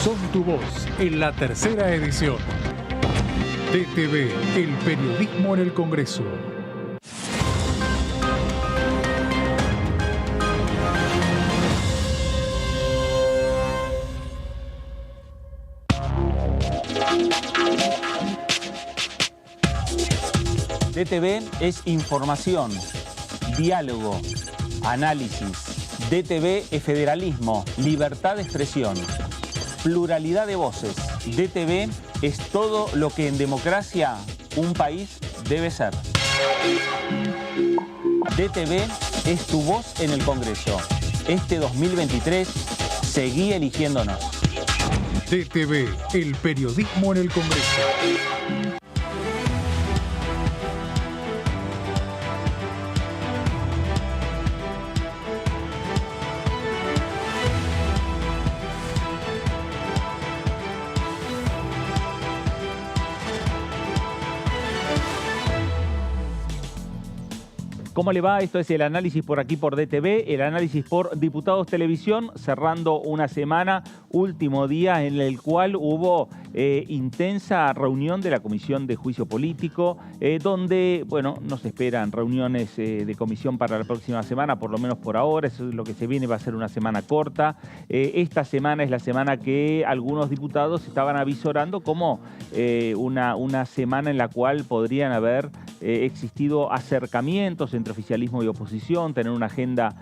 Son tu voz en la tercera edición. DTV, el periodismo en el Congreso. DTV es información, diálogo, análisis. DTV es federalismo, libertad de expresión, pluralidad de voces. DTV es todo lo que en democracia un país debe ser. DTV es tu voz en el Congreso. Este 2023, seguí eligiéndonos. DTV, el periodismo en el Congreso. ¿Cómo le va? Esto es el análisis por aquí por DTV, el análisis por Diputados Televisión, cerrando una semana, último día en el cual hubo intensa reunión de la Comisión de Juicio Político, donde, bueno, nos esperan reuniones de comisión para la próxima semana, por lo menos por ahora. Eso es lo que se viene, va a ser una semana corta. Esta semana es la semana que algunos diputados estaban avisorando como una semana en la cual podrían haber existido acercamientos entre oficialismo y oposición, tener una agenda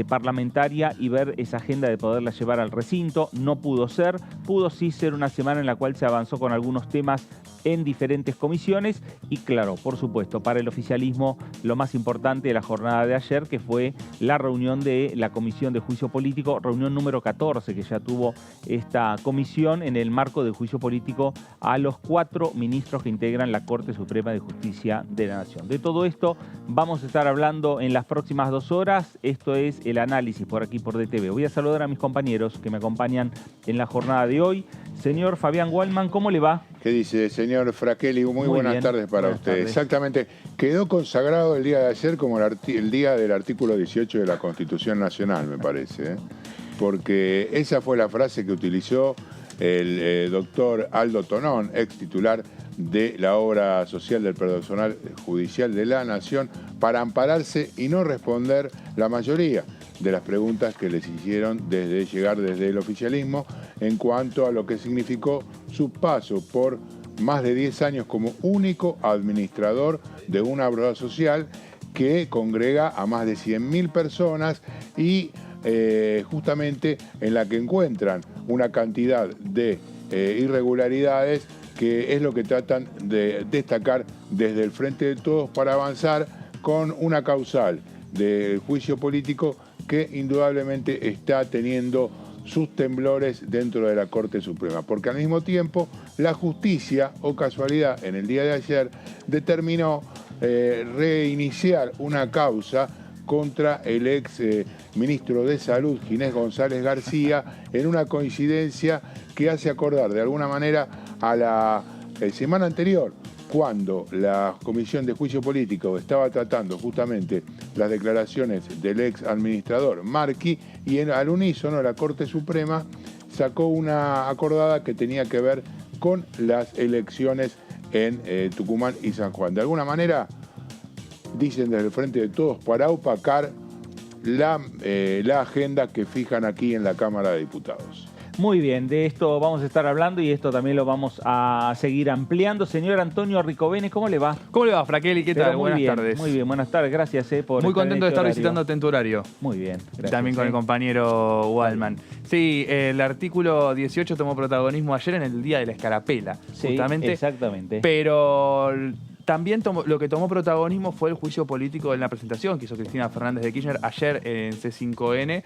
parlamentaria y ver esa agenda de poderla llevar al recinto. No pudo ser, pudo sí ser una semana en la cual se avanzó con algunos temas en diferentes comisiones y claro, por supuesto, para el oficialismo lo más importante de la jornada de ayer, que fue la reunión de la Comisión de Juicio Político, reunión número 14 que ya tuvo esta comisión en el marco del juicio político a los 4 ministros que integran la Corte Suprema de Justicia de la Nación. De todo esto vamos a estar hablando en las próximas 2 horas. Esto es el análisis por aquí por DTV. Voy a saludar a mis compañeros que me acompañan en la jornada de hoy. Señor Fabián Waldman, ¿cómo le va? ¿Qué dice, señor Fraquelli? Muy buenas bien. tardes para Buenas usted. tardes. Exactamente. Quedó consagrado el día de ayer como el día del artículo 18 de la Constitución Nacional, me parece, ¿eh? Porque esa fue la frase que utilizó el doctor Aldo Tonón, ex titular de la obra social del personal judicial de la Nación, para ampararse y no responder la mayoría de las preguntas que les hicieron desde el oficialismo en cuanto a lo que significó su paso por más de 10 años como único administrador de una obra social que congrega a más de 100.000 personas y justamente en la que encuentran una cantidad de irregularidades que es lo que tratan de destacar desde el Frente de Todos para avanzar con una causal de juicio político que indudablemente está teniendo sus temblores dentro de la Corte Suprema, porque al mismo tiempo la justicia, o casualidad, en el día de ayer determinó reiniciar una causa contra el ex ministro de Salud, Ginés González García, en una coincidencia que hace acordar de alguna manera a la semana anterior, cuando la Comisión de Juicio Político estaba tratando justamente las declaraciones del ex administrador Marchi, y al unísono la Corte Suprema sacó una acordada que tenía que ver con las elecciones en Tucumán y San Juan. De alguna manera, dicen desde el Frente de Todos, para opacar la agenda que fijan aquí en la Cámara de Diputados. Muy bien, de esto vamos a estar hablando y esto también lo vamos a seguir ampliando. Señor Antonio Ricobenes, ¿cómo le va? ¿Cómo le va, Fraquelli? ¿Qué tal? Buenas tardes. Muy bien, buenas tardes. Gracias por muy estar contento de en este estar horario. visitándote en tu horario. Muy bien, gracias. También con el compañero Waldman. Sí, el artículo 18 tomó protagonismo ayer en el Día de la Escarapela, Sí, justamente. exactamente. Pero también lo que tomó protagonismo fue el juicio político en la presentación que hizo Cristina Fernández de Kirchner ayer en C5N,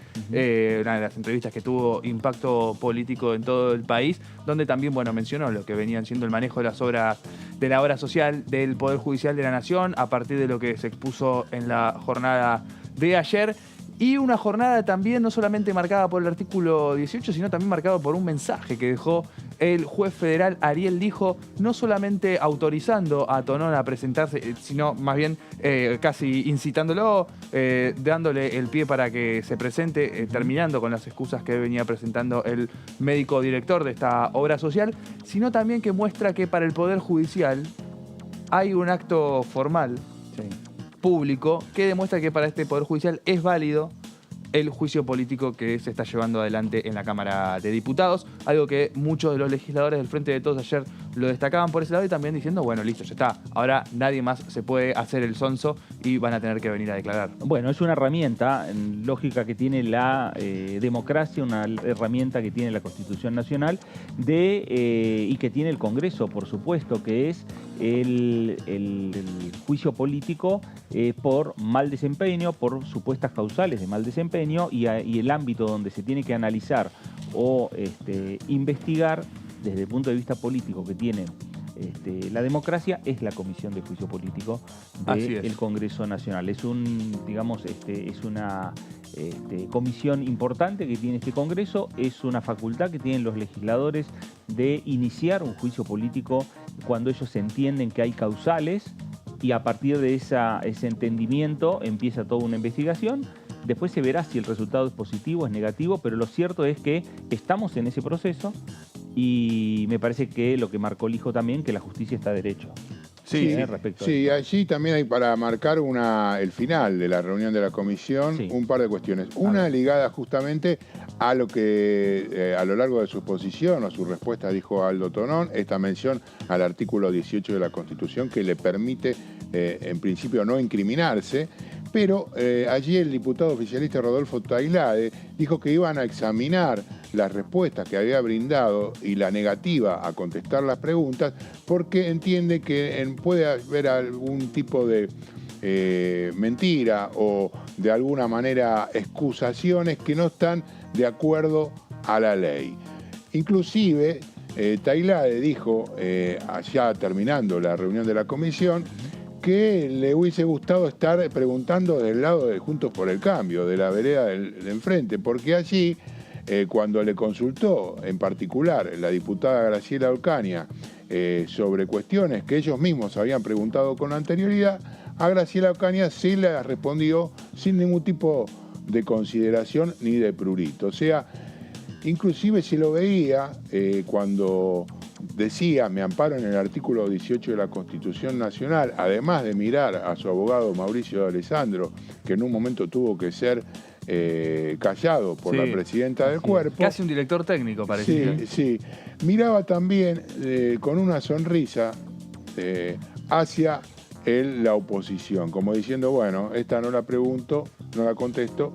una de las entrevistas que tuvo impacto político en todo el país, donde también, bueno, mencionó lo que venían siendo el manejo de las obras, de la obra social del Poder Judicial de la Nación, a partir de lo que se expuso en la jornada de ayer. Y una jornada también no solamente marcada por el artículo 18, sino también marcada por un mensaje que dejó el juez federal Ariel Lijo, no solamente autorizando a Tonón a presentarse, sino más bien casi incitándolo, dándole el pie para que se presente, terminando con las excusas que venía presentando el médico director de esta obra social, sino también que muestra que para el Poder Judicial hay un acto formal, público, que demuestra que para este Poder Judicial es válido el juicio político que se está llevando adelante en la Cámara de Diputados, algo que muchos de los legisladores del Frente de Todos ayer lo destacaban por ese lado y también diciendo, bueno, listo, ya está, ahora nadie más se puede hacer el sonso y van a tener que venir a declarar. Bueno, es una herramienta lógica que tiene la democracia, una herramienta que tiene la Constitución Nacional y que tiene el Congreso, por supuesto, que es el juicio político por mal desempeño, por supuestas causales de mal desempeño y el ámbito donde se tiene que analizar o investigar desde el punto de vista político que tiene la democracia es la Comisión de Juicio Político del Congreso Nacional. Es una comisión importante que tiene este Congreso, es una facultad que tienen los legisladores de iniciar un juicio político cuando ellos entienden que hay causales y a partir de ese entendimiento empieza toda una investigación. Después se verá si el resultado es positivo, es negativo, pero lo cierto es que estamos en ese proceso y me parece que lo que marcó Lijo también, que la justicia está a derecho. Respecto sí, allí también hay para marcar el final de la reunión de la comisión, un par de cuestiones. Una ligada justamente a lo que a lo largo de su exposición o su respuesta dijo Aldo Tonón, esta mención al artículo 18 de la Constitución que le permite en principio no incriminarse, pero allí el diputado oficialista Rodolfo Tailade dijo que iban a examinar las respuestas que había brindado y la negativa a contestar las preguntas porque entiende que puede haber algún tipo de mentira o de alguna manera excusaciones que no están de acuerdo a la ley. Inclusive, Tailade dijo, allá terminando la reunión de la comisión, que le hubiese gustado estar preguntando del lado de Juntos por el Cambio, de la vereda de enfrente, porque allí, cuando le consultó en particular la diputada Graciela Ocaña sobre cuestiones que ellos mismos habían preguntado con anterioridad, a Graciela Ocaña sí le respondió sin ningún tipo de consideración ni de prurito. O sea, inclusive se lo veía cuando decía, me amparo en el artículo 18 de la Constitución Nacional, además de mirar a su abogado Mauricio de Alessandro, que en un momento tuvo que ser callado por la presidenta del cuerpo. Casi un director técnico parecía. Sí. Miraba también con una sonrisa hacia la oposición, como diciendo, bueno, esta no la pregunto, no la contesto.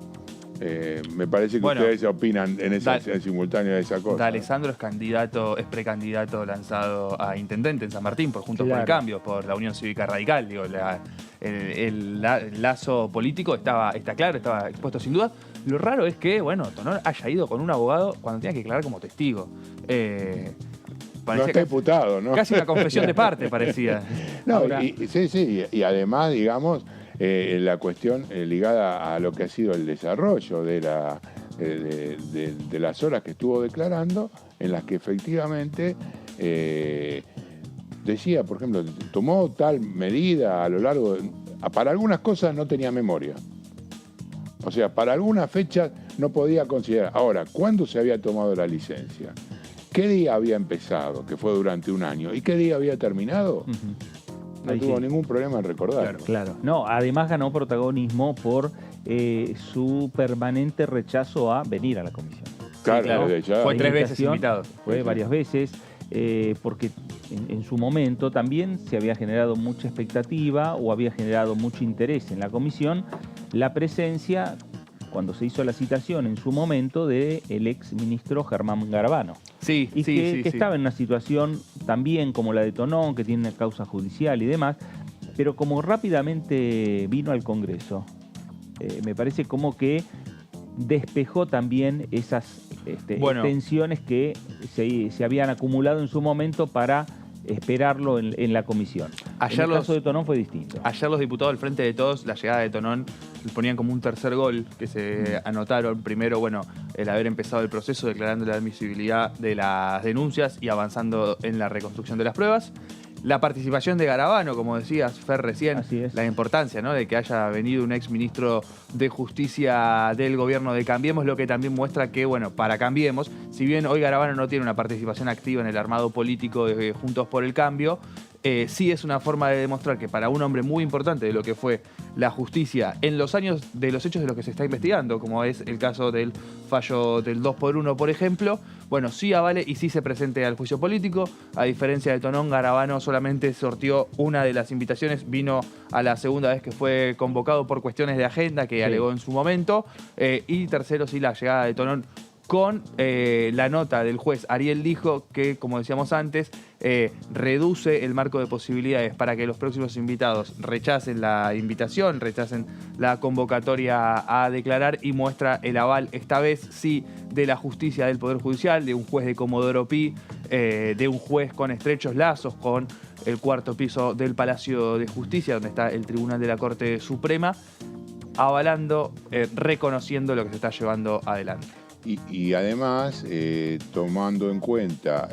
Me parece que ustedes opinan en simultáneo de esa cosa. Alessandro es precandidato lanzado a intendente en San Martín por Juntos por el Cambio, por la Unión Cívica Radical. Digo, el lazo político está claro, estaba expuesto sin duda. Lo raro es que, Tonón haya ido con un abogado cuando tenía que declarar como testigo. No está imputado, ¿no? Casi una confesión de parte parecía. No, y además, digamos, la cuestión ligada a lo que ha sido el desarrollo de las horas que estuvo declarando, en las que efectivamente decía, por ejemplo, tomó tal medida a lo largo para algunas cosas no tenía memoria. O sea, para algunas fechas no podía considerar. Ahora, ¿cuándo se había tomado la licencia? ¿Qué día había empezado? Que fue durante un año. ¿Y qué día había terminado? No tuvo ningún problema en recordarlo. Claro. No, además ganó protagonismo por su permanente rechazo a venir a la comisión. Claro, fue 3 veces invitado. Fue varias veces, porque en su momento también se había generado mucha expectativa o había generado mucho interés en la comisión la presencia, cuando se hizo la citación en su momento, del ex ministro Germán Garabano. Que estaba en una situación también como la de Tonón, que tiene una causa judicial y demás, pero como rápidamente vino al Congreso, me parece como que despejó también esas tensiones que se habían acumulado en su momento para esperarlo en la comisión. En el caso de Tonón fue distinto. Ayer los diputados del Frente de Todos, la llegada de Tonón ponían como un tercer gol que se anotaron. Primero, bueno, el haber empezado el proceso declarando la admisibilidad de las denuncias y avanzando en la reconstrucción de las pruebas. La participación de Garabano, como decías, Fer, recién, la importancia, ¿no?, de que haya venido un ex ministro de Justicia del gobierno de Cambiemos, lo que también muestra que, bueno, para Cambiemos, si bien hoy Garabano no tiene una participación activa en el armado político de Juntos por el Cambio, sí es una forma de demostrar que para un hombre muy importante de lo que fue la justicia en los años de los hechos de los que se está investigando, como es el caso del fallo del 2x1, por ejemplo, bueno, sí avale y sí se presente al juicio político. A diferencia de Tonón, Garabano solamente sortió una de las invitaciones, vino a la segunda vez que fue convocado por cuestiones de agenda que alegó en su momento, y tercero, sí, la llegada de Tonón con la nota del juez Ariel dijo que, como decíamos antes, reduce el marco de posibilidades para que los próximos invitados rechacen la invitación, rechacen la convocatoria a declarar y muestra el aval, esta vez sí, de la justicia del Poder Judicial, de un juez de Comodoro Pi, de un juez con estrechos lazos con el cuarto piso del Palacio de Justicia, donde está el Tribunal de la Corte Suprema, avalando, reconociendo lo que se está llevando adelante. Y además, tomando en cuenta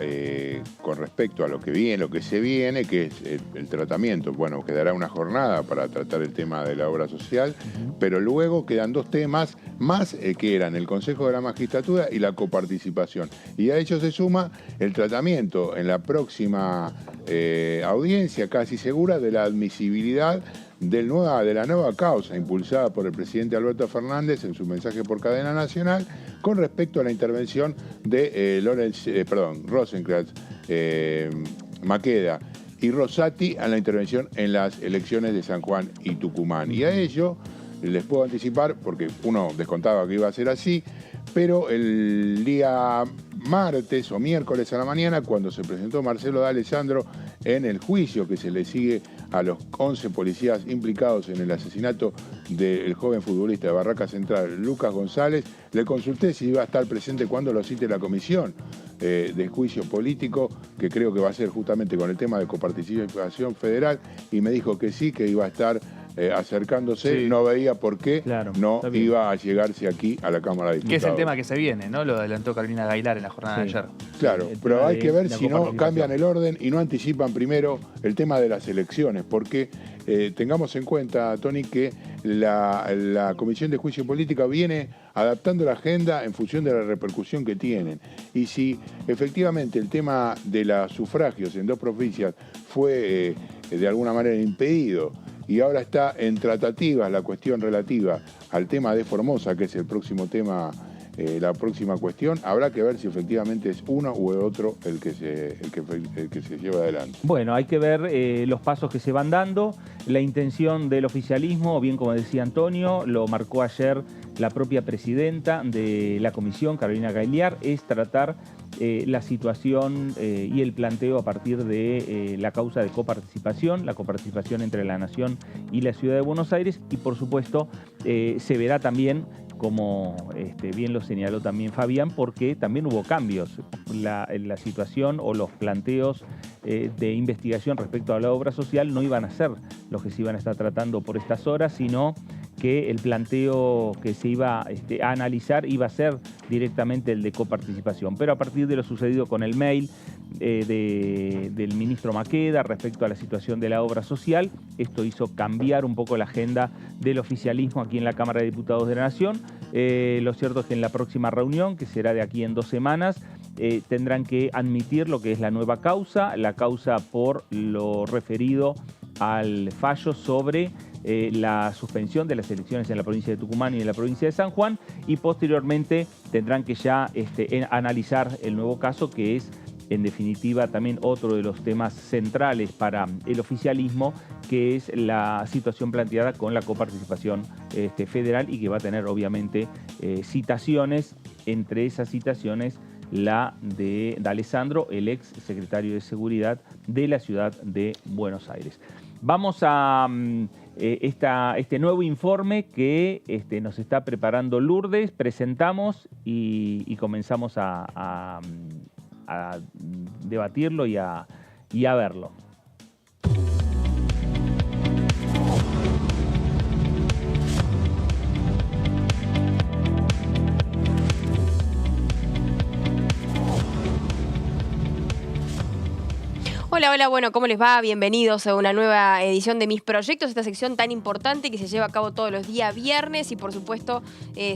con respecto a lo que viene, lo que se viene, que es el tratamiento, bueno, quedará una jornada para tratar el tema de la obra social, pero luego quedan dos temas más que eran el Consejo de la Magistratura y la coparticipación. Y a ello se suma el tratamiento en la próxima audiencia casi segura de la admisibilidad de la nueva causa impulsada por el presidente Alberto Fernández en su mensaje por cadena nacional con respecto a la intervención de Rosenkrantz, Maqueda y Rosati a la intervención en las elecciones de San Juan y Tucumán. Y a ello les puedo anticipar, porque uno descontaba que iba a ser así, pero el día martes o miércoles a la mañana, cuando se presentó Marcelo D'Alessandro en el juicio que se le sigue a los 11 policías implicados en el asesinato del joven futbolista de Barraca Central, Lucas González, le consulté si iba a estar presente cuando lo cite la comisión de juicio político, que creo que va a ser justamente con el tema de coparticipación federal, y me dijo que sí, que iba a estar acercándose, no veía por qué no iba a llegarse aquí a la Cámara de Diputados. Que es el tema que se viene, ¿no? Lo adelantó Carolina Gailar en la jornada de ayer. Claro, pero hay que ver si no cambian el orden y no anticipan primero el tema de las elecciones, porque tengamos en cuenta, Tony, que la Comisión de Juicio Política viene adaptando la agenda en función de la repercusión que tienen. Y si efectivamente el tema de los sufragios en 2 provincias fue de alguna manera impedido, y ahora está en tratativas la cuestión relativa al tema de Formosa, que es el próximo tema, la próxima cuestión, habrá que ver si efectivamente es uno u otro el que se lleva adelante. Bueno, hay que ver los pasos que se van dando. La intención del oficialismo, bien como decía Antonio, lo marcó ayer la propia presidenta de la comisión, Carolina Gailar, es tratar la situación y el planteo a partir de la causa de coparticipación, la coparticipación entre la Nación y la Ciudad de Buenos Aires, y por supuesto se verá también, como bien lo señaló también Fabián, porque también hubo cambios. La situación o los planteos de investigación respecto a la obra social no iban a ser los que se iban a estar tratando por estas horas, sino que el planteo que se iba a analizar iba a ser directamente el de coparticipación. Pero a partir de lo sucedido con el mail del ministro Maqueda respecto a la situación de la obra social, esto hizo cambiar un poco la agenda del oficialismo aquí en la Cámara de Diputados de la Nación. Lo cierto es que en la próxima reunión, que será de aquí en 2 semanas, tendrán que admitir lo que es la nueva causa, la causa por lo referido al fallo sobre la suspensión de las elecciones en la provincia de Tucumán y en la provincia de San Juan, y posteriormente tendrán que ya analizar el nuevo caso, que es en definitiva también otro de los temas centrales para el oficialismo, que es la situación planteada con la coparticipación federal, y que va a tener obviamente citaciones, entre esas citaciones la de D'Alessandro, el ex secretario de Seguridad de la ciudad de Buenos Aires. Vamos a este nuevo informe que nos está preparando Lourdes, presentamos y comenzamos a debatirlo y a verlo. Hola, hola, bueno, ¿cómo les va? Bienvenidos a una nueva edición de Mis Proyectos, esta sección tan importante que se lleva a cabo todos los días viernes y por supuesto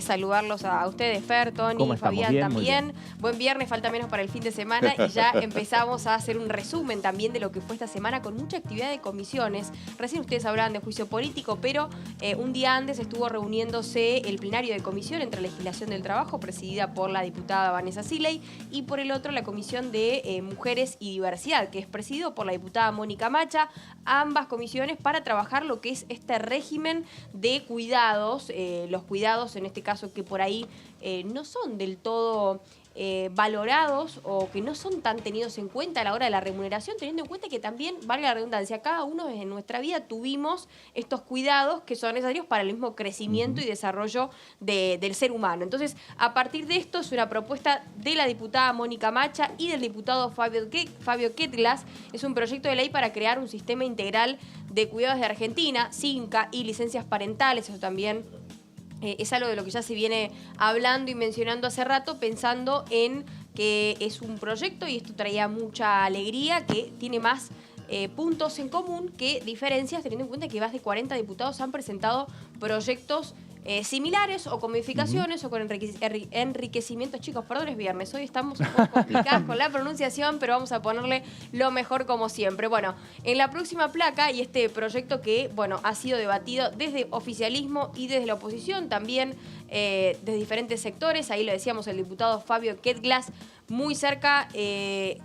saludarlos a ustedes, Fer, Tony, ¿Cómo estamos? Fabián Bien, también. Buen viernes, falta menos para el fin de semana y ya empezamos a hacer un resumen también de lo que fue esta semana con mucha actividad de comisiones. Recién ustedes hablaban de juicio político, pero un día antes estuvo reuniéndose el plenario de comisión entre Legislación del Trabajo, presidida por la diputada Vanessa Siley, y por el otro la Comisión de Mujeres y Diversidad, que es presidido por la diputada Mónica Macha, ambas comisiones para trabajar lo que es este régimen de cuidados, los cuidados en este caso que por ahí no son del todo valorados o que no son tan tenidos en cuenta a la hora de la remuneración, teniendo en cuenta que también, vale la redundancia, cada uno en nuestra vida tuvimos estos cuidados que son necesarios para el mismo crecimiento y desarrollo del ser humano. Entonces, a partir de esto es una propuesta de la diputada Mónica Macha y del diputado Fabio Ketglas. Es un proyecto de ley para crear un sistema integral de cuidados de Argentina, CINCA y licencias parentales. Eso también es algo de lo que ya se viene hablando y mencionando hace rato, pensando en que es un proyecto, y esto traía mucha alegría, que tiene más puntos en común que diferencias, teniendo en cuenta que más de 40 diputados han presentado proyectos similares o con modificaciones o con enriquecimientos. Chicos, perdón, es viernes, hoy estamos un poco complicados con la pronunciación, pero vamos a ponerle lo mejor como siempre. Bueno, en la próxima placa y este proyecto que, bueno, ha sido debatido desde oficialismo y desde la oposición, también de diferentes sectores, ahí lo decíamos el diputado Fabio Ketglas, muy cerca,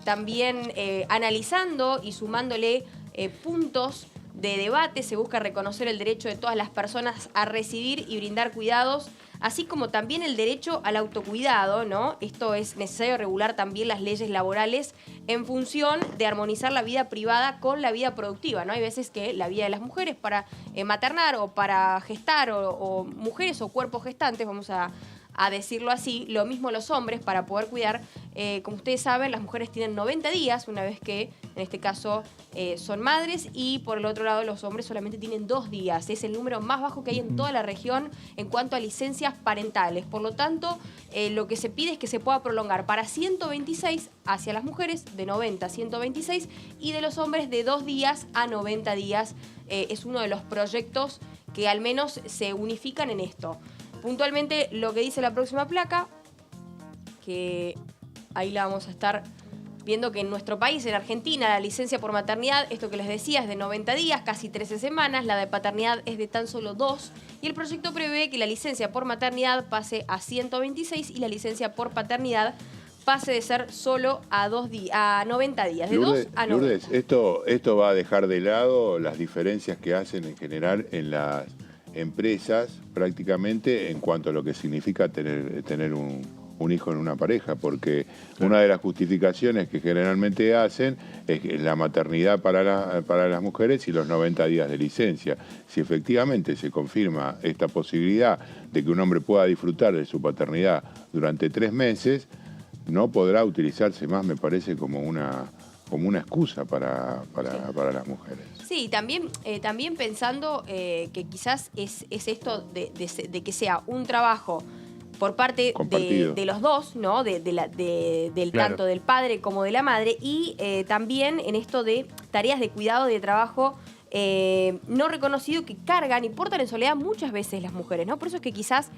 también analizando y sumándole puntos de debate. Se busca reconocer el derecho de todas las personas a recibir y brindar cuidados, así como también el derecho al autocuidado, ¿no? Esto es necesario regular también las leyes laborales en función de armonizar la vida privada con la vida productiva, ¿no? Hay veces que la vida de las mujeres para maternar o para gestar o mujeres o cuerpos gestantes, vamos a decirlo así, lo mismo los hombres para poder cuidar. Como ustedes saben, las mujeres tienen 90 días una vez que, en este caso, son madres, y por el otro lado los hombres solamente tienen 2 días. Es el número más bajo que hay en toda la región en cuanto a licencias parentales. Por lo tanto, lo que se pide es que se pueda prolongar para 126 hacia las mujeres, de 90 a 126, y de los hombres de 2 días a 90 días. Es uno de los proyectos que al menos se unifican en esto. Puntualmente lo que dice la próxima placa, que ahí la vamos a estar viendo, que en nuestro país, en Argentina, la licencia por maternidad, esto que les decía, es de 90 días, casi 13 semanas, la de paternidad es de tan solo 2, y el proyecto prevé que la licencia por maternidad pase a 126 y la licencia por paternidad pase de ser solo a 90 días, de Lourdes, 2 a 90. Lourdes, esto va a dejar de lado las diferencias que hacen en general en las empresas prácticamente en cuanto a lo que significa tener un hijo en una pareja, porque una de las justificaciones que generalmente hacen es la maternidad para las mujeres y los 90 días de licencia. Si efectivamente se confirma esta posibilidad de que un hombre pueda disfrutar de su paternidad durante 3 meses, no podrá utilizarse más, me parece, como una excusa para las mujeres. Sí, también pensando que quizás es esto de que sea un trabajo por parte de los dos, ¿no? Del Claro. Tanto del padre como de la madre, y también en esto de tareas de cuidado, de trabajo no reconocido, que cargan y portan en soledad muchas veces las mujeres, ¿no? Por eso es que quizás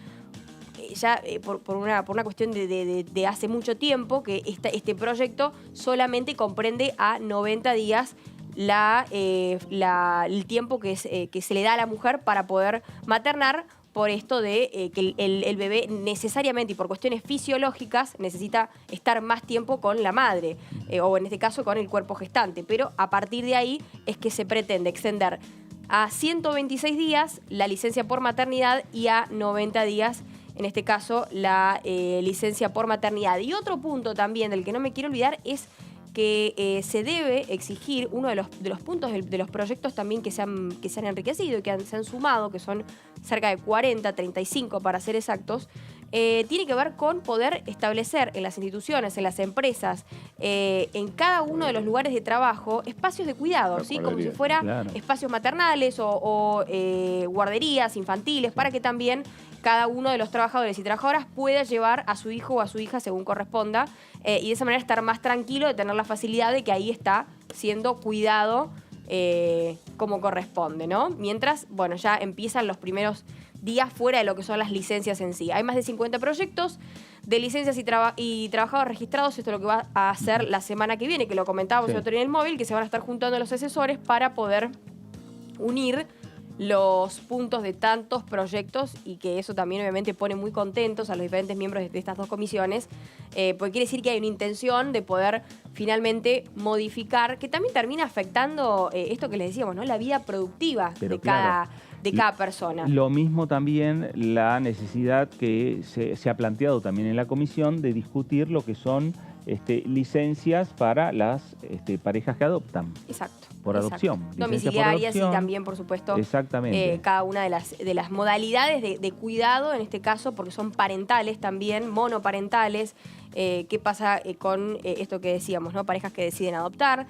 ya por una cuestión de hace mucho tiempo que este proyecto solamente comprende a 90 días el tiempo que se le da a la mujer para poder maternar, por esto de que el bebé necesariamente y por cuestiones fisiológicas necesita estar más tiempo con la madre, o en este caso con el cuerpo gestante. Pero a partir de ahí es que se pretende extender a 126 días la licencia por maternidad y a 90 días, en este caso, la licencia por maternidad. Y otro punto también del que no me quiero olvidar es que se debe exigir, uno de los puntos de los proyectos también que se han enriquecido y que se han sumado, que son cerca de 40, 35 para ser exactos, tiene que ver con poder establecer en las instituciones, en las empresas, en cada uno de los lugares de trabajo, espacios de cuidado, ¿sí? Como si fuera espacios maternales o guarderías infantiles, para que también cada uno de los trabajadores y trabajadoras pueda llevar a su hijo o a su hija según corresponda, y de esa manera estar más tranquilo, de tener la facilidad de que ahí está siendo cuidado como corresponde, ¿no? Mientras, bueno, ya empiezan los primeros días fuera de lo que son las licencias en sí. Hay más de 50 proyectos de licencias y trabajadores registrados. Esto es lo que va a hacer la semana que viene, que lo comentábamos el otro día en el móvil, que se van a estar juntando los asesores para poder unir los puntos de tantos proyectos y que eso también obviamente pone muy contentos a los diferentes miembros de estas dos comisiones, porque quiere decir que hay una intención de poder finalmente modificar, que también termina afectando esto que les decíamos, ¿no? La vida productiva de cada persona. Lo mismo también la necesidad que se ha planteado también en la comisión de discutir lo que son licencias para las parejas que adoptan. Exacto. Por adopción. Domiciliarias y también, por supuesto, exactamente. Cada una de las modalidades de cuidado, en este caso, porque son parentales también, monoparentales. ¿Qué pasa con esto que decíamos, ¿no? Parejas que deciden adoptar.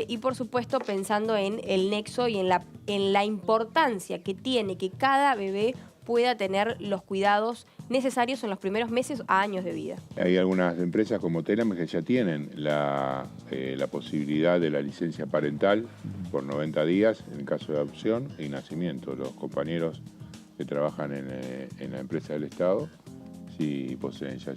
Y, por supuesto, pensando en el nexo y en la importancia que tiene que cada bebé pueda tener los cuidados necesarios en los primeros meses a años de vida. Hay algunas empresas como Telam que ya tienen la posibilidad de la licencia parental por 90 días en caso de adopción y nacimiento. Los compañeros que trabajan en la empresa del Estado sí poseen ya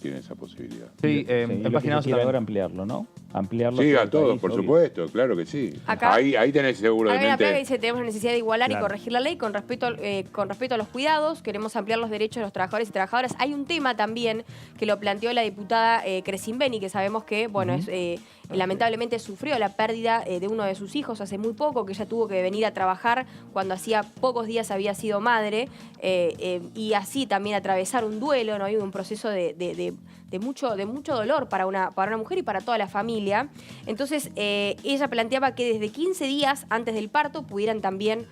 tienen esa posibilidad. Sí, en página 2 ahora ampliarlo, ¿no? Ampliarlo. Sí, a todos, por supuesto, claro que sí. Acá, ahí tenés seguramente... Hay una plaga que dice tenemos la necesidad de igualar y corregir la ley con respecto a los cuidados. Queremos ampliar los derechos de los trabajadores y trabajadoras. Hay un tema también que lo planteó la diputada Crescimbeni, que sabemos que, bueno, lamentablemente sufrió la pérdida de uno de sus hijos hace muy poco, que ella tuvo que venir a trabajar cuando hacía pocos días había sido madre, y así también atravesar un duelo, ¿no? Y un proceso de mucho dolor para una mujer y para toda la familia. Entonces, ella planteaba que desde 15 días antes del parto pudieran también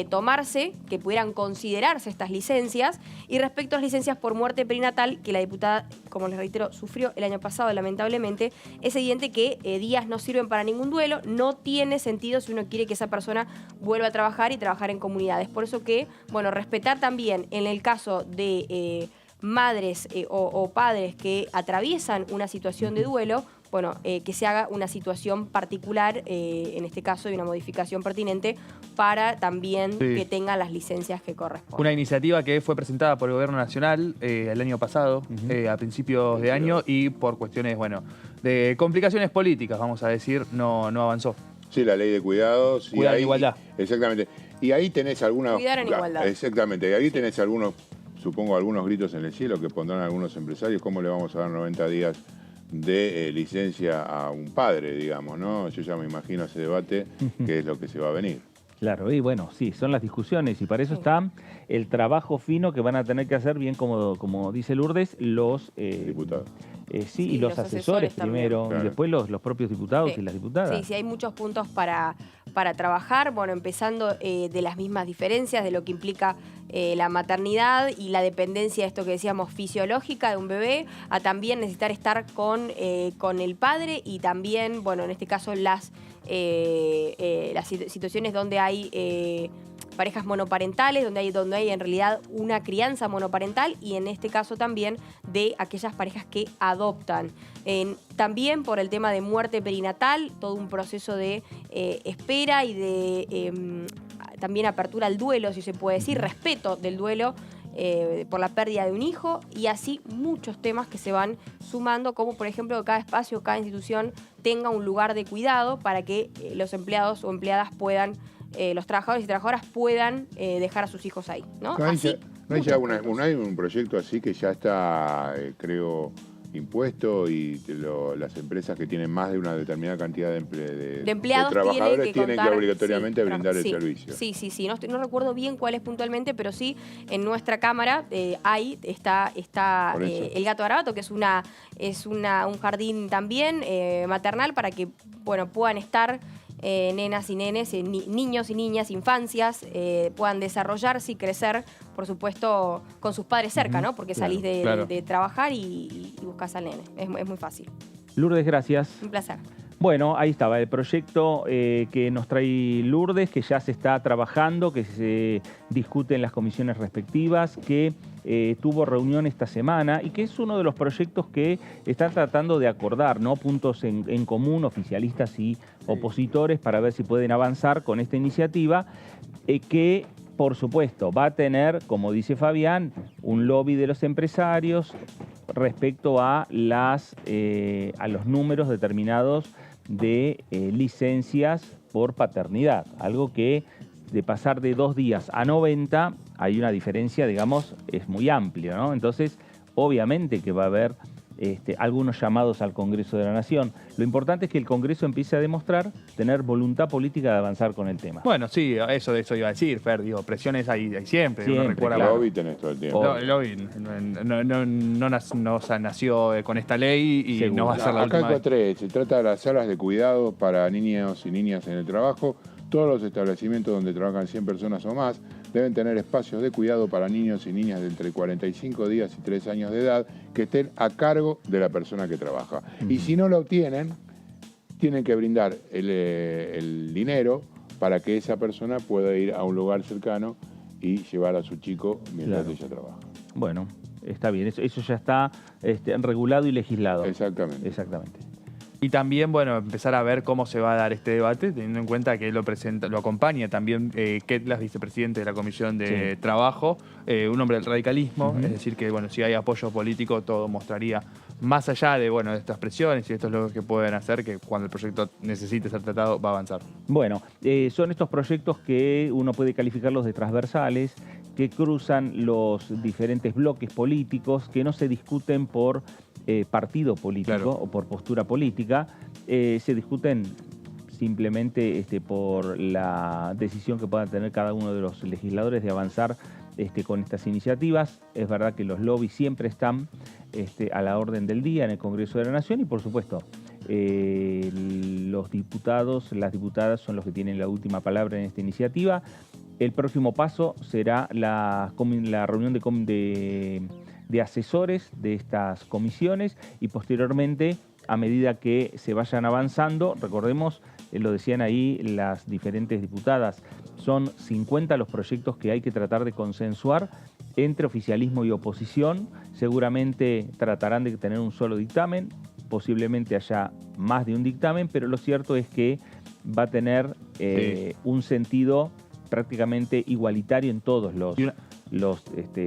tomarse, que pudieran considerarse estas licencias. Y respecto a las licencias por muerte perinatal, que la diputada, como les reitero, sufrió el año pasado, lamentablemente, es evidente que días no sirven para ningún duelo, no tiene sentido si uno quiere que esa persona vuelva a trabajar y trabajar en comunidades. Por eso que, bueno, respetar también en el caso de madres o padres que atraviesan una situación de duelo, bueno, que se haga una situación particular, en este caso, y una modificación pertinente para también que tengan las licencias que corresponden. Una iniciativa que fue presentada por el Gobierno Nacional el año pasado, a principios de año, y por cuestiones, bueno, de complicaciones políticas, vamos a decir, no avanzó. Sí, la ley de cuidados. Cuidar en igualdad. Exactamente. Y ahí tenés alguna... Cuidar en igualdad. Exactamente. Y ahí tenés algunos, supongo, algunos gritos en el cielo que pondrán algunos empresarios. ¿Cómo le vamos a dar 90 días de licencia a un padre, digamos, ¿no? Yo ya me imagino ese debate, que es lo que se va a venir. Claro, y bueno, sí, son las discusiones y para eso está el trabajo fino que van a tener que hacer, bien como dice Lourdes, los diputados. Sí, y los asesores primero, claro. Y después los propios diputados y las diputadas. Sí, hay muchos puntos para trabajar, bueno, empezando de las mismas diferencias, de lo que implica la maternidad y la dependencia, esto que decíamos, fisiológica de un bebé, a también necesitar estar con el padre y también, bueno, en este caso las situaciones donde hay parejas monoparentales, donde hay en realidad una crianza monoparental, y en este caso también de aquellas parejas que adoptan. También por el tema de muerte perinatal, todo un proceso de espera y de también apertura al duelo, si se puede decir, respeto del duelo por la pérdida de un hijo, y así muchos temas que se van sumando, como por ejemplo que cada espacio, cada institución tenga un lugar de cuidado para que los empleados o empleadas puedan, los trabajadores y trabajadoras puedan dejar a sus hijos ahí, ¿no? ¿No hay un proyecto así que ya está, creo, impuesto, y las empresas que tienen más de una determinada cantidad de empleados de trabajadores tienen que contar, obligatoriamente brindar el servicio? Sí. No recuerdo bien cuál es puntualmente, pero sí, en nuestra cámara está el Gato Garabato, que es un jardín también maternal para que, bueno, puedan estar nenas y nenes, niños y niñas, infancias, puedan desarrollarse y crecer, por supuesto, con sus padres cerca, ¿no? Porque salís de trabajar y buscas al nene. Es muy fácil. Lourdes, gracias. Un placer. Bueno, ahí estaba el proyecto que nos trae Lourdes, que ya se está trabajando, que se discute en las comisiones respectivas, que tuvo reunión esta semana y que es uno de los proyectos que están tratando de acordar, ¿no? Puntos en común, oficialistas y opositores, para ver si pueden avanzar con esta iniciativa que, por supuesto, va a tener, como dice Fabián, un lobby de los empresarios respecto a los números determinados de licencias por paternidad. Algo que de pasar de 2 días a 90 hay una diferencia, digamos, es muy amplia, ¿no? Entonces, obviamente que va a haber algunos llamados al Congreso de la Nación. Lo importante es que el Congreso empiece a demostrar tener voluntad política de avanzar con el tema. Bueno, sí, eso iba a decir, Fer, digo, presiones hay siempre. Siempre, uno recuerda, El lobby tenés todo el tiempo. No, el lobby nació con esta ley y Seguro. no va a ser la Acá última vez. encontré, se trata de las salas de cuidado para niños y niñas en el trabajo. Todos los establecimientos donde trabajan 100 personas o más deben tener espacios de cuidado para niños y niñas de entre 45 días y 3 años de edad que estén a cargo de la persona que trabaja. Y si no lo obtienen, tienen que brindar el dinero para que esa persona pueda ir a un lugar cercano y llevar a su chico mientras ella trabaja. Bueno, está bien, eso ya está regulado y legislado. Exactamente. Exactamente. Y también, bueno, empezar a ver cómo se va a dar este debate, teniendo en cuenta que lo acompaña también Ketlas, vicepresidente de la Comisión de Trabajo, un hombre del radicalismo, es decir que, bueno, si hay apoyo político, todo mostraría, más allá de, bueno, de estas presiones y esto es lo que pueden hacer, que cuando el proyecto necesite ser tratado, va a avanzar. Bueno, son estos proyectos que uno puede calificarlos de transversales, que cruzan los diferentes bloques políticos, que no se discuten por partido político o por postura política, se discuten simplemente por la decisión que puedan tener cada uno de los legisladores de avanzar con estas iniciativas. Es verdad que los lobbies siempre están a la orden del día en el Congreso de la Nación y, por supuesto, los diputados, las diputadas son los que tienen la última palabra en esta iniciativa. El próximo paso será la reunión de asesores de estas comisiones y posteriormente, a medida que se vayan avanzando, recordemos, lo decían ahí las diferentes diputadas, son 50 los proyectos que hay que tratar de consensuar entre oficialismo y oposición. Seguramente tratarán de tener un solo dictamen, posiblemente haya más de un dictamen, pero lo cierto es que va a tener un sentido prácticamente igualitario en todos los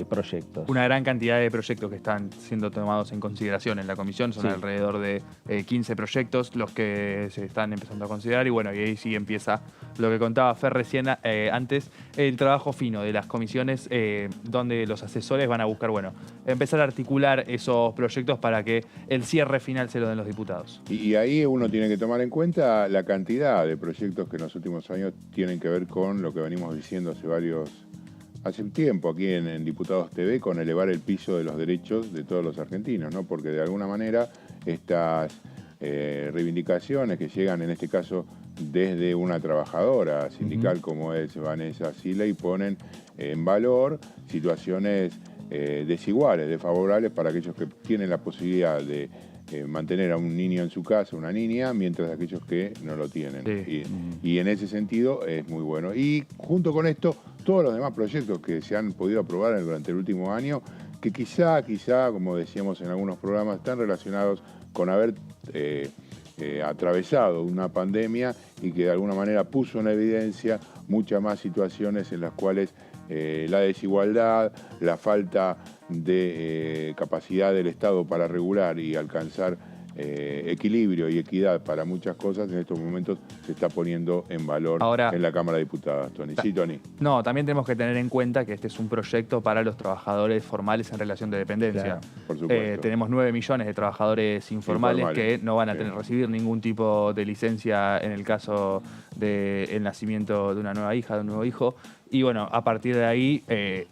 proyectos. Una gran cantidad de proyectos que están siendo tomados en consideración en la comisión, son alrededor de 15 proyectos los que se están empezando a considerar y bueno, y ahí sí empieza lo que contaba Fer recién antes, el trabajo fino de las comisiones donde los asesores van a buscar, bueno, empezar a articular esos proyectos para que el cierre final se lo den los diputados. Y ahí uno tiene que tomar en cuenta la cantidad de proyectos que en los últimos años tienen que ver con lo que venimos diciendo hace un tiempo aquí en Diputados TV, con elevar el piso de los derechos de todos los argentinos, ¿no? Porque de alguna manera estas reivindicaciones que llegan en este caso desde una trabajadora sindical como es Vanessa Siley ponen en valor situaciones desiguales, desfavorables para aquellos que tienen la posibilidad de mantener a un niño en su casa, una niña, mientras aquellos que no lo tienen. Sí. Y en ese sentido es muy bueno. Y junto con esto, todos los demás proyectos que se han podido aprobar durante el último año, que quizá, como decíamos en algunos programas, están relacionados con haber atravesado una pandemia y que de alguna manera puso en evidencia muchas más situaciones en las cuales la desigualdad, la falta de capacidad del Estado para regular y alcanzar equilibrio y equidad para muchas cosas, en estos momentos se está poniendo en valor en la Cámara de Diputados, Tony. Sí, Tony. No, también tenemos que tener en cuenta que este es un proyecto para los trabajadores formales en relación de dependencia. Claro, por supuesto. Tenemos 9 millones de trabajadores informales que no van a recibir ningún tipo de licencia en el caso del nacimiento de una nueva hija, de un nuevo hijo. Y bueno, a partir de ahí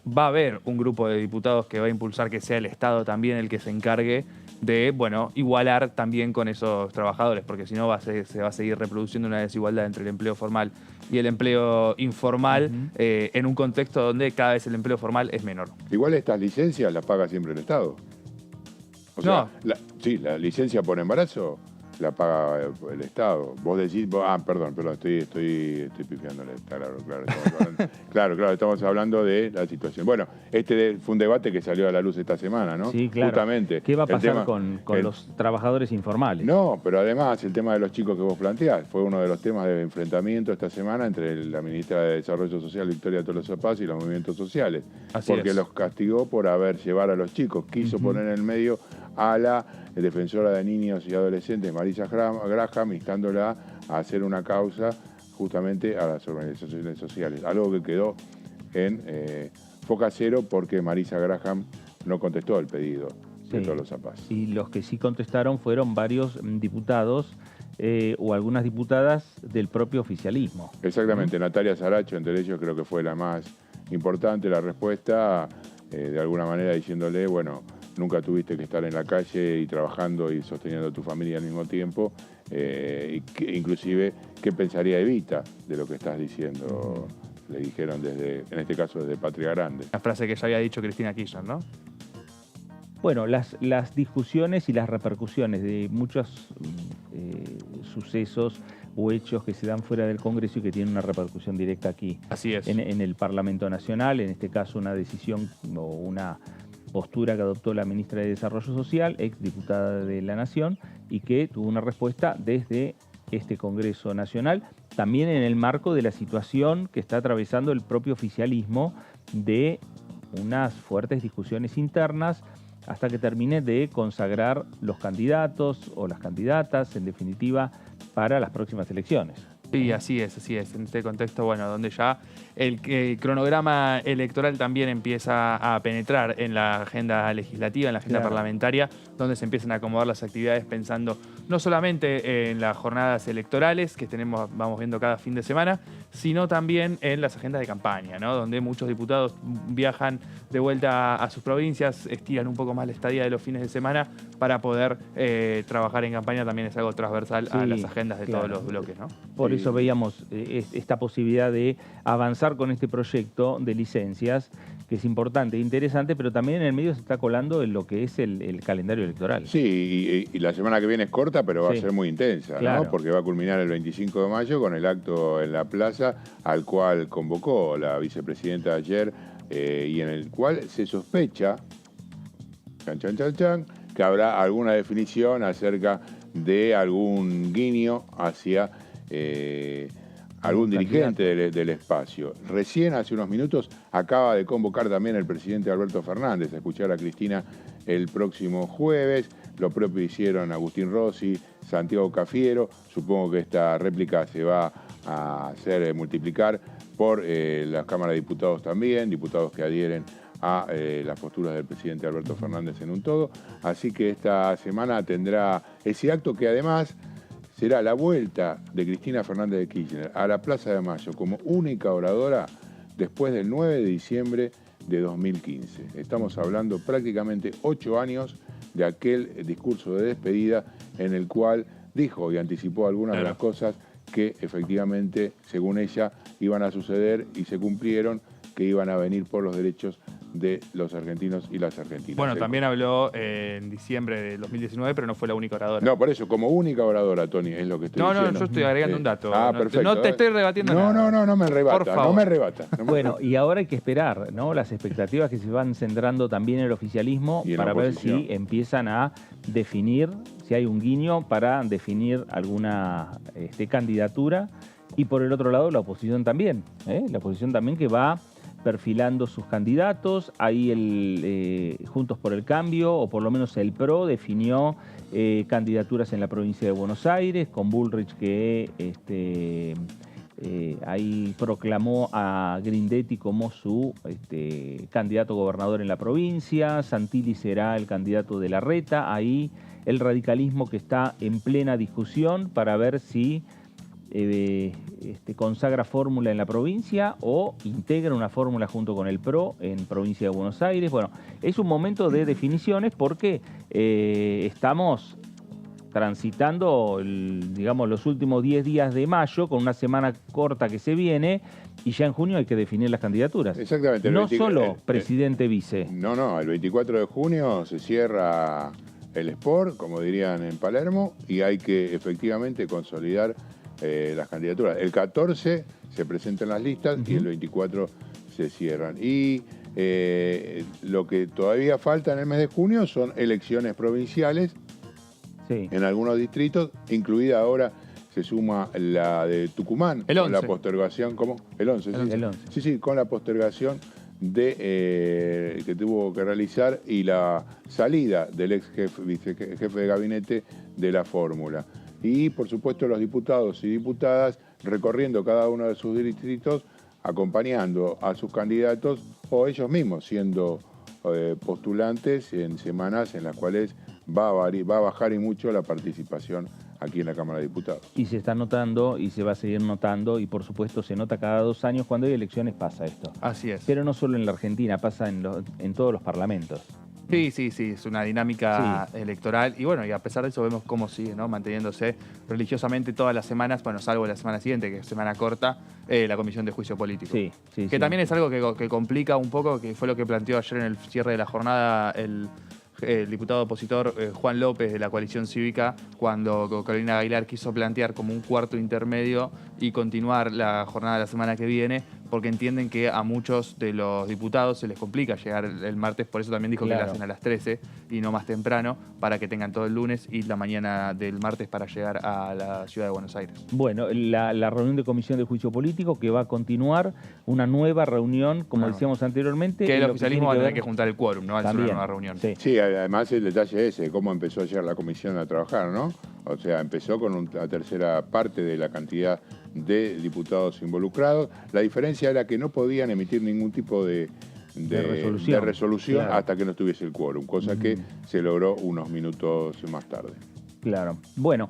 va a haber un grupo de diputados que va a impulsar que sea el Estado también el que se encargue de, bueno, igualar también con esos trabajadores, porque si no se va a seguir reproduciendo una desigualdad entre el empleo formal y el empleo informal en un contexto donde cada vez el empleo formal es menor. Igual estas licencias las paga siempre el Estado. O sea, la licencia por embarazo la paga el Estado. Vos decís, perdón, estoy pifiándole. Claro, estamos hablando de la situación. Bueno, fue un debate que salió a la luz esta semana, ¿no? Sí, claro. Justamente. ¿Qué va a pasar con los trabajadores informales? No, pero además el tema de los chicos que vos planteás fue uno de los temas de enfrentamiento esta semana entre la ministra de Desarrollo Social, Victoria Tolosa Paz, y los movimientos sociales. Porque los castigó por llevar a los chicos. Quiso poner en el medio a la defensora de niños y adolescentes, Marisa Graham, instándola a hacer una causa justamente a las organizaciones sociales. Algo que quedó en foca cero porque Marisa Graham no contestó el pedido de Tolosa Paz. Y los que sí contestaron fueron varios diputados o algunas diputadas del propio oficialismo. Exactamente, Natalia Saracho, entre ellos, creo que fue la más importante, la respuesta, de alguna manera diciéndole, bueno, nunca tuviste que estar en la calle y trabajando y sosteniendo a tu familia al mismo tiempo, inclusive, ¿qué pensaría Evita de lo que estás diciendo? Le dijeron en este caso desde Patria Grande. La frase que ya había dicho Cristina Kirchner, ¿no? Bueno, las discusiones y las repercusiones de muchos sucesos o hechos que se dan fuera del Congreso y que tienen una repercusión directa aquí. Así es. En el Parlamento Nacional, en este caso una decisión o una postura que adoptó la ministra de Desarrollo Social, exdiputada de la Nación, y que tuvo una respuesta desde este Congreso Nacional, también en el marco de la situación que está atravesando el propio oficialismo de unas fuertes discusiones internas hasta que termine de consagrar los candidatos o las candidatas, en definitiva, para las próximas elecciones. Sí, así es. En este contexto, bueno, donde ya el cronograma electoral también empieza a penetrar en la agenda legislativa, en la agenda parlamentaria, donde se empiezan a acomodar las actividades pensando no solamente en las jornadas electorales que vamos viendo cada fin de semana, sino también en las agendas de campaña, ¿no? Donde muchos diputados viajan de vuelta a sus provincias, estiran un poco más la estadía de los fines de semana para poder trabajar en campaña. También es algo transversal a las agendas de todos los bloques, ¿no? Por eso veíamos esta posibilidad de avanzar con este proyecto de licencias, que es importante e interesante, pero también en el medio se está colando en lo que es el calendario electoral. Sí, y la semana que viene es corta, pero va a ser muy intensa, claro, ¿no? Porque va a culminar el 25 de mayo con el acto en la plaza al cual convocó la vicepresidenta ayer y en el cual se sospecha, que habrá alguna definición acerca de algún guiño hacia algún dirigente del espacio. Recién, hace unos minutos, acaba de convocar también el presidente Alberto Fernández a escuchar a Cristina el próximo jueves. Lo propio hicieron Agustín Rossi, Santiago Cafiero. Supongo que esta réplica se va a hacer multiplicar por la Cámara de Diputados también, diputados que adhieren a las posturas del presidente Alberto Fernández en un todo. Así que esta semana tendrá ese acto que además será la vuelta de Cristina Fernández de Kirchner a la Plaza de Mayo como única oradora después del 9 de diciembre de 2015. Estamos hablando prácticamente 8 años de aquel discurso de despedida en el cual dijo y anticipó algunas de las cosas que efectivamente, según ella, iban a suceder y se cumplieron, que iban a venir por los derechos de los argentinos y las argentinas. Bueno, también habló en diciembre de 2019, pero no fue la única oradora. No, por eso, como única oradora, Tony, es lo que estoy diciendo. No, yo estoy agregando un dato. Perfecto. No te estoy rebatiendo nada. No me rebata, por favor. no me rebata. Bueno, y ahora hay que esperar, ¿no? Las expectativas que se van centrando también en el oficialismo para ver si empiezan a definir, si hay un guiño para definir alguna candidatura. Y por el otro lado, la oposición también, la oposición también que va perfilando sus candidatos. Ahí Juntos por el Cambio, o por lo menos el PRO, definió candidaturas en la provincia de Buenos Aires, con Bullrich que ahí proclamó a Grindetti como su candidato gobernador en la provincia. Santilli será el candidato de Larreta. Ahí el radicalismo que está en plena discusión para ver si consagra fórmula en la provincia o integra una fórmula junto con el PRO en provincia de Buenos Aires. Bueno, es un momento de definiciones porque estamos transitando, digamos, los últimos 10 días de mayo con una semana corta que se viene y ya en junio hay que definir las candidaturas. Exactamente. No solo presidente-vice. No, el 24 de junio se cierra el sport, como dirían en Palermo, y hay que efectivamente consolidar las candidaturas. El 14 se presentan las listas y el 24 se cierran. Y lo que todavía falta en el mes de junio son elecciones provinciales en algunos distritos, incluida ahora se suma la de Tucumán, El 11. con la postergación, ¿cómo? El 11, sí. El 11. Sí, con la postergación que tuvo que realizar y la salida del ex jefe de gabinete de la fórmula. Y, por supuesto, los diputados y diputadas recorriendo cada uno de sus distritos, acompañando a sus candidatos o ellos mismos siendo postulantes en semanas en las cuales va a bajar y mucho la participación aquí en la Cámara de Diputados. Y se está notando y se va a seguir notando y por supuesto se nota cada 2 años cuando hay elecciones pasa esto. Así es. Pero no solo en la Argentina, pasa en todos los parlamentos. Sí, es una dinámica electoral y bueno, y a pesar de eso vemos cómo sigue, ¿no? Manteniéndose religiosamente todas las semanas, bueno, salvo la semana siguiente, que es semana corta, la Comisión de Juicio Político. Que también es algo que complica un poco, que fue lo que planteó ayer en el cierre de la jornada el diputado opositor Juan López de la Coalición Cívica, cuando Carolina Aguilar quiso plantear como un cuarto intermedio y continuar la jornada de la semana que viene, porque entienden que a muchos de los diputados se les complica llegar el martes, por eso también dijo que la hacen a las 13 y no más temprano, para que tengan todo el lunes y la mañana del martes para llegar a la ciudad de Buenos Aires. Bueno, la reunión de Comisión de Juicio Político que va a continuar, una nueva reunión, como decíamos anteriormente. Que el oficialismo va a tener que juntar el quórum, ¿no? Al ser una nueva reunión. Sí, además el detalle ese, cómo empezó ayer la comisión a trabajar, ¿no? O sea, empezó con la tercera parte de la cantidad de diputados involucrados. La diferencia era que no podían emitir ningún tipo de resolución hasta que no estuviese el quórum, cosa que se logró unos minutos más tarde. Claro. Bueno,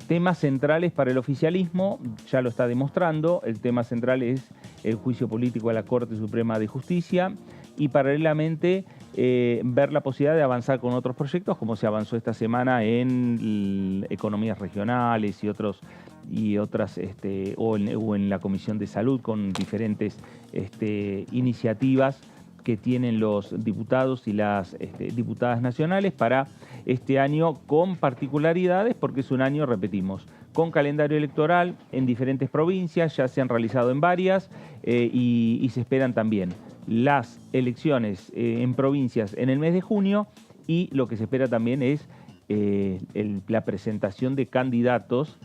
temas centrales para el oficialismo, ya lo está demostrando. El tema central es el juicio político a la Corte Suprema de Justicia y paralelamente ver la posibilidad de avanzar con otros proyectos, como se avanzó esta semana en economías regionales y otras, o en la Comisión de Salud, con diferentes iniciativas que tienen los diputados y las diputadas nacionales para este año, con particularidades, porque es un año, repetimos, con calendario electoral en diferentes provincias, ya se han realizado en varias y se esperan también las elecciones en provincias en el mes de junio, y lo que se espera también es la presentación de candidatos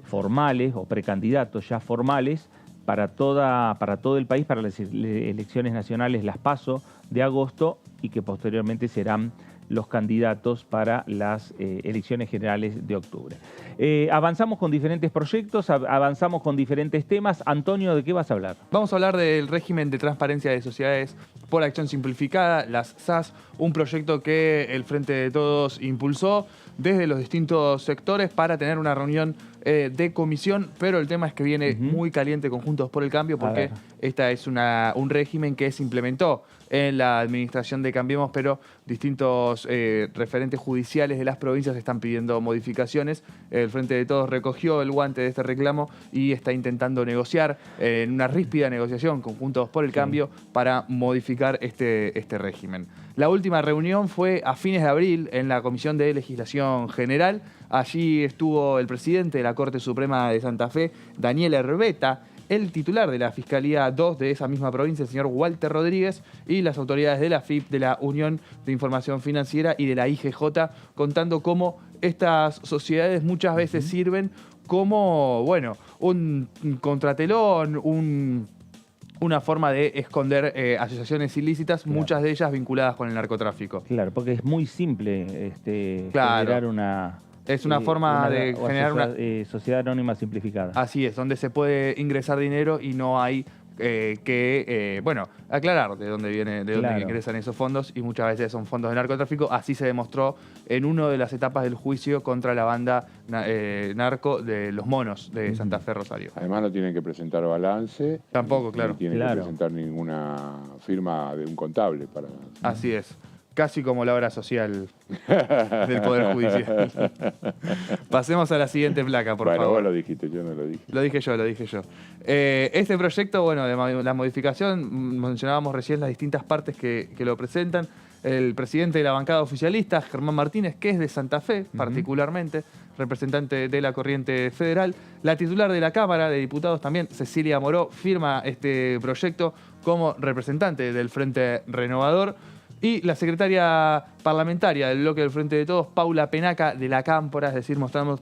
formales o precandidatos ya formales para todo el país, para las elecciones nacionales, las PASO de agosto, y que posteriormente serán los candidatos para las elecciones generales de octubre. Avanzamos con diferentes proyectos, avanzamos con diferentes temas. Antonio, ¿de qué vas a hablar? Vamos a hablar del régimen de transparencia de sociedades por acción simplificada, las SAS, un proyecto que el Frente de Todos impulsó desde los distintos sectores para tener una reunión de comisión, pero el tema es que viene muy caliente con Juntos por el Cambio, porque esta es un régimen que se implementó en la administración de Cambiemos, pero distintos referentes judiciales de las provincias están pidiendo modificaciones. El Frente de Todos recogió el guante de este reclamo y está intentando negociar en una ríspida negociación con Juntos por el Cambio para modificar este régimen. La última reunión fue a fines de abril en la Comisión de Legislación General. Allí estuvo el presidente de la Corte Suprema de Santa Fe, Daniel Herbeta, el titular de la Fiscalía 2 de esa misma provincia, el señor Walter Rodríguez, y las autoridades de la FIP, de la Unión de Información Financiera y de la IGJ, contando cómo estas sociedades muchas veces sirven como, bueno, un contratelón, una forma de esconder asociaciones ilícitas, muchas de ellas vinculadas con el narcotráfico. Claro, porque es muy simple generar una... Es una forma de generar una sociedad anónima simplificada. Así es, donde se puede ingresar dinero y no hay bueno, aclarar de dónde viene, de dónde ingresan esos fondos, y muchas veces son fondos de narcotráfico. Así se demostró en una de las etapas del juicio contra la banda narco de Los Monos de Santa Fe, Rosario. Además no tienen que presentar balance. Tampoco, claro. No tienen que presentar ninguna firma de un contable para... Así es. Casi como la obra social del Poder Judicial. Pasemos a la siguiente placa, por favor. Bueno, vos lo dijiste, yo no lo dije. Lo dije yo. Este proyecto, bueno, de la modificación, mencionábamos recién las distintas partes que lo presentan. el presidente de la bancada oficialista, Germán Martínez, que es de Santa Fe, particularmente, representante de la corriente federal. La titular de la Cámara de Diputados también, Cecilia Moró, firma este proyecto como representante del Frente Renovador. Y la secretaria parlamentaria del bloque del Frente de Todos, Paula Penaca, de la Cámpora, es decir, mostramos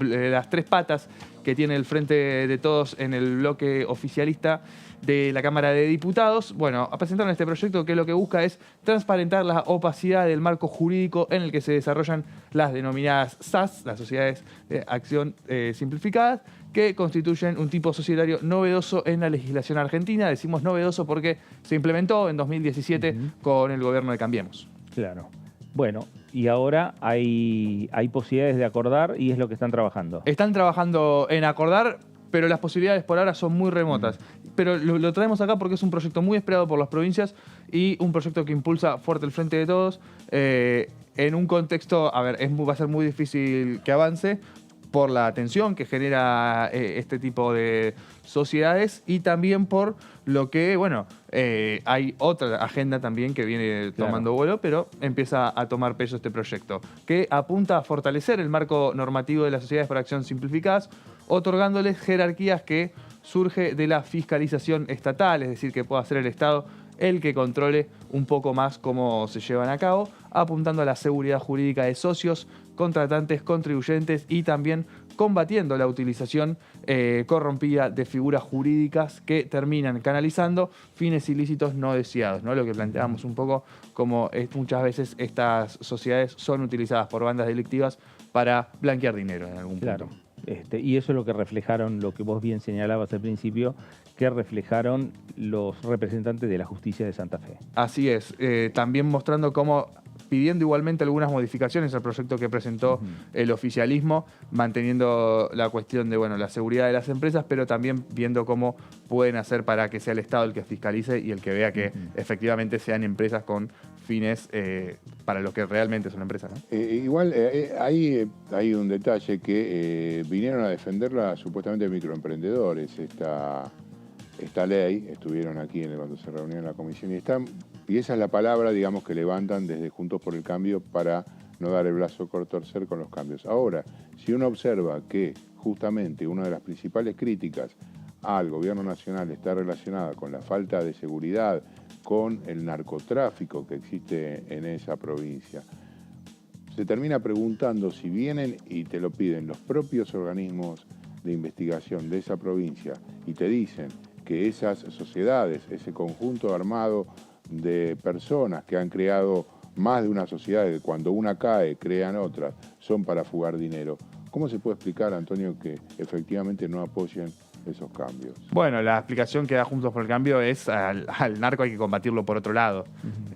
las tres patas que tiene el Frente de Todos en el bloque oficialista de la Cámara de Diputados. Bueno, presentaron este proyecto que lo que busca es transparentar la opacidad del marco jurídico en el que se desarrollan las denominadas SAS, las sociedades de acción simplificadas, que constituyen un tipo societario novedoso en la legislación argentina. Decimos novedoso porque se implementó en 2017 con el gobierno de Cambiemos. Claro. Bueno, y ahora hay posibilidades de acordar y es lo que están trabajando. Están trabajando en acordar, pero las posibilidades por ahora son muy remotas. Pero lo traemos acá porque es un proyecto muy esperado por las provincias y un proyecto que impulsa fuerte el Frente de Todos en un contexto, a ver, va a ser muy difícil que avance por la tensión que genera este tipo de sociedades y también por lo que, bueno, hay otra agenda también que viene tomando vuelo, pero empieza a tomar peso este proyecto, que apunta a fortalecer el marco normativo de las sociedades por acción simplificadas, otorgándoles jerarquías que surge de la fiscalización estatal, es decir, que pueda ser el Estado el que controle un poco más cómo se llevan a cabo, apuntando a la seguridad jurídica de socios, contratantes, contribuyentes y también combatiendo la utilización corrompida de figuras jurídicas que terminan canalizando fines ilícitos no deseados, ¿no? Lo que planteábamos un poco como muchas veces estas sociedades son utilizadas por bandas delictivas para blanquear dinero en algún punto. Claro. Y eso es lo que reflejaron, lo que vos bien señalabas al principio, que reflejaron los representantes de la justicia de Santa Fe. Así es, también mostrando cómo, pidiendo igualmente algunas modificaciones al proyecto que presentó el oficialismo, manteniendo la cuestión de la seguridad de las empresas, pero también viendo cómo pueden hacer para que sea el Estado el que fiscalice y el que vea que efectivamente sean empresas con fines para los que realmente son empresas, ¿no? Igual hay un detalle que vinieron a defenderla supuestamente microemprendedores, esta ley, estuvieron aquí cuando se reunió en la comisión y esa es la palabra, digamos, que levantan desde Juntos por el Cambio para no dar el brazo a torcer con los cambios. Ahora, si uno observa que justamente una de las principales críticas al gobierno nacional está relacionada con la falta de seguridad, con el narcotráfico que existe en esa provincia, se termina preguntando si vienen y te lo piden los propios organismos de investigación de esa provincia y te dicen que esas sociedades, ese conjunto armado de personas que han creado más de una sociedad, que cuando una cae crean otras, son para fugar dinero. ¿Cómo se puede explicar, Antonio, que efectivamente no apoyen esos cambios? Bueno, la explicación que da Juntos por el Cambio es al narco hay que combatirlo por otro lado.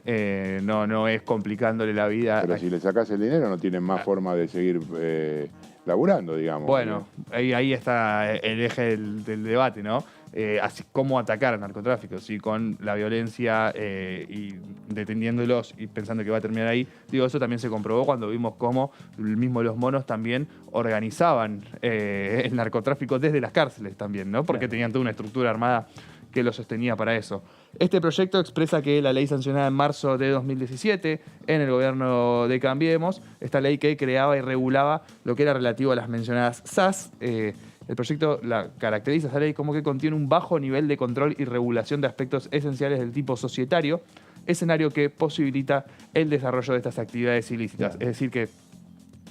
No es complicándole la vida. Pero si le sacás el dinero no tienen más forma de seguir laburando, digamos. Bueno, ahí está el eje del debate, ¿no? Así como atacar al narcotráfico, ¿sí? Con la violencia y deteniéndolos y pensando que va a terminar ahí. Digo, eso también se comprobó cuando vimos cómo los monos también organizaban el narcotráfico desde las cárceles también, ¿no? Porque tenían toda una estructura armada que lo sostenía para eso. Este proyecto expresa que la ley sancionada en marzo de 2017 en el gobierno de Cambiemos, esta ley que creaba y regulaba lo que era relativo a las mencionadas SAS, el proyecto la caracteriza esa ley como que contiene un bajo nivel de control y regulación de aspectos esenciales del tipo societario, escenario que posibilita el desarrollo de estas actividades ilícitas. Es decir que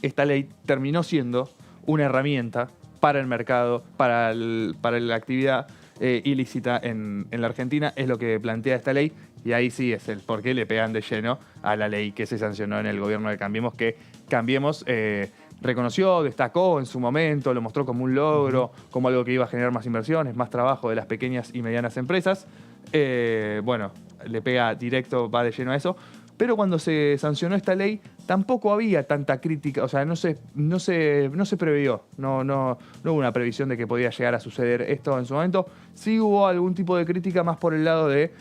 esta ley terminó siendo una herramienta para el mercado, para la actividad ilícita en la Argentina, es lo que plantea esta ley, y ahí sí es el por qué le pegan de lleno a la ley que se sancionó en el gobierno de Cambiemos, que Cambiemos reconoció, destacó en su momento, lo mostró como un logro, como algo que iba a generar más inversiones, más trabajo de las pequeñas y medianas empresas. Le pega directo, va de lleno a eso. Pero cuando se sancionó esta ley, tampoco había tanta crítica, o sea, no se previó, no hubo una previsión de que podía llegar a suceder esto en su momento. Sí hubo algún tipo de crítica más por el lado de,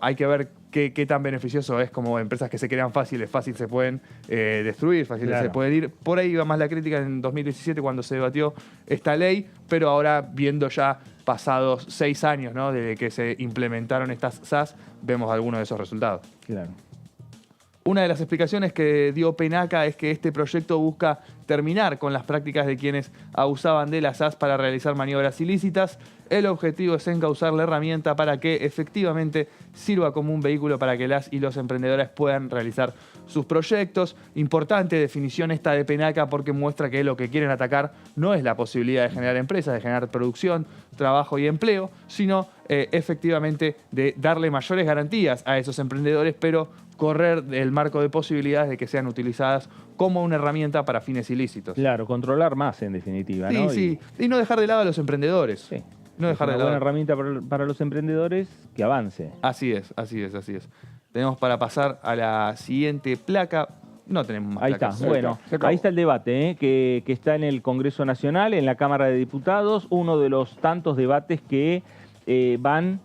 hay que ver qué tan beneficioso es, como empresas que se crean fácil se pueden destruir, se pueden ir. Por ahí iba más la crítica en 2017 cuando se debatió esta ley, pero ahora viendo ya pasados 6 años, ¿no?, desde que se implementaron estas SAS, vemos algunos de esos resultados. Claro. Una de las explicaciones que dio Penaca es que este proyecto busca terminar con las prácticas de quienes abusaban de las SAS para realizar maniobras ilícitas. El objetivo es encauzar la herramienta para que efectivamente sirva como un vehículo para que las y los emprendedores puedan realizar sus proyectos. Importante definición esta de Penaca porque muestra que lo que quieren atacar no es la posibilidad de generar empresas, de generar producción, trabajo y empleo, sino efectivamente de darle mayores garantías a esos emprendedores, pero correr el marco de posibilidades de que sean utilizadas como una herramienta para fines ilícitos. Claro, controlar más en definitiva, Sí, ¿no? sí. Y no dejar de lado a los emprendedores. Sí. No dejar es de una lado. buena herramienta para los emprendedores que avance. Así es, así es, así es. Tenemos para pasar a la siguiente placa. No tenemos más Ahí está, placas. bueno, Se acabó. ahí está el debate que está en el Congreso Nacional, en la Cámara de Diputados, uno de los tantos debates que van,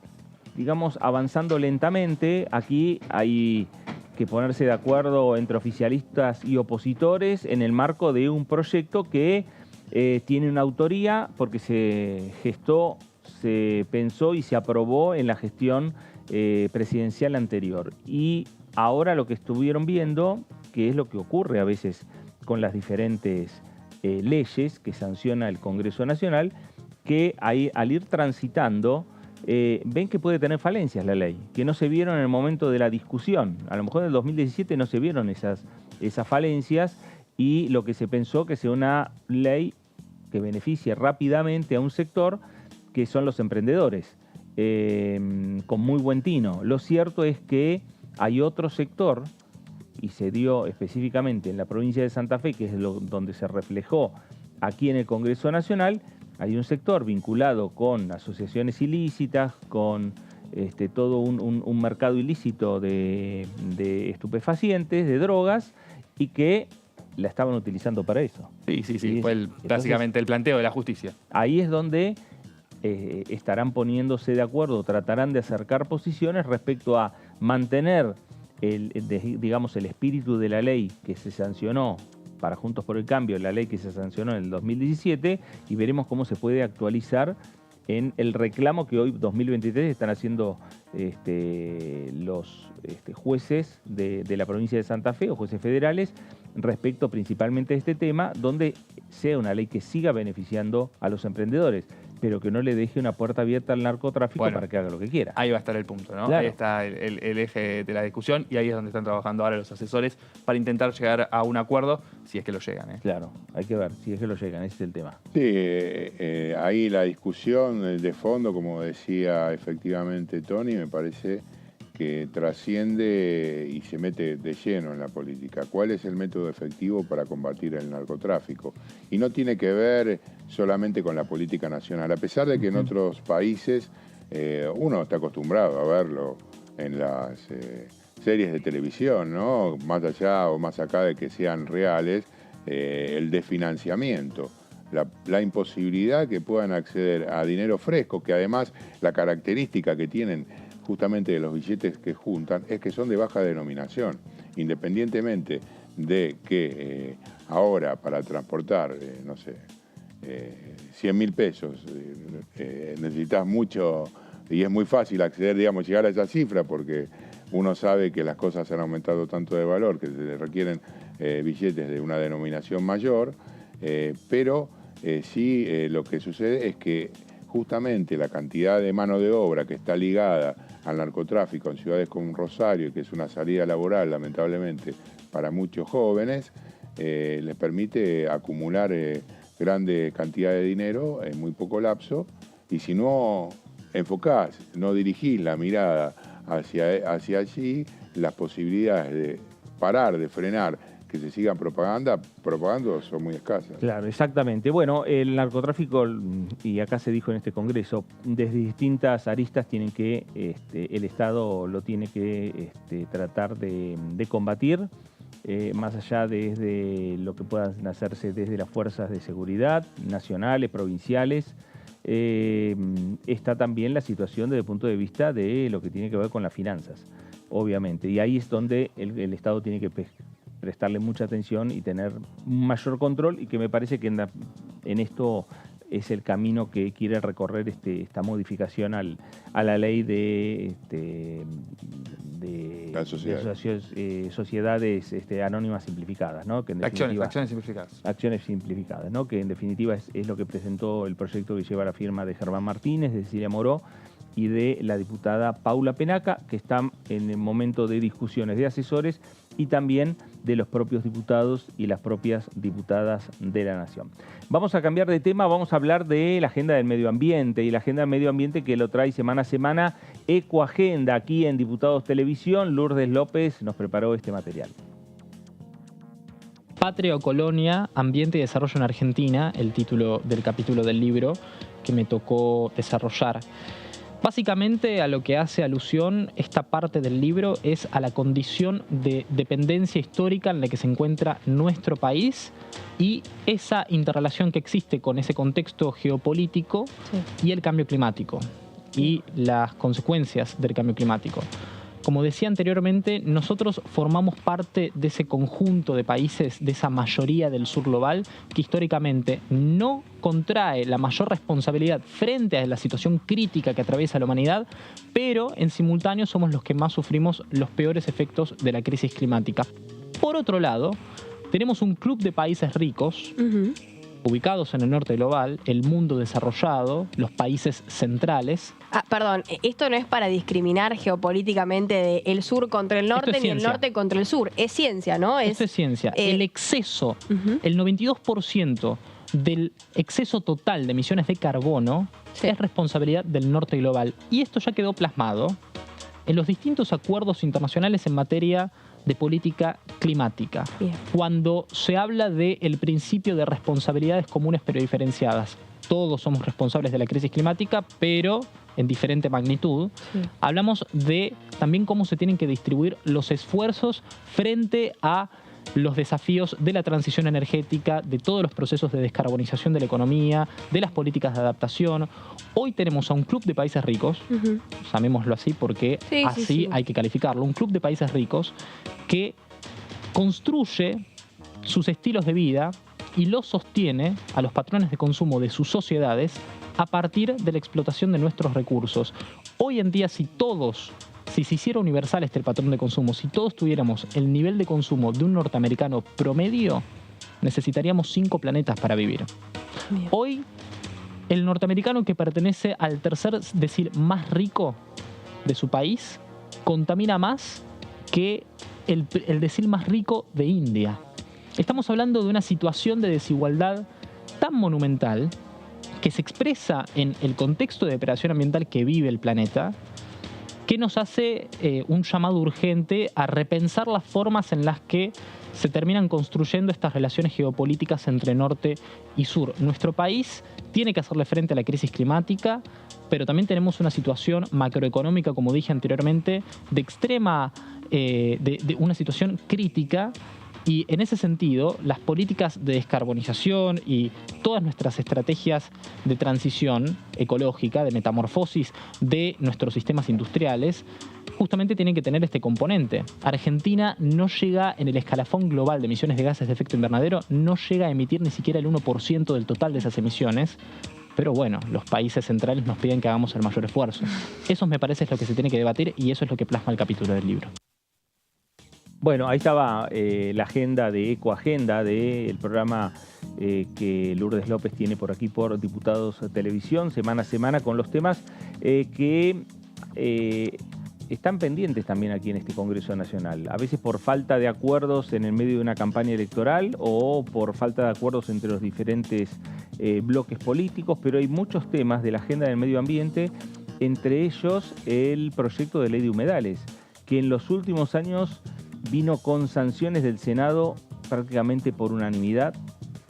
digamos, avanzando lentamente. Aquí hay que ponerse de acuerdo entre oficialistas y opositores en el marco de un proyecto que tiene una autoría porque se gestó, se pensó y se aprobó en la gestión presidencial anterior. Y ahora lo que estuvieron viendo, que es lo que ocurre a veces con las diferentes leyes que sanciona el Congreso Nacional, que ahí, al ir transitando, ven que puede tener falencias la ley, que no se vieron en el momento de la discusión. A lo mejor en el 2017 no se vieron esas falencias y lo que se pensó que sea una ley que beneficie rápidamente a un sector que son los emprendedores, con muy buen tino. Lo cierto es que hay otro sector, y se dio específicamente en la provincia de Santa Fe, que es donde se reflejó aquí en el Congreso Nacional. Hay un sector vinculado con asociaciones ilícitas, con todo un mercado ilícito de estupefacientes, de drogas, y que la estaban utilizando para eso. Sí, sí, sí. Y Fue entonces, básicamente el planteo de la justicia. ahí es donde estarán poniéndose de acuerdo, tratarán de acercar posiciones respecto a mantener digamos, el espíritu de la ley que se sancionó para Juntos por el Cambio, la ley que se sancionó en el 2017, y veremos cómo se puede actualizar en el reclamo que hoy, 2023, están haciendo los jueces de la provincia de Santa Fe, o jueces federales, respecto principalmente a este tema, donde sea una ley que siga beneficiando a los emprendedores, pero que no le deje una puerta abierta al narcotráfico para que haga lo que quiera. Ahí va a estar el punto, ¿no? Claro. Ahí está el eje de la discusión y ahí es donde están trabajando ahora los asesores para intentar llegar a un acuerdo, si es que lo llegan. Claro, hay que ver si es que lo llegan, ese es el tema. Sí, ahí la discusión de fondo, como decía efectivamente Tony, me parece que trasciende y se mete de lleno en la política. ¿Cuál es el método efectivo para combatir el narcotráfico? Y no tiene que ver solamente con la política nacional, a pesar de que en otros países uno está acostumbrado a verlo en las series de televisión, ¿no? Más allá o más acá de que sean reales, el desfinanciamiento. La imposibilidad que puedan acceder a dinero fresco, que además la característica que tienen justamente de los billetes que juntan es que son de baja denominación, independientemente de que ahora para transportar, no sé, 100.000 pesos, necesitas mucho y es muy fácil acceder, digamos, llegar a esa cifra porque uno sabe que las cosas han aumentado tanto de valor que se requieren billetes de una denominación mayor, pero sí lo que sucede es que justamente la cantidad de mano de obra que está ligada al narcotráfico en ciudades como Rosario, que es una salida laboral lamentablemente para muchos jóvenes, les permite acumular grande cantidad de dinero en muy poco lapso, y si no enfocás, no dirigís la mirada hacia allí, las posibilidades de parar, de frenar, que se sigan propagando son muy escasas. Claro, exactamente. Bueno, el narcotráfico, y acá se dijo en este Congreso, desde distintas aristas tienen que, el Estado lo tiene que tratar de combatir, más allá desde lo que puedan hacerse desde las fuerzas de seguridad nacionales, provinciales. Está también la situación desde el punto de vista de lo que tiene que ver con las finanzas, obviamente. Y ahí es donde el Estado tiene que prestarle mucha atención y tener un mayor control, y que me parece que en esto es el camino que quiere recorrer esta modificación a la ley de sociedades anónimas simplificadas, ¿no? Que en acciones simplificadas. Acciones simplificadas, ¿no? Que en definitiva es lo que presentó el proyecto que lleva la firma de Germán Martínez, de Cecilia Moró y de la diputada Paula Penaca, que están en el momento de discusiones de asesores y también de los propios diputados y las propias diputadas de la Nación. Vamos a cambiar de tema, vamos a hablar de la agenda del medio ambiente y la agenda del medio ambiente que lo trae semana a semana Ecoagenda. Aquí en Diputados Televisión, Lourdes López nos preparó este material. Patria o Colonia, Ambiente y Desarrollo en Argentina, el título del capítulo del libro que me tocó desarrollar. Básicamente a lo que hace alusión esta parte del libro es a la condición de dependencia histórica en la que se encuentra nuestro país y esa interrelación que existe con ese contexto geopolítico y el cambio climático y las consecuencias del cambio climático. Como decía anteriormente, nosotros formamos parte de ese conjunto de países, de esa mayoría del sur global, que históricamente no contrae la mayor responsabilidad frente a la situación crítica que atraviesa la humanidad, pero en simultáneo somos los que más sufrimos los peores efectos de la crisis climática. Por otro lado, tenemos un club de países ricos, ubicados en el norte global, el mundo desarrollado, los países centrales. Perdón, esto no es para discriminar geopolíticamente de el sur contra el norte ni el norte contra el sur. Es ciencia, ¿no? Esto es ciencia. El exceso, el 92% del exceso total de emisiones de carbono es responsabilidad del norte global. Y esto ya quedó plasmado en los distintos acuerdos internacionales en materia de política climática. Bien. Cuando se habla del principio de responsabilidades comunes pero diferenciadas. Todos somos responsables de la crisis climática, pero en diferente magnitud. Hablamos de también cómo se tienen que distribuir los esfuerzos frente a los desafíos de la transición energética, de todos los procesos de descarbonización de la economía, de las políticas de adaptación. Hoy tenemos a un club de países ricos, llamémoslo así porque así hay que calificarlo, un club de países ricos que construye sus estilos de vida y los sostiene a los patrones de consumo de sus sociedades a partir de la explotación de nuestros recursos. Hoy en día, si se hiciera universal este patrón de consumo, si todos tuviéramos el nivel de consumo de un norteamericano promedio, necesitaríamos 5 planetas para vivir. Bien. Hoy, el norteamericano que pertenece al tercer decil más rico de su país, contamina más que el decil más rico de India. Estamos hablando de una situación de desigualdad tan monumental que se expresa en el contexto de depredación ambiental que vive el planeta, que nos hace un llamado urgente a repensar las formas en las que se terminan construyendo estas relaciones geopolíticas entre norte y sur. Nuestro país tiene que hacerle frente a la crisis climática, pero también tenemos una situación macroeconómica, como dije anteriormente, de extrema, de una situación crítica. Y en ese sentido, las políticas de descarbonización y todas nuestras estrategias de transición ecológica, de metamorfosis de nuestros sistemas industriales, justamente tienen que tener este componente. Argentina no llega en el escalafón global de emisiones de gases de efecto invernadero, no llega a emitir ni siquiera el 1% del total de esas emisiones. Pero bueno, los países centrales nos piden que hagamos el mayor esfuerzo. Eso me parece es lo que se tiene que debatir y eso es lo que plasma el capítulo del libro. Bueno, ahí estaba la agenda de Ecoagenda, del programa que Lourdes López tiene por aquí por Diputados Televisión, semana a semana, con los temas que están pendientes también aquí en este Congreso Nacional. A veces por falta de acuerdos en el medio de una campaña electoral o por falta de acuerdos entre los diferentes bloques políticos, pero hay muchos temas de la agenda del medio ambiente, entre ellos el proyecto de ley de humedales, que en los últimos años vino con sanciones del Senado prácticamente por unanimidad,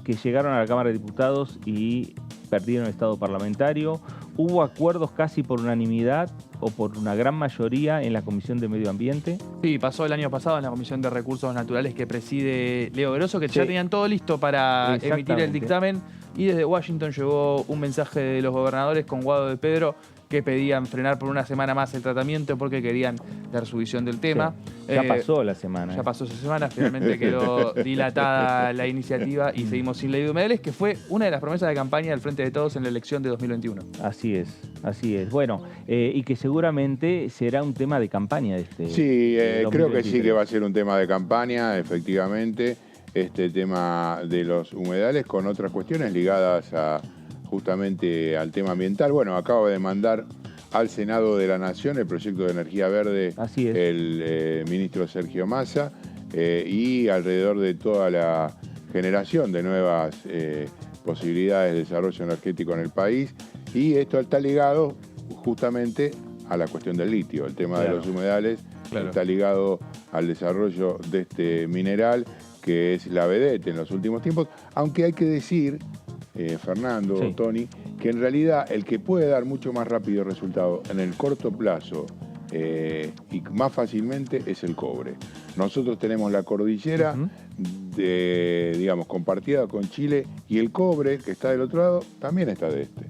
que llegaron a la Cámara de Diputados y perdieron el estado parlamentario. Hubo acuerdos casi por unanimidad o por una gran mayoría en la Comisión de Medio Ambiente. Sí, pasó el año pasado en la Comisión de Recursos Naturales que preside Leo Grosso, que ya tenían todo listo para emitir el dictamen. Y desde Washington llegó un mensaje de los gobernadores con Guado de Pedro que pedían frenar por una semana más el tratamiento porque querían dar su visión del tema. Sí. Ya pasó la semana. Ya pasó esa semana, finalmente quedó dilatada la iniciativa y seguimos sin ley de humedales, que fue una de las promesas de campaña del Frente de Todos en la elección de 2021. Así es, así es. Bueno, y que seguramente será un tema de campaña de este. Sí, creo que sí 2023. que va a ser un tema de campaña, efectivamente, este tema de los humedales con otras cuestiones ligadas justamente al tema ambiental. Bueno, acabo de mandar al Senado de la Nación el proyecto de energía verde, Así es. el ministro Sergio Massa, y alrededor de toda la generación de nuevas posibilidades de desarrollo energético en el país. Y esto está ligado justamente a la cuestión del litio. El tema de los humedales está ligado al desarrollo de este mineral, que es la vedette en los últimos tiempos, aunque hay que decir, Fernando, Sí. Tony, que en realidad el que puede dar mucho más rápido resultado en el corto plazo y más fácilmente es el cobre. Nosotros tenemos la cordillera digamos, compartida con Chile, y el cobre, que está del otro lado, también está de este.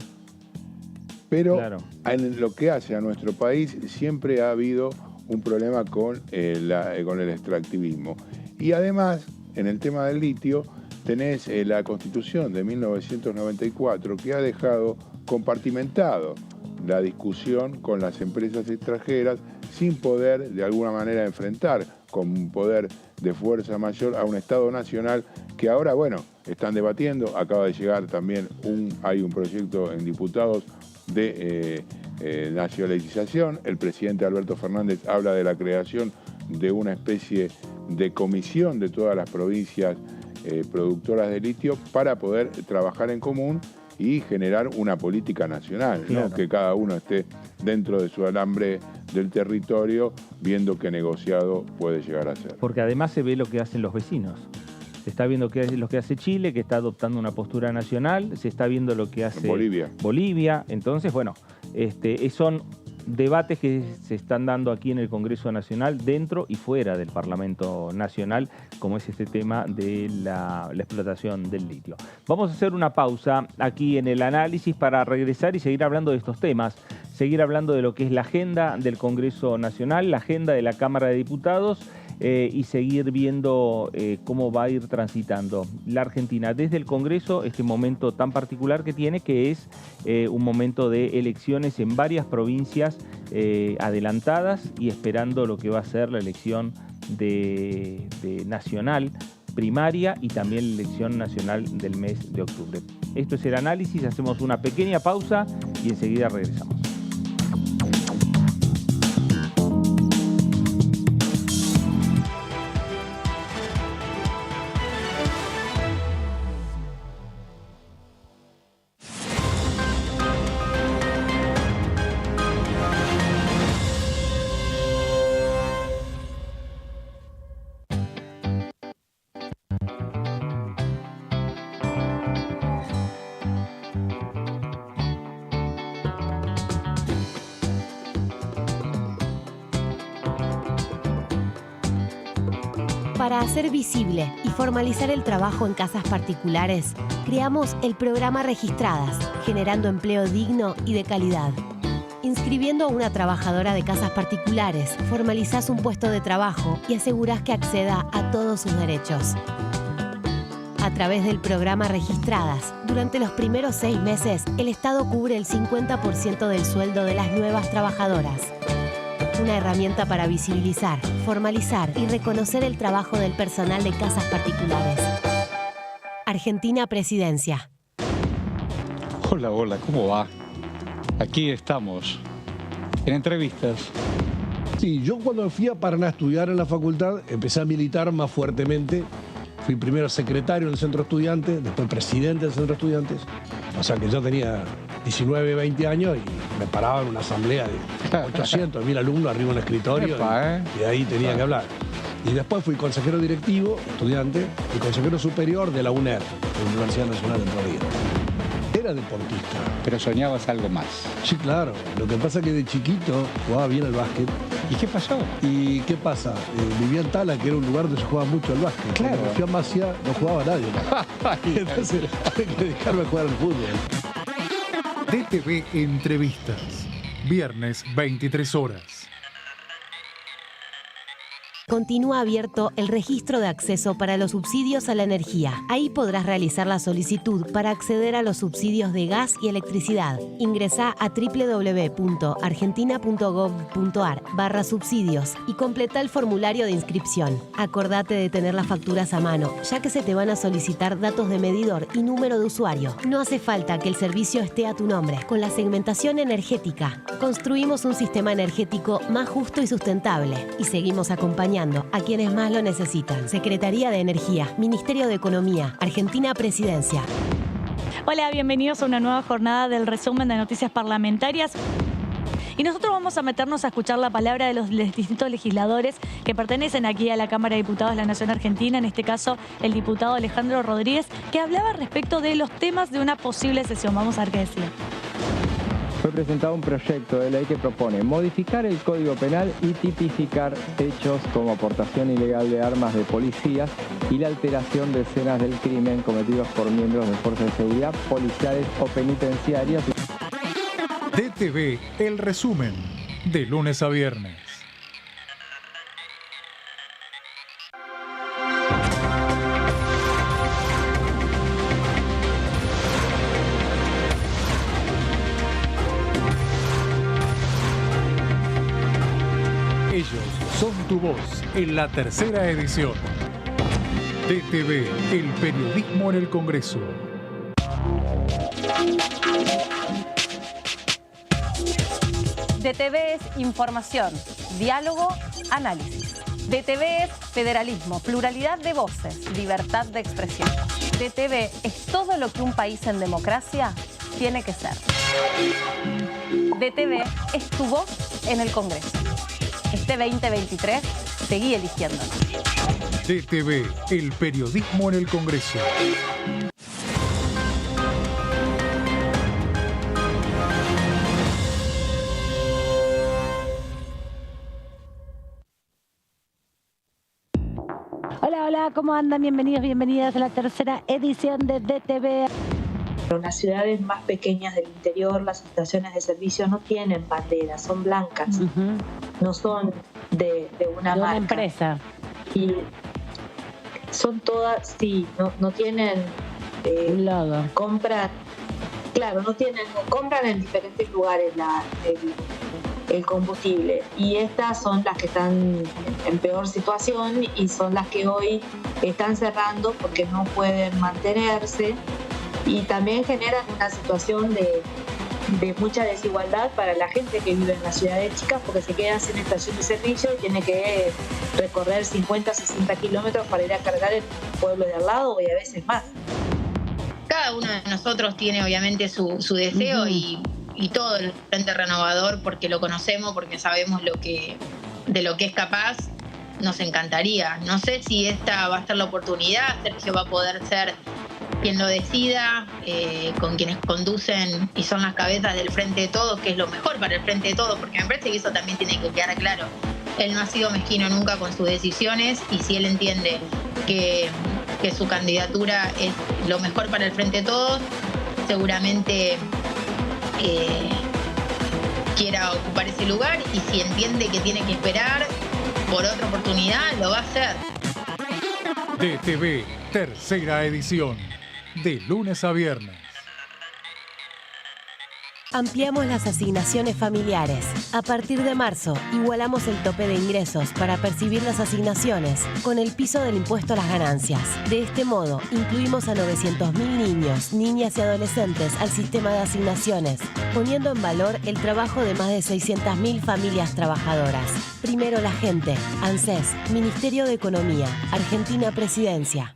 Pero Claro. en lo que hace a nuestro país siempre ha habido un problema con el extractivismo. Y además, en el tema del litio, tenés la Constitución de 1994 que ha dejado compartimentado la discusión con las empresas extranjeras sin poder de alguna manera enfrentar con un poder de fuerza mayor a un Estado nacional que ahora, bueno, están debatiendo. Acaba de llegar también hay un proyecto en diputados de nacionalización. El presidente Alberto Fernández habla de la creación de una especie de comisión de todas las provincias productoras de litio para poder trabajar en común y generar una política nacional, Claro. ¿no? Que cada uno esté dentro de su alambre del territorio viendo qué negociado puede llegar a ser. Porque además se ve lo que hacen los vecinos. Se está viendo lo que hace Chile, que está adoptando una postura nacional. Se está viendo lo que hace Bolivia. Entonces, bueno, son debates que se están dando aquí en el Congreso Nacional, dentro y fuera del Parlamento Nacional, como es este tema de la explotación del litio. Vamos a hacer una pausa aquí en el análisis para regresar y seguir hablando de estos temas, seguir hablando de lo que es la agenda del Congreso Nacional, la agenda de la Cámara de Diputados, y seguir viendo cómo va a ir transitando la Argentina desde el Congreso, este momento tan particular que tiene, que es un momento de elecciones en varias provincias adelantadas y esperando lo que va a ser la elección de nacional primaria y también la elección nacional del mes de octubre. Esto es el análisis, hacemos una pequeña pausa y enseguida regresamos. Para hacer visible y formalizar el trabajo en casas particulares, creamos el programa Registradas, generando empleo digno y de calidad. Inscribiendo a una trabajadora de casas particulares, formalizás un puesto de trabajo y asegurás que acceda a todos sus derechos. A través del programa Registradas, durante los primeros 6 meses, el Estado cubre el 50% del sueldo de las nuevas trabajadoras. Una herramienta para visibilizar, formalizar y reconocer el trabajo del personal de casas particulares. Argentina Presidencia. Hola, hola, ¿cómo va? Aquí estamos, en entrevistas. Sí, yo cuando fui a Paraná a estudiar en la facultad, empecé a militar más fuertemente. Fui primero secretario del centro estudiante, después presidente del centro estudiantes. O sea que yo tenía 19, 20 años y me paraba en una asamblea de 800, 1000 alumnos arriba en un escritorio. Epa, y de ahí tenía que hablar. Y después fui consejero directivo, estudiante, y consejero superior de la UNER, la Universidad Nacional de Entre Ríos. Era deportista. Pero soñabas algo más. Sí, claro. Lo que pasa es que de chiquito jugaba bien al básquet. ¿Y qué pasó? ¿Y qué pasa? Vivía en Tala, que era un lugar donde se jugaba mucho al básquet. Claro. Cuando fui a Masia no jugaba nadie. Entonces tuve que dedicarme a jugar al fútbol. DTV Entrevistas. viernes 23 horas. Continúa abierto el registro de acceso para los subsidios a la energía. Ahí podrás realizar la solicitud para acceder a los subsidios de gas y electricidad. Ingresá a www.argentina.gov.ar/subsidios y completa el formulario de inscripción. Acordate de tener las facturas a mano, ya que se te van a solicitar datos de medidor y número de usuario. No hace falta que el servicio esté a tu nombre. Con la segmentación energética, construimos un sistema energético más justo y sustentable y seguimos acompañando a quienes más lo necesitan. Secretaría de Energía, Ministerio de Economía, Argentina Presidencia. Hola, bienvenidos a una nueva jornada del resumen de noticias parlamentarias. Y nosotros vamos a meternos a escuchar la palabra de los distintos legisladores que pertenecen aquí a la Cámara de Diputados de la Nación Argentina, en este caso el diputado Alejandro Rodríguez, que hablaba respecto de los temas de una posible sesión. Vamos a ver qué decía. Fue presentado un proyecto de ley que propone modificar el Código Penal y tipificar hechos como aportación ilegal de armas de policías y la alteración de escenas del crimen cometidos por miembros de fuerzas de seguridad, policiales o penitenciarias. DTV, el resumen, de lunes a viernes. Ellos son tu voz en la tercera edición. DTV, el periodismo en el Congreso. DTV es información, diálogo, análisis. DTV es federalismo, pluralidad de voces, libertad de expresión. DTV es todo lo que un país en democracia tiene que ser. DTV es tu voz en el Congreso. Este 2023, seguí eligiéndonos. DTV, el periodismo en el Congreso. Hola, hola, ¿cómo andan? Bienvenidos, bienvenidas a la tercera edición de DTV. En las ciudades más pequeñas del interior, las estaciones de servicio no tienen banderas, son blancas, no son de una marca. Empresa. Y son todas, sí, no tienen compran, claro, compran en diferentes lugares el combustible. Y estas son las que están en peor situación y son las que hoy están cerrando porque no pueden mantenerse. Y también generan una situación de mucha desigualdad para la gente que vive en las ciudades chicas porque se quedan sin estación de servicio y tiene que recorrer 50, 60 kilómetros para ir a cargar en el pueblo de al lado y a veces más. Cada uno de nosotros tiene obviamente su deseo y todo el Frente Renovador, porque lo conocemos, porque sabemos de lo que es capaz, nos encantaría. No sé si esta va a ser la oportunidad, Sergio va a poder ser quien lo decida, con quienes conducen y son las cabezas del Frente de Todos, que es lo mejor para el Frente de Todos, porque me parece que eso también tiene que quedar claro. Él no ha sido mezquino nunca con sus decisiones y si él entiende que su candidatura es lo mejor para el Frente de Todos, seguramente quiera ocupar ese lugar y si entiende que tiene que esperar por otra oportunidad, lo va a hacer. DTV, tercera edición, de lunes a viernes. Ampliamos las asignaciones familiares. A partir de marzo, igualamos el tope de ingresos para percibir las asignaciones con el piso del impuesto a las ganancias. De este modo, incluimos a 900.000 niños, niñas y adolescentes al sistema de asignaciones, poniendo en valor el trabajo de más de 600.000 familias trabajadoras. Primero la gente. ANSES, Ministerio de Economía, Argentina Presidencia.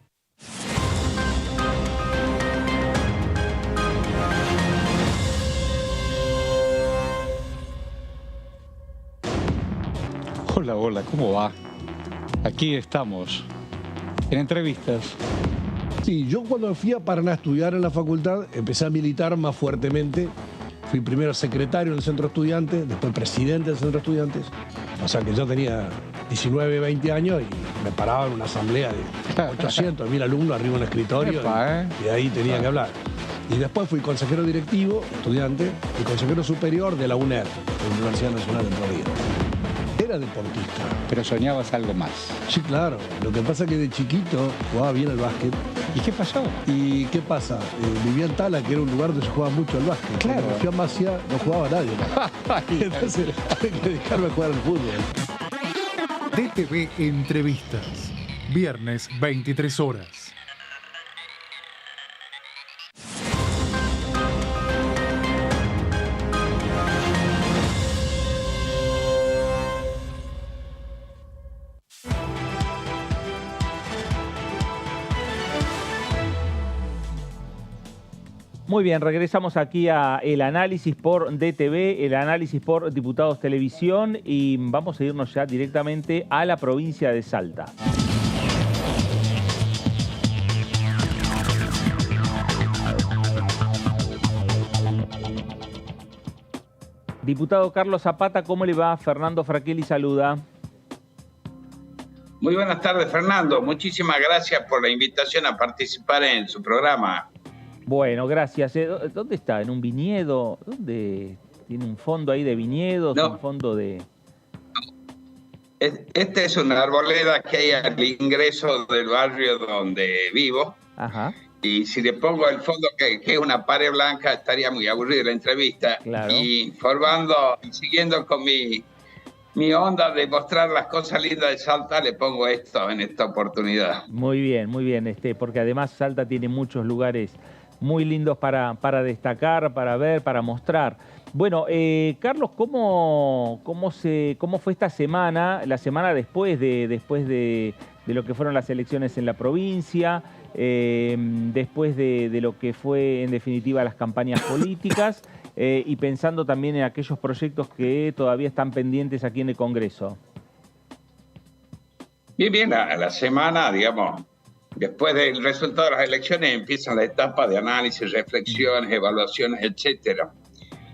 Hola, hola, ¿cómo va? Aquí estamos, en entrevistas. Sí, yo cuando fui a Paraná a estudiar en la facultad, empecé a militar más fuertemente. Fui primero secretario en el centro estudiante, después presidente del centro estudiantes. O sea que yo tenía 19, 20 años y me paraba en una asamblea de 800, 1000 alumnos arriba en un escritorio. Y ahí tenía que hablar. Y después fui consejero directivo, estudiante, y consejero superior de la UNER, la Universidad Nacional de Entre Ríos. Era deportista. Pero soñabas algo más. Sí, claro. Lo que pasa es que de chiquito jugaba bien al básquet. ¿Y qué pasó? ¿Y qué pasa? Vivía en Tala, que era un lugar donde se jugaba mucho al básquet. Claro. Cuando fui a Masia no jugaba nadie. Entonces tuve que dedicarme a jugar al fútbol. DTV Entrevistas. Viernes, 23 horas. Muy bien, regresamos aquí a el análisis por DTV, el análisis por Diputados Televisión y vamos a irnos ya directamente a la provincia de Salta. Diputado Carlos Zapata, ¿cómo le va? Fernando Fraquelli saluda. Muy buenas tardes, Fernando. Muchísimas gracias por la invitación a participar en su programa. Bueno, gracias. ¿Dónde está? ¿En un viñedo? ¿Dónde? ¿Tiene un fondo ahí de viñedos? No. ¿Un fondo de...? Esta es una arboleda que hay al ingreso del barrio donde vivo. Ajá. Y si le pongo el fondo que es una pared blanca, estaría muy aburrida la entrevista. Claro. Y formando y siguiendo con mi onda de mostrar las cosas lindas de Salta, le pongo esto en esta oportunidad. Muy bien, porque además Salta tiene muchos lugares muy lindos para destacar, para ver, para mostrar. Bueno, Carlos, ¿cómo fue esta semana, la semana después de lo que fueron las elecciones en la provincia, después de lo que fue en definitiva las campañas políticas y pensando también en aquellos proyectos que todavía están pendientes aquí en el Congreso? Bien, a la semana, digamos, después del resultado de las elecciones empiezan la etapa de análisis, reflexiones, evaluaciones, etcétera.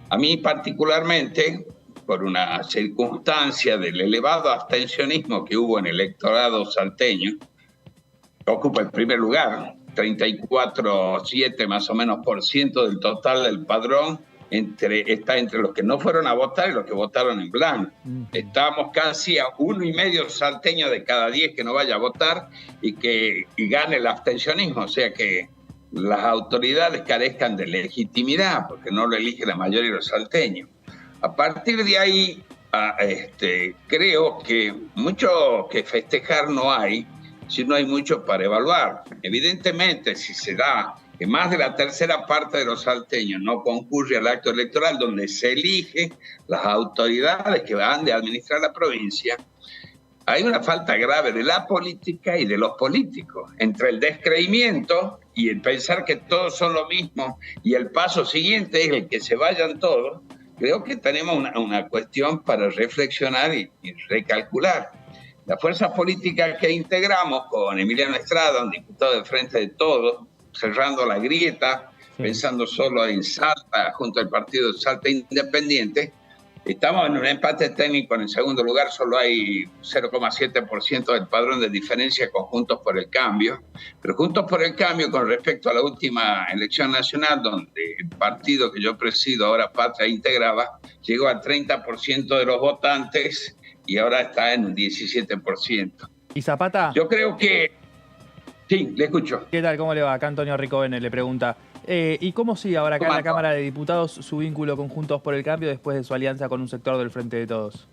A mí particularmente, por una circunstancia del elevado abstencionismo que hubo en el electorado salteño, ocupa el primer lugar, 34,7 más o menos % del total del padrón, está entre los que no fueron a votar y los que votaron en blanco. Estamos casi a 1,5 salteños de cada 10 que no vaya a votar y gane el abstencionismo, o sea que las autoridades carezcan de legitimidad porque no lo elige la mayoría de los salteños. A partir de ahí, creo que mucho que festejar no hay, si no hay mucho para evaluar. Evidentemente, si se da que más de la tercera parte de los salteños no concurre al acto electoral donde se eligen las autoridades que van de administrar la provincia, hay una falta grave de la política y de los políticos, entre el descreimiento y el pensar que todos son lo mismo y el paso siguiente es el que se vayan todos. Creo que tenemos una cuestión para reflexionar y recalcular. La fuerza política que integramos con Emiliano Estrada, un diputado de Frente de Todos, cerrando la grieta, pensando solo en Salta, junto al partido Salta Independiente, estamos en un empate técnico. En el segundo lugar solo hay 0,7% del padrón de diferencia con Juntos por el Cambio. Pero Juntos por el Cambio, con respecto a la última elección nacional, donde el partido que yo presido, ahora Patria, integraba, llegó al 30% de los votantes y ahora está en un 17%. ¿Y Zapata? Yo creo que... Sí, le escucho. ¿Qué tal? ¿Cómo le va? Acá Antonio Ricovene le pregunta. ¿Y cómo sigue ahora acá en la Cámara de Diputados su vínculo con Juntos por el Cambio después de su alianza con un sector del Frente de Todos?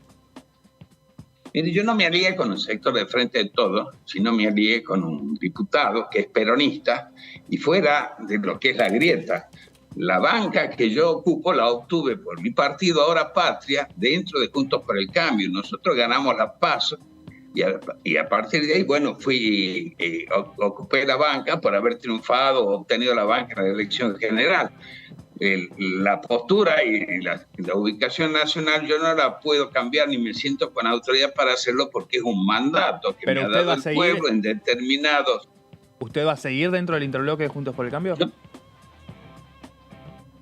Mire, yo no me alié con un sector del Frente de Todos, sino me alié con un diputado que es peronista y fuera de lo que es la grieta. La banca que yo ocupo la obtuve por mi partido, ahora Patria, dentro de Juntos por el Cambio. Nosotros ganamos las PASO y a partir de ahí, bueno, ocupé la banca por haber triunfado, obtenido la banca en la elección general. La postura y la ubicación nacional yo no la puedo cambiar ni me siento con autoridad para hacerlo porque es un mandato que me ha dado el pueblo en determinados... ¿Usted va a seguir dentro del interbloque de Juntos por el Cambio?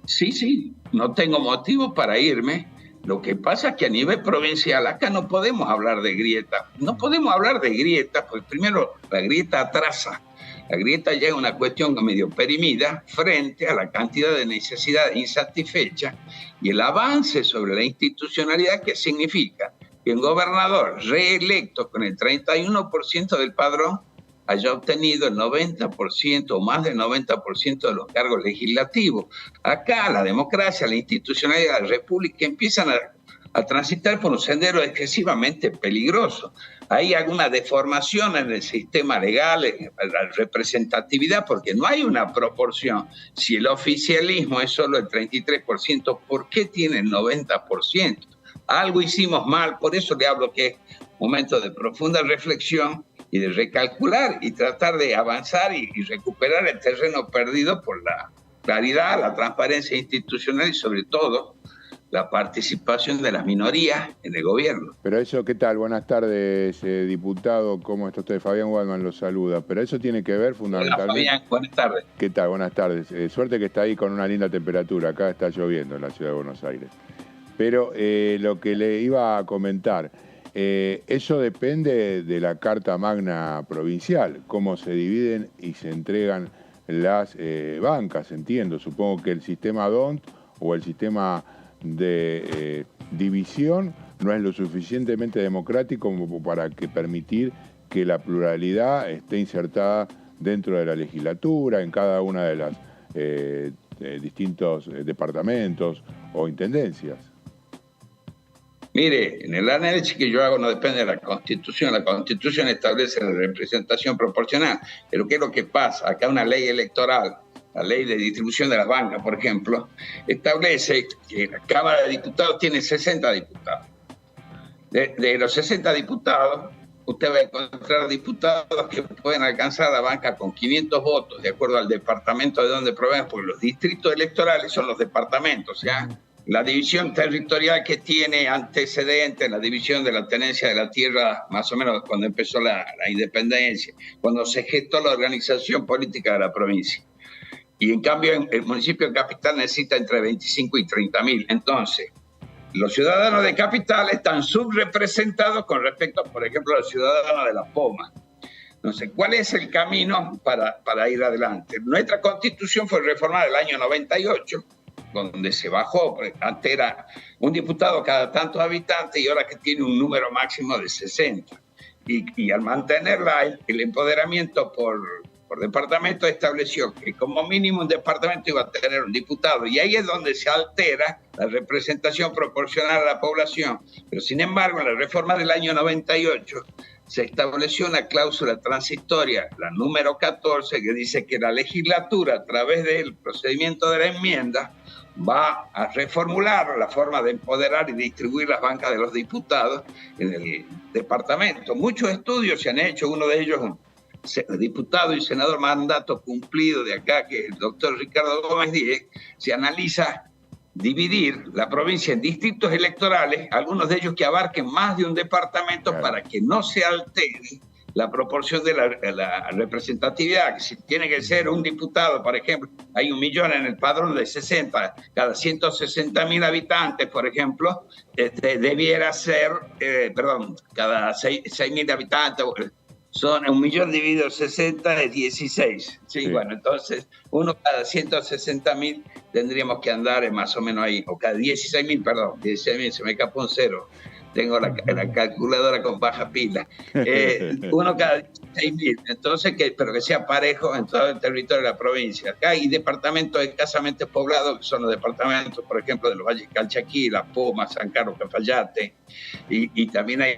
Sí, no tengo motivo para irme. Lo que pasa es que a nivel provincial acá no podemos hablar de grieta. No podemos hablar de grieta porque primero la grieta atrasa. La grieta ya es una cuestión medio perimida frente a la cantidad de necesidades insatisfechas y el avance sobre la institucionalidad que significa que un gobernador reelecto con el 31% del padrón haya obtenido el 90% o más del 90% de los cargos legislativos. Acá la democracia, la institucionalidad de la república empiezan a transitar por un sendero excesivamente peligroso. Hay alguna deformación en el sistema legal, en la representatividad, porque no hay una proporción. Si el oficialismo es solo el 33%, ¿por qué tiene el 90%? Algo hicimos mal, por eso le hablo que es momento de profunda reflexión y de recalcular y tratar de avanzar y recuperar el terreno perdido por la claridad, la transparencia institucional y sobre todo la participación de las minorías en el gobierno. Pero eso, ¿qué tal? Buenas tardes, diputado. ¿Cómo está usted? Fabián Waldman lo saluda. Pero eso tiene que ver fundamentalmente... Hola, Fabián. Buenas tardes. ¿Qué tal? Buenas tardes. Suerte que está ahí con una linda temperatura. Acá está lloviendo en la ciudad de Buenos Aires. Pero lo que le iba a comentar, eso depende de la Carta Magna Provincial, cómo se dividen y se entregan las bancas, entiendo. Supongo que el sistema DONT o el sistema de división no es lo suficientemente democrático como para permitir que la pluralidad esté insertada dentro de la legislatura, en cada una de las distintos departamentos o intendencias. Mire, en el análisis que yo hago no depende de la Constitución. La Constitución establece la representación proporcional. Pero ¿qué es lo que pasa? Acá una ley electoral, la ley de distribución de las bancas, por ejemplo, establece que la Cámara de Diputados tiene 60 diputados. De los 60 diputados, usted va a encontrar diputados que pueden alcanzar la banca con 500 votos, de acuerdo al departamento de donde provengan, porque los distritos electorales son los departamentos, ¿ya? La división territorial que tiene antecedentes, la división de la tenencia de la tierra, más o menos cuando empezó la independencia, cuando se gestó la organización política de la provincia. Y en cambio, el municipio de Capital necesita entre 25 y 30.000. Entonces, los ciudadanos de Capital están subrepresentados con respecto, por ejemplo, a los ciudadanos de La Poma. Entonces, ¿cuál es el camino para ir adelante? Nuestra Constitución fue reformada en el año 98, donde se bajó, antes era un diputado cada tantos habitantes y ahora que tiene un número máximo de 60. Y al mantener el empoderamiento por departamento, estableció que como mínimo un departamento iba a tener un diputado, y ahí es donde se altera la representación proporcional a la población. Pero sin embargo, en la reforma del año 98 se estableció una cláusula transitoria, la número 14, que dice que la legislatura, a través del procedimiento de la enmienda, va a reformular la forma de empoderar y distribuir las bancas de los diputados en el departamento. Muchos estudios se han hecho, uno de ellos un diputado y senador mandato cumplido de acá, que es el doctor Ricardo Gómez Díez, se analiza dividir la provincia en distritos electorales, algunos de ellos que abarquen más de un departamento, para que no se altere la proporción de la representatividad, que si tiene que ser un diputado, por ejemplo, hay 1 millón en el padrón de 60, cada 160.000 habitantes, por ejemplo, debiera ser, cada 6.000 habitantes, son 1 millón dividido 60 es 16. Sí, bueno, entonces uno cada 160.000 tendríamos que andar más o menos ahí, o cada 16.000, perdón, 16.000, se me escapó un cero. Tengo la calculadora con baja pila. Uno cada 16.000. Entonces, pero que sea parejo en todo el territorio de la provincia. Acá hay departamentos escasamente poblados, que son los departamentos, por ejemplo, de los Valles Calchaquí, La Poma, San Carlos, Cafayate. Y también hay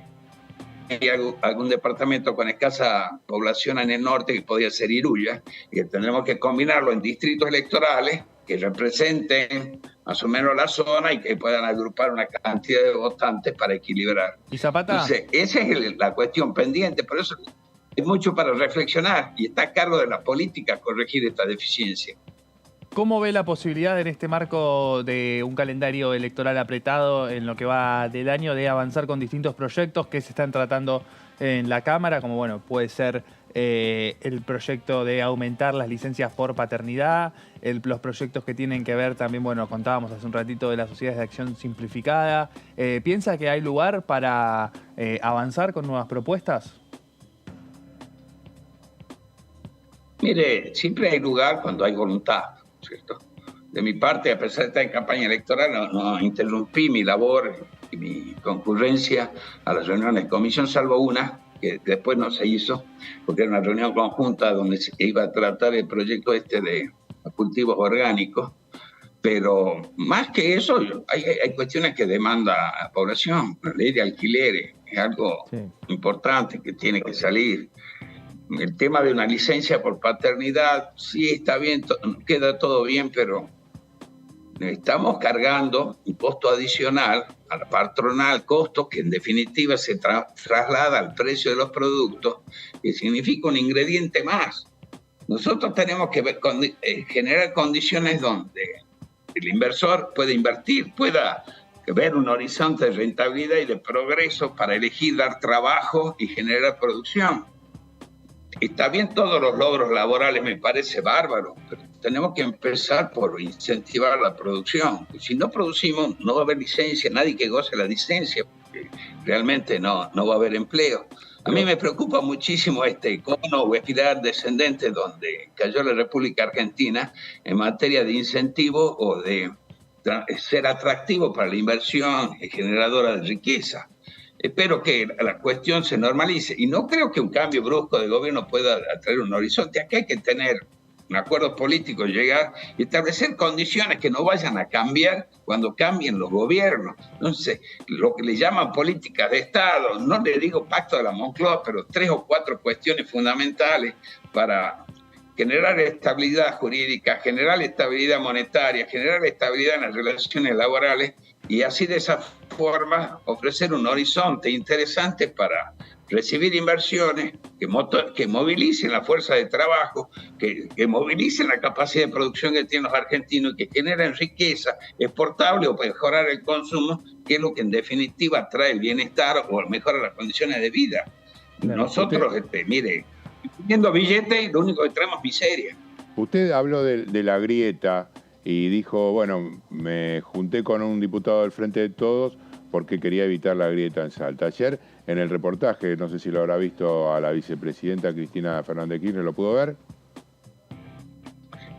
algún departamento con escasa población en el norte, que podría ser Iruya, y que tendremos que combinarlo en distritos electorales que representen más o menos la zona y que puedan agrupar una cantidad de votantes para equilibrar. ¿Y Zapata? Entonces, esa es la cuestión pendiente, por eso hay mucho para reflexionar y está a cargo de la política corregir esta deficiencia. ¿Cómo ve la posibilidad en este marco de un calendario electoral apretado en lo que va del año de avanzar con distintos proyectos que se están tratando en la Cámara, como bueno, puede ser el proyecto de aumentar las licencias por paternidad, los proyectos que tienen que ver también, bueno, contábamos hace un ratito de las sociedades de acción simplificada? ¿Piensa que hay lugar para avanzar con nuevas propuestas? Mire, siempre hay lugar cuando hay voluntad, ¿cierto? De mi parte, a pesar de estar en campaña electoral, no interrumpí mi labor y mi concurrencia a las reuniones de comisión, salvo una que después no se hizo, porque era una reunión conjunta donde se iba a tratar el proyecto de cultivos orgánicos. Pero más que eso, hay cuestiones que demanda la población. La ley de alquileres es algo importante que tiene que salir. El tema de una licencia por paternidad, sí está bien, queda todo bien, pero estamos cargando un costo adicional a la patronal, costo que en definitiva se traslada al precio de los productos, que significa un ingrediente más. Nosotros tenemos que generar condiciones donde el inversor pueda invertir, pueda ver un horizonte de rentabilidad y de progreso para elegir dar trabajo y generar producción. Está bien todos los logros laborales, me parece bárbaro, pero tenemos que empezar por incentivar la producción. Si no producimos, no va a haber licencia, nadie que goce la licencia, porque realmente no va a haber empleo. A mí me preocupa muchísimo este cono o espiral descendente donde cayó la República Argentina en materia de incentivo o de ser atractivo para la inversión generadora de riqueza. Espero que la cuestión se normalice y no creo que un cambio brusco de gobierno pueda traer un horizonte. Aquí hay que tener un acuerdo político, llegar y establecer condiciones que no vayan a cambiar cuando cambien los gobiernos. Entonces, lo que le llaman políticas de Estado, no le digo pacto de la Moncloa, pero 3 o 4 cuestiones fundamentales para generar estabilidad jurídica, generar estabilidad monetaria, generar estabilidad en las relaciones laborales y así de esa forma ofrecer un horizonte interesante para recibir inversiones que movilicen la fuerza de trabajo, que movilicen la capacidad de producción que tienen los argentinos y que generen riqueza exportable o mejorar el consumo, que es lo que en definitiva trae el bienestar o mejora las condiciones de vida. Nosotros, mire, viendo billetes, lo único que traemos es miseria. Usted habló de la grieta y dijo, bueno, me junté con un diputado del Frente de Todos porque quería evitar la grieta en Salta. Ayer, en el reportaje, no sé si lo habrá visto a la vicepresidenta Cristina Fernández de Kirchner, ¿lo pudo ver?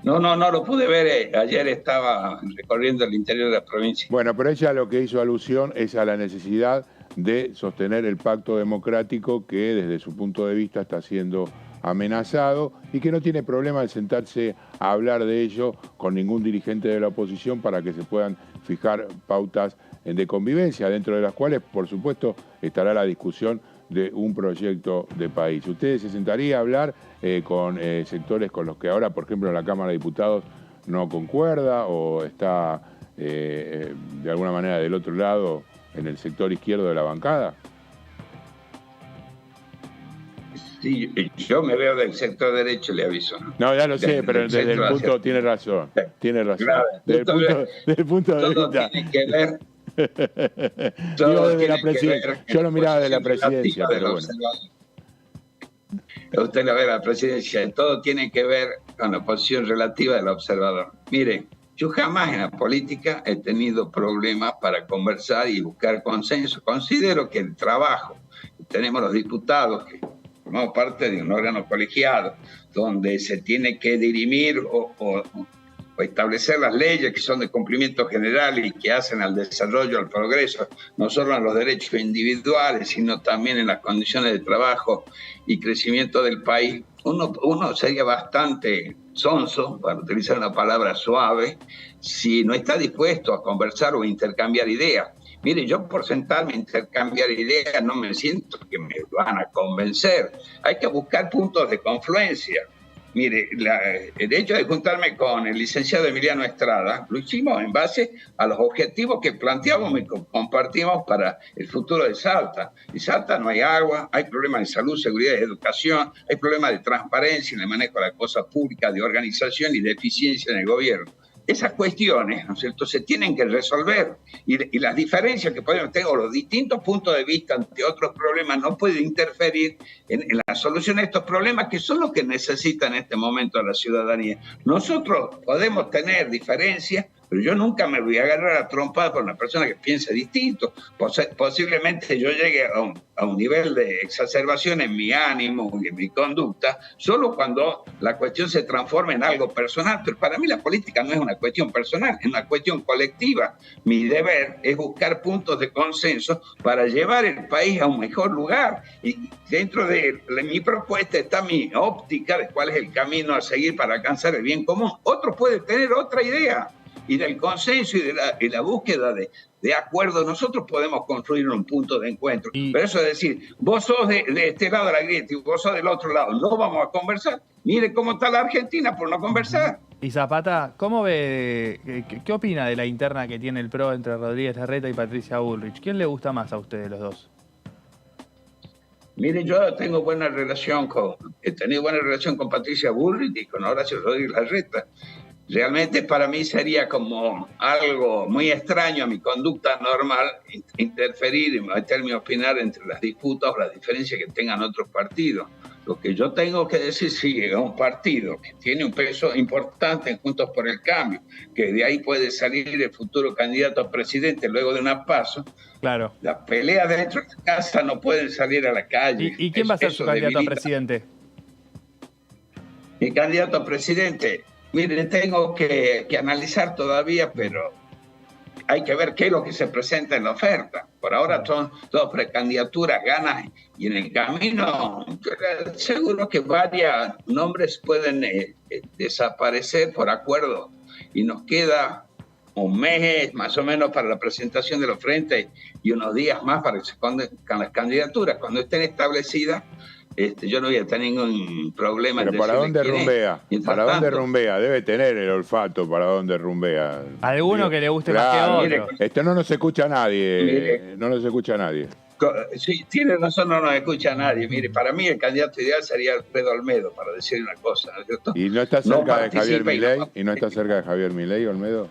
No lo pude ver. Ayer estaba recorriendo el interior de la provincia. Bueno, pero ella lo que hizo alusión es a la necesidad de sostener el pacto democrático que desde su punto de vista está siendo amenazado y que no tiene problema en sentarse a hablar de ello con ningún dirigente de la oposición para que se puedan fijar pautas de convivencia, dentro de las cuales, por supuesto, estará la discusión de un proyecto de país. ¿Usted se sentaría a hablar con sectores con los que ahora, por ejemplo, en la Cámara de Diputados no concuerda o está de alguna manera del otro lado, en el sector izquierdo de la bancada? Sí, yo me veo del sector derecho, le aviso. No, ya lo sé, pero desde el punto, tiene razón. Claro, desde el punto de vista. Tiene que ver. Digo, desde la presidencia. Yo lo miraba de la presidencia, pero bueno. Usted lo ve la presidencia, todo tiene que ver con la posición relativa del observador. Mire, yo jamás en la política he tenido problemas para conversar y buscar consenso. Considero que el trabajo que tenemos los diputados, que formamos parte de un órgano colegiado, donde se tiene que dirimir o establecer las leyes que son de cumplimiento general y que hacen al desarrollo, al progreso, no solo en los derechos individuales, sino también en las condiciones de trabajo y crecimiento del país. Uno sería bastante sonso, para utilizar una palabra suave, si no está dispuesto a conversar o intercambiar ideas. Mire, yo por sentarme a intercambiar ideas no me siento que me van a convencer. Hay que buscar puntos de confluencia. Mire, el hecho de juntarme con el licenciado Emiliano Estrada, lo hicimos en base a los objetivos que planteamos y compartimos para el futuro de Salta. En Salta no hay agua, hay problemas de salud, seguridad y educación, hay problemas de transparencia en el manejo de las cosas públicas, de organización y de eficiencia en el gobierno. Esas cuestiones, ¿no es cierto?, se tienen que resolver y las diferencias que podemos tener o los distintos puntos de vista ante otros problemas no pueden interferir en la solución de estos problemas que son los que necesita en este momento la ciudadanía. Nosotros podemos tener diferencias, pero yo nunca me voy a agarrar a trompada con una persona que piense distinto. Posiblemente yo llegue a un nivel de exacerbación en mi ánimo y en mi conducta solo cuando la cuestión se transforma en algo personal, pero para mí la política no es una cuestión personal, es una cuestión colectiva. Mi deber es buscar puntos de consenso para llevar el país a un mejor lugar, y dentro de mi propuesta está mi óptica de cuál es el camino a seguir para alcanzar el bien común. Otro puede tener otra idea, y del consenso y la búsqueda de acuerdo nosotros podemos construir un punto de encuentro. Pero eso es decir, vos sos de este lado de la grieta y vos sos del otro lado, no vamos a conversar. Mire cómo está la Argentina por no conversar. Y Zapata, ¿cómo ve, qué opina de la interna que tiene el PRO entre Rodríguez Larreta y Patricia Bullrich? ¿Quién le gusta más a ustedes los dos? Mire, yo he tenido buena relación con Patricia Bullrich y con Horacio Rodríguez Larreta. Realmente para mí sería como algo muy extraño a mi conducta normal interferir y meterme a opinar entre las disputas o las diferencias que tengan otros partidos. Lo que yo tengo que decir, sí, es un partido que tiene un peso importante en Juntos por el Cambio, que de ahí puede salir el futuro candidato a presidente luego de una PASO. Claro. Las peleas dentro de casa no pueden salir a la calle. ¿Y quién va a ser su candidato a presidente? Mi candidato a presidente, mire, tengo que analizar todavía, pero hay que ver qué es lo que se presenta en la oferta. Por ahora son dos precandidaturas, ganas, y en el camino seguro que varios nombres pueden desaparecer por acuerdo, y nos queda un mes más o menos para la presentación de los frentes y unos días más para que se pongan las candidaturas. Cuando estén establecidas, yo no voy a tener ningún problema. Pero ¿para dónde rumbea? ¿Para dónde rumbea? Debe tener el olfato para dónde rumbea. Alguno que le guste más que otro. Mire, no nos escucha nadie. No nos escucha nadie. Sí, tiene razón, no nos escucha nadie. Mire, para mí el candidato ideal sería Alfredo Olmedo, para decir una cosa, ¿no es cierto? ¿Y no está cerca de Javier Milei? ¿Y no está cerca de Javier Milei, Olmedo?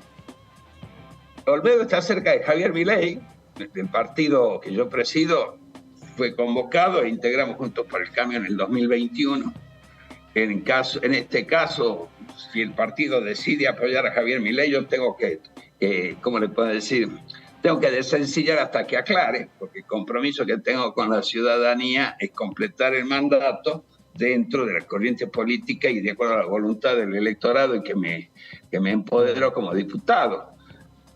Olmedo está cerca de Javier Milei, del partido que yo presido. Fue convocado e integramos Juntos por el Cambio en el 2021. En este caso, si el partido decide apoyar a Javier Milei, yo tengo que ¿cómo le puedo decir? Tengo que desencillar hasta que aclare, porque el compromiso que tengo con la ciudadanía es completar el mandato dentro de la corriente política y de acuerdo a la voluntad del electorado y que me empoderó como diputado.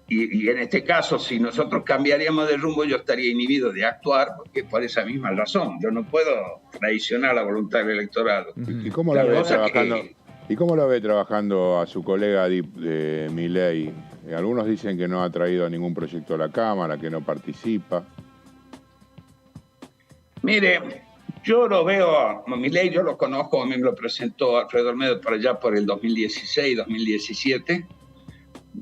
Y en este caso, si nosotros cambiaríamos de rumbo, yo estaría inhibido de actuar, porque por esa misma razón. Yo no puedo traicionar la voluntad del electorado. ¿Y cómo la ve trabajando? ¿Y cómo lo ve trabajando a su colega de Milei? Algunos dicen que no ha traído ningún proyecto a la Cámara, que no participa. Mire, yo lo veo a Milei, yo lo conozco, a mí me lo presentó Alfredo Olmedo para allá por el 2016, 2017.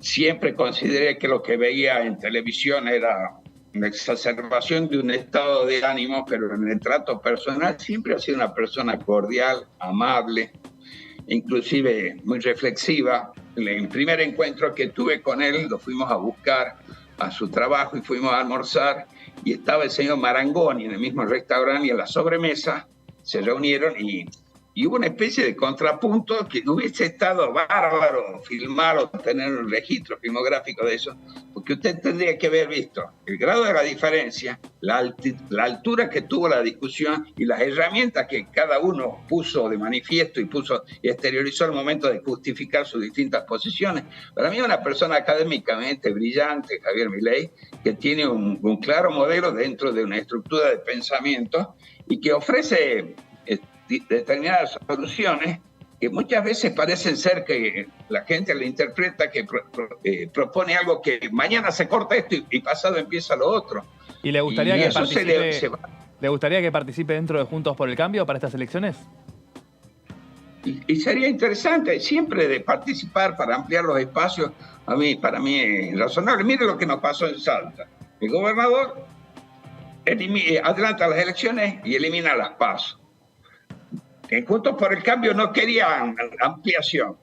Siempre consideré que lo que veía en televisión era una exacerbación de un estado de ánimo, pero en el trato personal siempre ha sido una persona cordial, amable, inclusive muy reflexiva. El primer encuentro que tuve con él lo fuimos a buscar a su trabajo y fuimos a almorzar y estaba el señor Marangoni en el mismo restaurante y en la sobremesa se reunieron y hubo una especie de contrapunto que hubiese estado bárbaro filmar o tener un registro filmográfico de eso, porque usted tendría que haber visto el grado de la diferencia, la altura que tuvo la discusión y las herramientas que cada uno puso de manifiesto y exteriorizó al momento de justificar sus distintas posiciones. Para mí es una persona académicamente brillante, Javier Milei, que tiene un claro modelo dentro de una estructura de pensamiento y que ofrece determinadas soluciones que muchas veces parecen ser que la gente le interpreta que propone algo que mañana se corta esto y pasado empieza lo otro. ¿Y le gustaría le gustaría que participe dentro de Juntos por el Cambio para estas elecciones? Y sería interesante siempre de participar para ampliar los espacios. Para mí es razonable. Mire lo que nos pasó en Salta. El gobernador adelanta las elecciones y elimina las PASO. En Juntos por el Cambio no querían ampliación.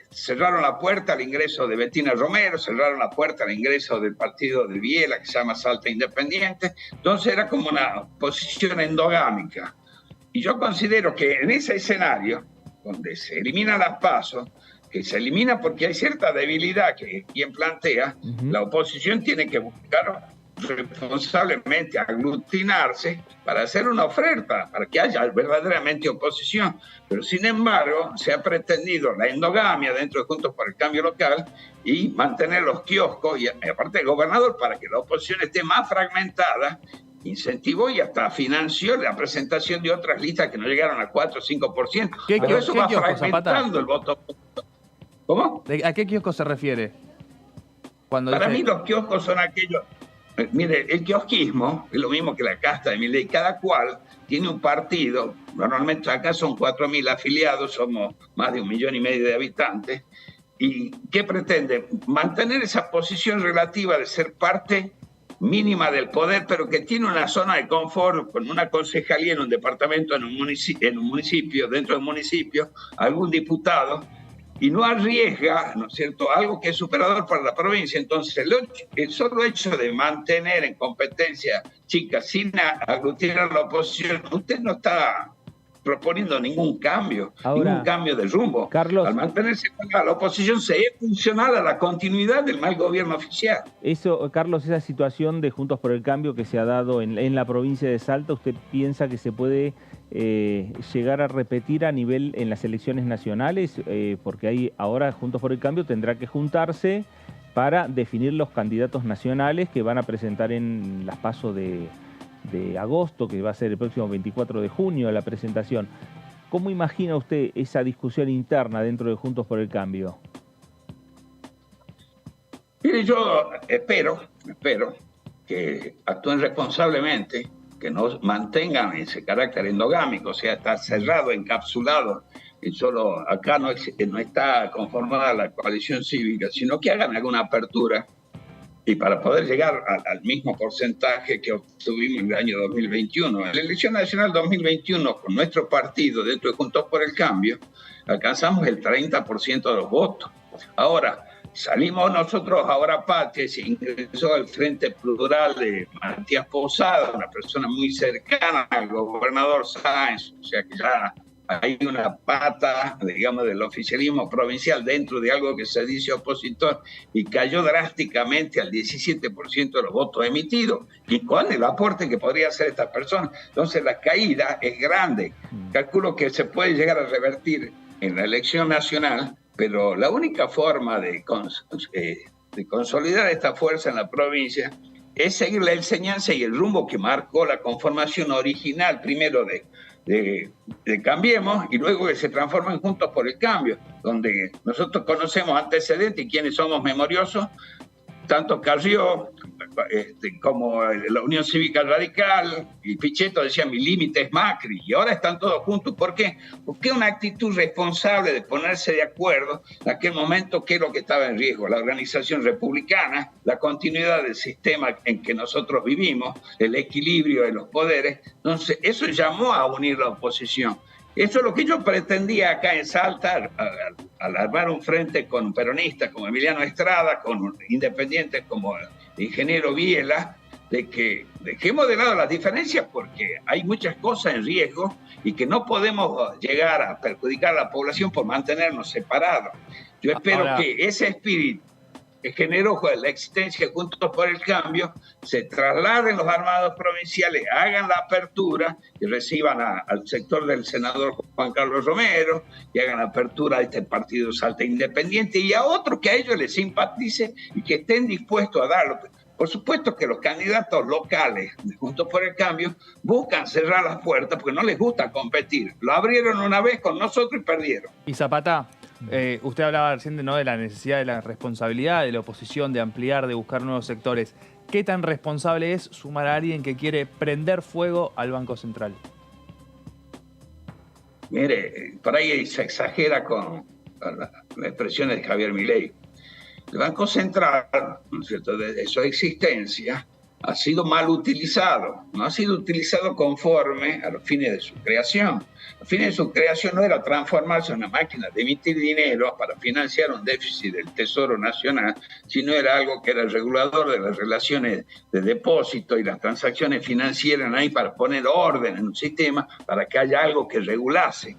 Cerraron la puerta al ingreso de Betina Romero, cerraron la puerta al ingreso del partido de Biela, que se llama Salta Independiente. Entonces era como una posición endogámica. Y yo considero que en ese escenario, donde se eliminan las PASO, que se elimina porque hay cierta debilidad que quien plantea, la oposición tiene que buscar responsablemente aglutinarse para hacer una oferta, para que haya verdaderamente oposición. Pero sin embargo, se ha pretendido la endogamia dentro de Juntos por el Cambio local y mantener los kioscos, y aparte el gobernador, para que la oposición esté más fragmentada, incentivó y hasta financió la presentación de otras listas que no llegaron al 4 o 5%. Pero eso va fragmentando el voto. ¿Cómo? ¿A qué kiosco se refiere? Para mí los kioscos son aquellos... Mire, el kiosquismo es lo mismo que la casta de Milei. Cada cual tiene un partido. Normalmente acá son 4.000 afiliados, somos más de 1,5 millones de habitantes. ¿Y qué pretende? Mantener esa posición relativa de ser parte mínima del poder, pero que tiene una zona de confort con una concejalía en un departamento, en un municipio, dentro del municipio, algún diputado, y no arriesga, ¿no es cierto?, algo que es superador para la provincia. Entonces, el solo hecho de mantener en competencia chicas sin aglutinar la oposición, usted no está proponiendo ningún cambio, ningún cambio de rumbo. Carlos, al mantenerse con la oposición se es funcional a la continuidad del mal gobierno oficial. Eso, Carlos, esa situación de Juntos por el Cambio que se ha dado en la provincia de Salta, ¿usted piensa que se puede llegar a repetir a nivel en las elecciones nacionales? Porque ahí ahora Juntos por el Cambio tendrá que juntarse para definir los candidatos nacionales que van a presentar en las PASO de agosto, que va a ser el próximo 24 de junio la presentación. ¿Cómo imagina usted esa discusión interna dentro de Juntos por el Cambio? Mire, yo espero que actúen responsablemente, que no mantengan ese carácter endogámico, o sea, estar cerrado, encapsulado, y solo acá no está conformada la coalición cívica, sino que hagan alguna apertura. Y para poder llegar al mismo porcentaje que obtuvimos en el año 2021. En la elección nacional 2021, con nuestro partido dentro de Juntos por el Cambio, alcanzamos el 30% de los votos. Ahora, salimos nosotros ahora Patria, se ingresó al Frente Plural de Matías Posada, una persona muy cercana al gobernador Sáenz, o sea que ya hay una pata, digamos, del oficialismo provincial dentro de algo que se dice opositor, y cayó drásticamente al 17% de los votos emitidos, y con el aporte que podría hacer esta persona. Entonces la caída es grande. Calculo que se puede llegar a revertir en la elección nacional, pero la única forma de consolidar esta fuerza en la provincia es seguir la enseñanza y el rumbo que marcó la conformación original, primero de Cambiemos, y luego que se transforma en Juntos por el Cambio, donde nosotros conocemos antecedentes y quienes somos memoriosos, tanto Carrió como la Unión Cívica Radical y Pichetto decían mi límite es Macri, y ahora están todos juntos. ¿Por qué? Porque una actitud responsable de ponerse de acuerdo en aquel momento, que es lo que estaba en riesgo, la organización republicana, la continuidad del sistema en que nosotros vivimos, el equilibrio de los poderes. Entonces eso llamó a unir la oposición. Eso es lo que yo pretendía acá en Salta, al armar un frente con peronistas como Emiliano Estrada, con independientes como el ingeniero Viela, de que dejemos de lado las diferencias porque hay muchas cosas en riesgo y que no podemos llegar a perjudicar a la población por mantenernos separados. Yo espero que ese espíritu que generó la existencia de Juntos por el Cambio se trasladen los armados provinciales, hagan la apertura y reciban al sector del senador Juan Carlos Romero, y hagan la apertura de este partido Salta Independiente y a otros que a ellos les simpatice y que estén dispuestos a darlo. Por supuesto que los candidatos locales de Juntos por el Cambio buscan cerrar las puertas porque no les gusta competir. Lo abrieron una vez con nosotros y perdieron. Y Zapata, usted hablaba recién, ¿no?, de la necesidad de la responsabilidad de la oposición, de ampliar, de buscar nuevos sectores. ¿Qué tan responsable es sumar a alguien que quiere prender fuego al Banco Central? Mire, por ahí se exagera con las expresiones de Javier Milei. El Banco Central, ¿no es cierto?, desde su existencia, ha sido mal utilizado, no ha sido utilizado conforme a los fines de su creación. Los fines de su creación no era transformarse en una máquina de emitir dinero para financiar un déficit del Tesoro Nacional, sino era algo que era el regulador de las relaciones de depósito y las transacciones financieras ahí para poner orden en un sistema, para que haya algo que regulase.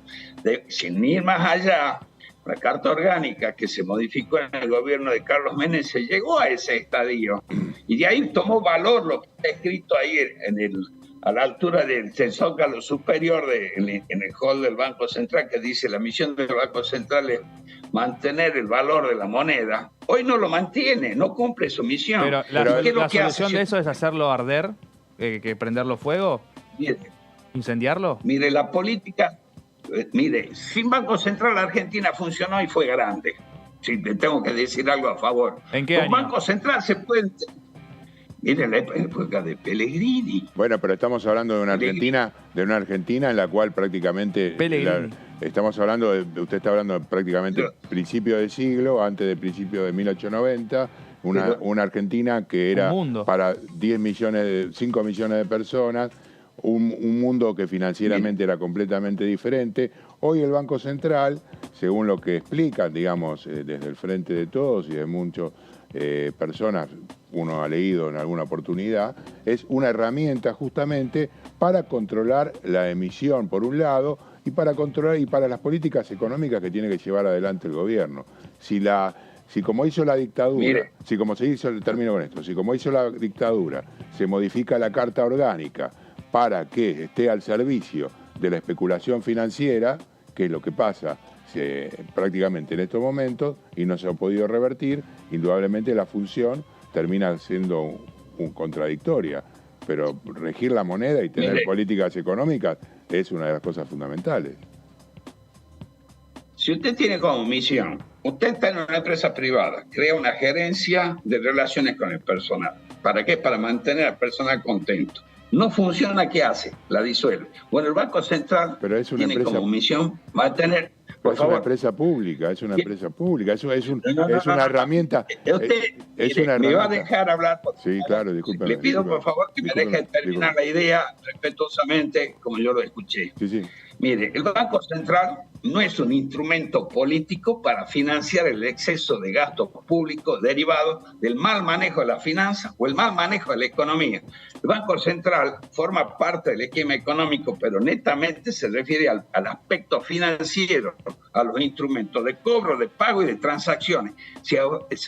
Sin ir más allá, la Carta Orgánica que se modificó en el gobierno de Carlos Menem llegó a ese estadio y de ahí tomó valor lo que está escrito ahí a la altura del zócalo superior en el hall del Banco Central, que dice la misión del Banco Central es mantener el valor de la moneda. Hoy no lo mantiene, no cumple su misión. Pero la solución de eso es hacerlo arder, que prenderlo fuego, incendiarlo. Mire, la política, sin Banco Central la Argentina funcionó y fue grande. Si te tengo que decir algo a favor. ¿En qué Con año? Banco Central se puede... Mire, la época de Pellegrini. Bueno, pero estamos hablando de una Argentina en la cual prácticamente estamos hablando usted está hablando prácticamente principio de siglo, antes del principio de 1890, una Argentina que era para 5 millones de personas, un mundo que financieramente era completamente diferente. Hoy el Banco Central, según lo que explican, digamos, desde el Frente de Todos y de muchas personas, uno ha leído en alguna oportunidad, es una herramienta justamente para controlar la emisión, por un lado, y para controlar y para las políticas económicas que tiene que llevar adelante el gobierno. Si como hizo la dictadura, termino con esto, si como hizo la dictadura se modifica la Carta Orgánica para que esté al servicio de la especulación financiera, que es lo que pasa prácticamente en estos momentos y no se ha podido revertir, indudablemente la función termina siendo contradictoria, pero regir la moneda y tener políticas económicas es una de las cosas fundamentales. Si usted tiene como misión, usted está en una empresa privada, crea una gerencia de relaciones con el personal. ¿Para qué? Para mantener al personal contento. No funciona, ¿qué hace? La disuelve. Bueno, el Banco Central tiene como misión mantener... Es una empresa pública, es una herramienta. ¿Me va a dejar hablar? Sí, claro, discúlpeme. Le pido por favor que me deje terminar la idea respetuosamente, como yo lo escuché. Sí. Mire, el Banco Central no es un instrumento político para financiar el exceso de gastos públicos derivado del mal manejo de la finanza o el mal manejo de la economía. El Banco Central forma parte del esquema económico, pero netamente se refiere al aspecto financiero, a los instrumentos de cobro, de pago y de transacciones. Si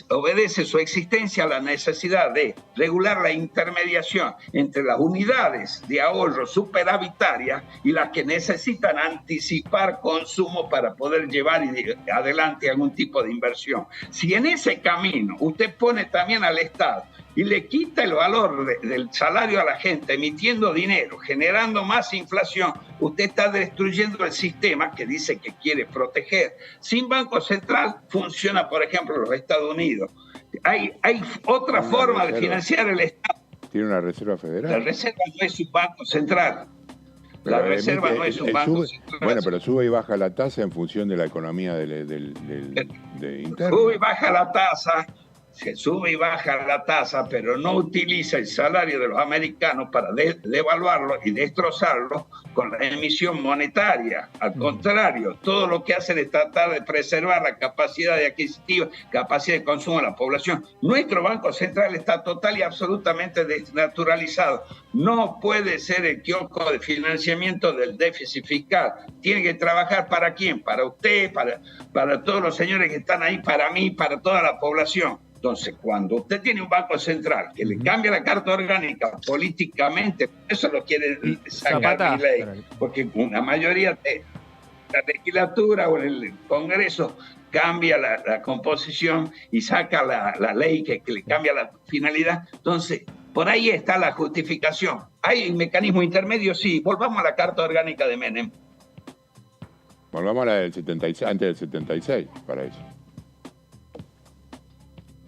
obedece su existencia a la necesidad de regular la intermediación entre las unidades de ahorro superavitarias y las que necesitan anticipar consumo para poder llevar adelante algún tipo de inversión. Si en ese camino usted pone también al Estado y le quita el valor del salario a la gente, emitiendo dinero, generando más inflación, usted está destruyendo el sistema que dice que quiere proteger. Sin Banco Central funciona, por ejemplo, los Estados Unidos. Hay otra forma de financiar el Estado. Tiene una reserva federal. La reserva no es un banco central. La reserva no es un banco central. Bueno, pero sube y baja la tasa en función de la economía de interna. Sube y baja la tasa. Se sube y baja la tasa, pero no utiliza el salario de los americanos para devaluarlo y destrozarlo con la emisión monetaria. Al contrario, todo lo que hacen es tratar de preservar la capacidad de adquisitiva, capacidad de consumo de la población. Nuestro Banco Central está total y absolutamente desnaturalizado. No puede ser el kiosco de financiamiento del déficit fiscal. Tiene que trabajar ¿para quién? Para usted, para todos los señores que están ahí, para mí, para toda la población. Entonces, cuando usted tiene un Banco Central que le cambia la Carta Orgánica políticamente, eso lo quiere sacar mi ley, porque una mayoría de la legislatura o el Congreso cambia la composición y saca la ley que le cambia la finalidad. Entonces, por ahí está la justificación. ¿Hay un mecanismo intermedio? Sí. Volvamos a la Carta Orgánica de Menem. Volvamos a la del 76, antes del 76, para eso.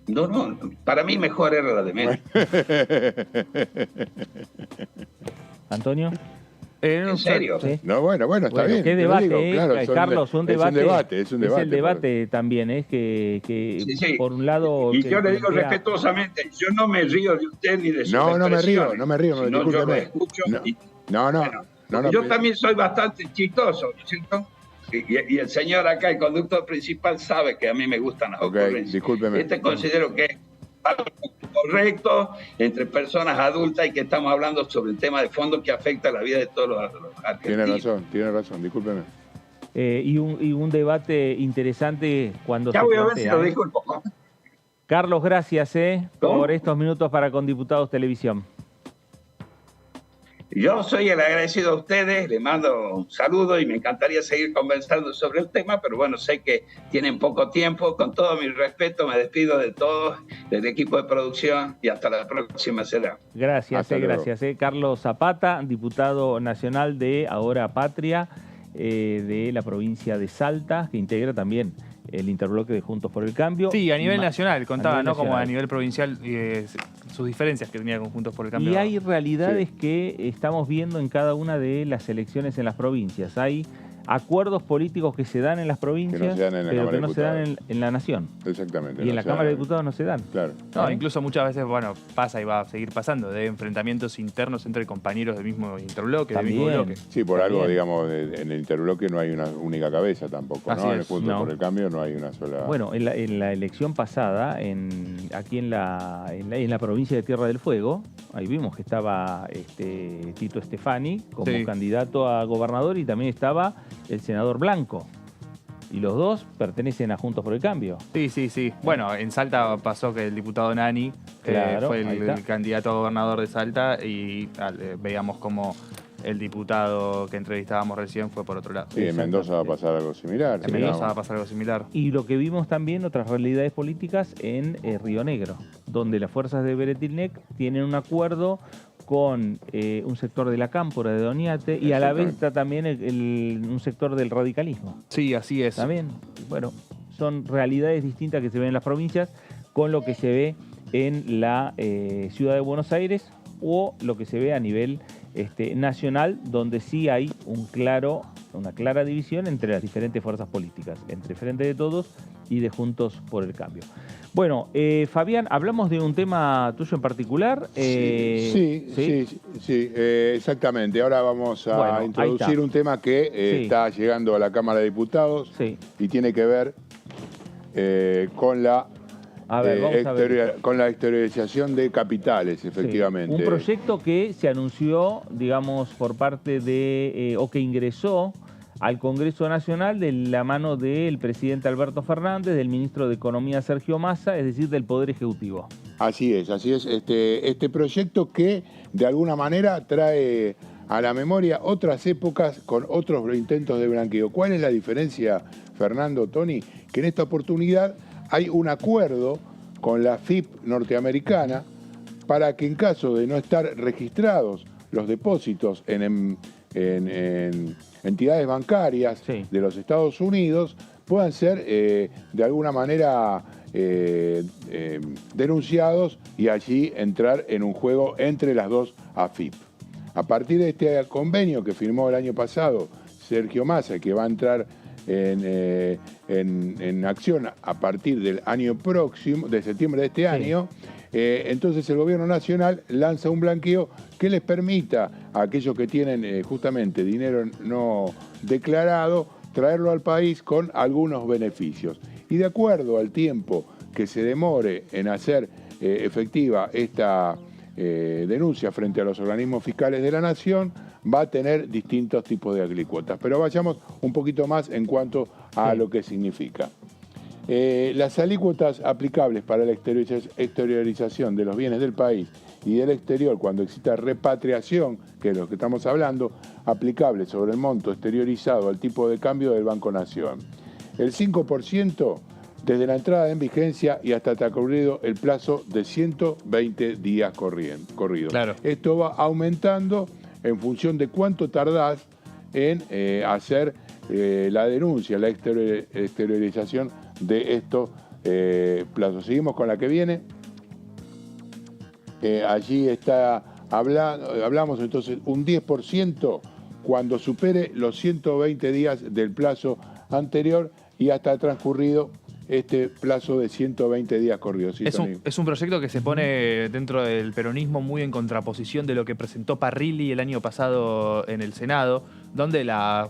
No, para mí mejor era la de Menem. ¿Antonio? ¿En serio? ¿Sí? No, bueno, está bien. ¿Qué debate, claro, Carlos? Un debate. Es un debate. Es el debate también, es que sí. Por un lado... Y yo le digo respetuosamente, yo no me río de usted ni de su No me río, discúlpeme. Yo lo escucho. Yo también soy bastante chistoso, ¿cierto? Y el señor acá, el conductor principal, sabe que a mí me gustan las ocurrencias. Discúlpeme. Considero que es algo correcto entre personas adultas y que estamos hablando sobre el tema de fondo que afecta la vida de todos los argentinos. Tiene razón, discúlpeme. y un debate interesante cuando ya se voy a ver plantea, si lo disculpo. Carlos, gracias por estos minutos para Con Diputados Televisión. Yo soy el agradecido a ustedes, les mando un saludo y me encantaría seguir conversando sobre el tema, pero bueno, sé que tienen poco tiempo. Con todo mi respeto, me despido de todos, del equipo de producción y hasta la próxima será. Gracias, gracias. Carlos Zapata, diputado nacional de Ahora Patria, de la provincia de Salta, que integra también el interbloque de Juntos por el Cambio. Sí, a nivel nacional, contaba, nivel ¿no? Como a nacional. nivel provincial, sus diferencias que tenía con Juntos por el Cambio. Y hay realidades que estamos viendo en cada una de las elecciones en las provincias. Hay acuerdos políticos que se dan en las provincias, Que no se dan en la pero Cámara que de no se dan Diputados. en la Nación. Exactamente. Y en no la se Cámara de dan. Diputados no se dan. Claro. No, incluso muchas veces, bueno, pasa y va a seguir pasando, de enfrentamientos interos entre compañeros del mismo interbloque, del mismo bloque. Sí, por algo, También. digamos, en el interbloque no hay una única cabeza tampoco, Así ¿no? En el es. Juntos No. por el Cambio no hay una sola... Bueno, en la elección pasada, aquí en la provincia de Tierra del Fuego, ahí vimos que estaba Tito Stefani como Sí. candidato a gobernador y también estaba el senador Blanco. Y los dos pertenecen a Juntos por el Cambio. Sí, sí, sí. Bueno, en Salta pasó que el diputado Nani Claro, fue ahí el está. candidato a gobernador de Salta y veíamos como el diputado que entrevistábamos recién fue por otro lado. Sí, en Mendoza va a pasar algo similar. En Mendoza va a pasar algo similar. Y lo que vimos también, otras realidades políticas en Río Negro, donde las fuerzas de Beretilnec tienen un acuerdo con un sector de la Cámpora de Doñate y a la vez está también un sector del radicalismo. Sí, así es. También, bueno, son realidades distintas que se ven en las provincias con lo que se ve en la ciudad de Buenos Aires o lo que se ve a nivel nacional, donde sí hay una clara división entre las diferentes fuerzas políticas, entre Frente de Todos y de Juntos por el Cambio. Bueno, Fabián, hablamos de un tema tuyo en particular. Sí, exactamente. Ahora vamos a Bueno, ahí introducir está. un tema que Sí. está llegando a la Cámara de Diputados y tiene que ver con la con la exteriorización de capitales, efectivamente. Un proyecto que se anunció, digamos, por parte de, o que ingresó al Congreso Nacional de la mano del presidente Alberto Fernández, del ministro de Economía Sergio Massa, es decir, del Poder Ejecutivo. Así es. Este proyecto que de alguna manera trae a la memoria otras épocas con otros intentos de blanqueo. ¿Cuál es la diferencia, Fernando, Tony? Que en esta oportunidad hay un acuerdo con la FIP norteamericana para que en caso de no estar registrados los depósitos en entidades bancarias de los Estados Unidos puedan ser de alguna manera denunciados y allí entrar en un juego entre las dos AFIP. A partir de este convenio que firmó el año pasado Sergio Massa, que va a entrar en acción a partir del año próximo, de septiembre de este año, entonces el gobierno nacional lanza un blanqueo que les permita a aquellos que tienen justamente dinero no declarado traerlo al país con algunos beneficios. Y de acuerdo al tiempo que se demore en hacer efectiva esta denuncia frente a los organismos fiscales de la Nación, va a tener distintos tipos de alícuotas. Pero vayamos un poquito más en cuanto a lo que significa. Las alícuotas aplicables para la exteriorización de los bienes del país y del exterior cuando exista repatriación, que es lo que estamos hablando, aplicables sobre el monto exteriorizado al tipo de cambio del Banco Nación. El 5% desde la entrada en vigencia y hasta transcurrido el plazo de 120 días corridos. Claro. Esto va aumentando en función de cuánto tardás en hacer la denuncia, la exteriorización de estos plazos. Seguimos con la que viene. Allí está, hablamos entonces un 10% cuando supere los 120 días del plazo anterior y hasta transcurrido este plazo de 120 días corridos. Sí, Es un proyecto que se pone dentro del peronismo muy en contraposición de lo que presentó Parrilli el año pasado en el Senado, donde la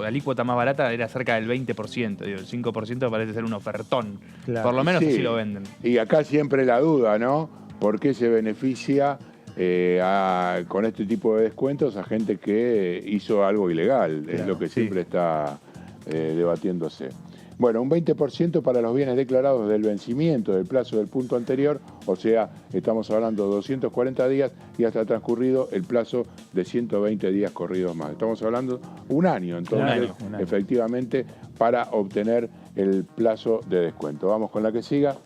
alícuota más barata era cerca del 20%. Digo, el 5% parece ser un ofertón. Claro. Por lo menos sí. así lo venden. Y acá siempre la duda, ¿no? ¿Por qué se beneficia con este tipo de descuentos a gente que hizo algo ilegal, es lo que siempre está debatiéndose. Bueno, un 20% para los bienes declarados del vencimiento del plazo del punto anterior, o sea, estamos hablando de 240 días y hasta transcurrido el plazo de 120 días corridos más. Estamos hablando un año, entonces, un año. Efectivamente, para obtener el plazo de descuento. Vamos con la que siga.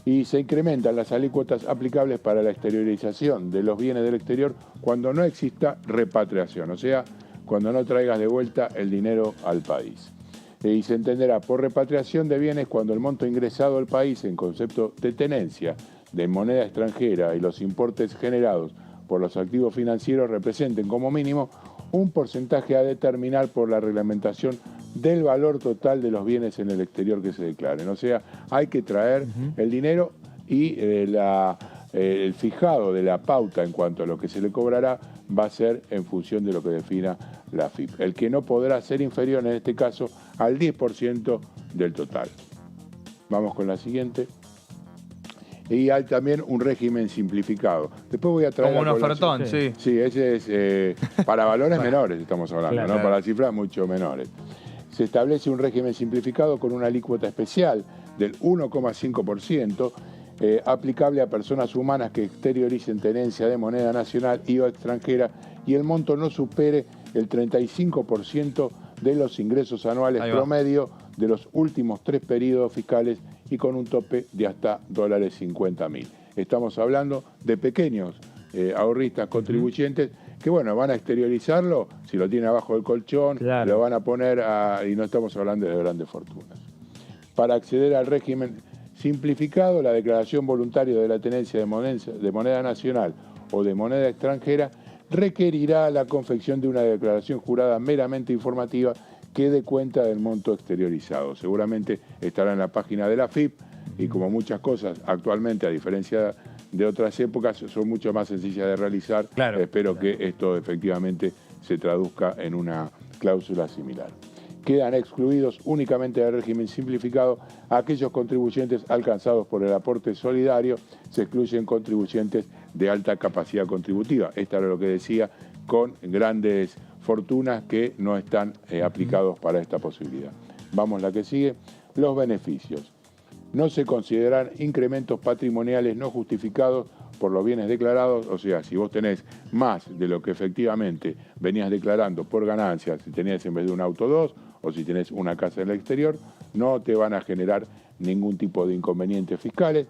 Y se incrementan las alícuotas aplicables para la exteriorización de los bienes del exterior cuando no exista repatriación, o sea, cuando no traigas de vuelta el dinero al país. Y se entenderá por repatriación de bienes cuando el monto ingresado al país en concepto de tenencia de moneda extranjera y los importes generados por los activos financieros representen como mínimo un porcentaje a determinar por la reglamentación del valor total de los bienes en el exterior que se declaren. O sea, hay que traer el dinero y el fijado de la pauta en cuanto a lo que se le cobrará va a ser en función de lo que defina la FIP. El que no podrá ser inferior en este caso al 10% del total. Vamos con la siguiente. Y hay también un régimen simplificado. Después voy a traer... Como un ofertón, sí. Sí, ese es para valores menores, estamos hablando, claro, ¿no? Para cifras mucho menores. Se establece un régimen simplificado con una alícuota especial del 1,5%, aplicable a personas humanas que exterioricen tenencia de moneda nacional y o extranjera y el monto no supere el 35% de los ingresos anuales promedio de los últimos 3 periodos fiscales y con un tope de hasta $50.000. Estamos hablando de pequeños ahorristas contribuyentes que, bueno, van a exteriorizarlo, si lo tienen abajo del colchón, lo van a poner y no estamos hablando de grandes fortunas. Para acceder al régimen simplificado, la declaración voluntaria de la tenencia de moneda nacional o de moneda extranjera requerirá la confección de una declaración jurada meramente informativa que dé cuenta del monto exteriorizado. Seguramente estará en la página de la FIP y como muchas cosas actualmente, a diferencia de otras épocas, son mucho más sencillas de realizar. Espero que esto efectivamente se traduzca en una cláusula similar. Quedan excluidos únicamente del régimen simplificado aquellos contribuyentes alcanzados por el aporte solidario, se excluyen contribuyentes de alta capacidad contributiva. Esto era lo que decía, con grandes fortunas que no están aplicados para esta posibilidad. Vamos a la que sigue. Los beneficios. No se consideran incrementos patrimoniales no justificados por los bienes declarados, o sea, si vos tenés más de lo que efectivamente venías declarando por ganancias, si tenías en vez de un auto 2 o si tenés una casa en el exterior, no te van a generar ningún tipo de inconvenientes fiscales.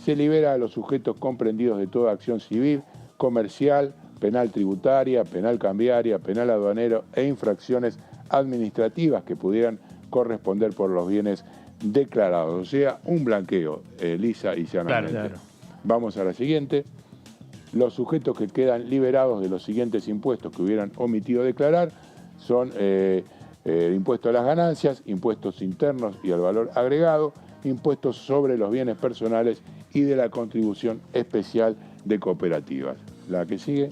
Se libera a los sujetos comprendidos de toda acción civil, comercial, penal tributaria, penal cambiaria, penal aduanero e infracciones administrativas que pudieran corresponder por los bienes declarados. O sea, un blanqueo lisa y llanamente. Vamos a la siguiente. Los sujetos que quedan liberados de los siguientes impuestos que hubieran omitido declarar son impuesto a las ganancias, impuestos internos y al valor agregado, impuestos sobre los bienes personales y de la contribución especial de cooperativas. La que sigue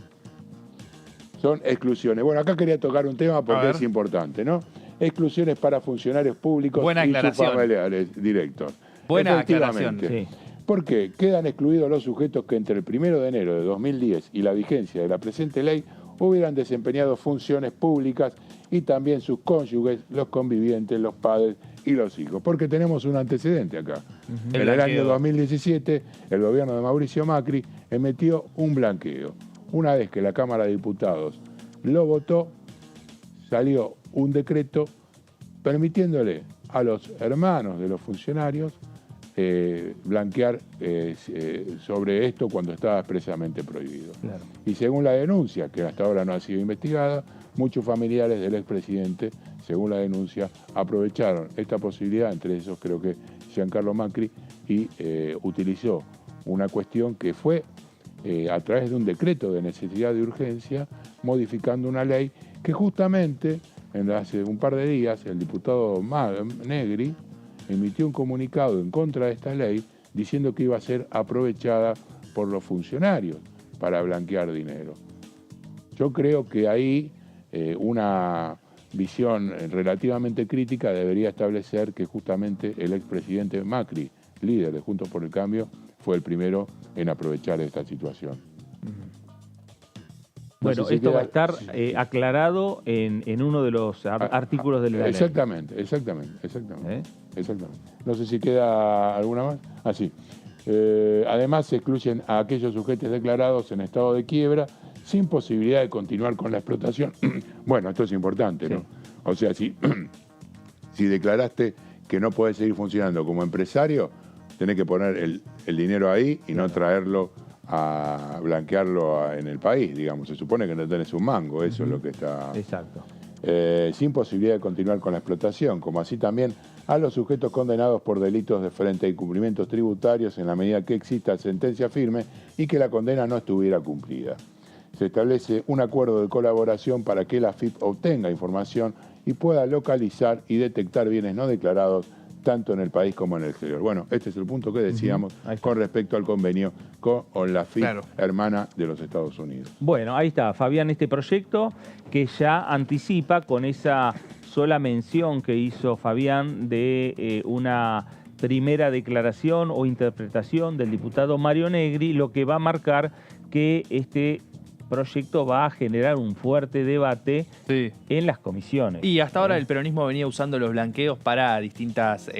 son exclusiones. Bueno, acá quería tocar un tema porque es importante, ¿no? Exclusiones para funcionarios públicos y sus familiares directos. Buena aclaración. Sí. ¿Por qué? Quedan excluidos los sujetos que entre el 1 de enero de 2010 y la vigencia de la presente ley hubieran desempeñado funciones públicas y también sus cónyuges, los convivientes, los padres y los hijos. Porque tenemos un antecedente acá. En el año 2017, el gobierno de Mauricio Macri emitió un blanqueo. Una vez que la Cámara de Diputados lo votó, salió un decreto permitiéndole a los hermanos de los funcionarios blanquear sobre esto cuando estaba expresamente prohibido. Y según la denuncia, que hasta ahora no ha sido investigada, muchos familiares del expresidente, según la denuncia, aprovecharon esta posibilidad, entre esos creo que Giancarlo Macri, y utilizó una cuestión que fue a través de un decreto de necesidad de urgencia, modificando una ley que justamente hace un par de días el diputado Negri emitió un comunicado en contra de esta ley diciendo que iba a ser aprovechada por los funcionarios para blanquear dinero. Yo creo que ahí una visión relativamente crítica debería establecer que justamente el expresidente Macri, líder de Juntos por el Cambio, fue el primero en aprovechar esta situación. Bueno, sé si esto queda- va a estar aclarado en uno de los artículos de la ley. Exactamente. No sé si queda alguna más. Sí. Además, se excluyen a aquellos sujetos declarados en estado de quiebra sin posibilidad de continuar con la explotación. Bueno, esto es importante, ¿no? O sea, si declaraste que no podés seguir funcionando como empresario, tenés que poner el dinero ahí y no traerlo a blanquearlo en el país, digamos. Se supone que no tenés un mango, eso es lo que está... Exacto. Sin posibilidad de continuar con la explotación, como así también a los sujetos condenados por delitos de frente a incumplimientos tributarios en la medida que exista sentencia firme y que la condena no estuviera cumplida. Se establece un acuerdo de colaboración para que la AFIP obtenga información y pueda localizar y detectar bienes no declarados tanto en el país como en el exterior. Bueno, este es el punto que decíamos con respecto al convenio con la AFIP, hermana de los Estados Unidos. Bueno, ahí está, Fabián, este proyecto que ya anticipa con esa sola mención que hizo Fabián de una primera declaración o interpretación del diputado Mario Negri, lo que va a marcar que este proyecto va a generar un fuerte debate en las comisiones. Y hasta ahora el peronismo venía usando los blanqueos para distintas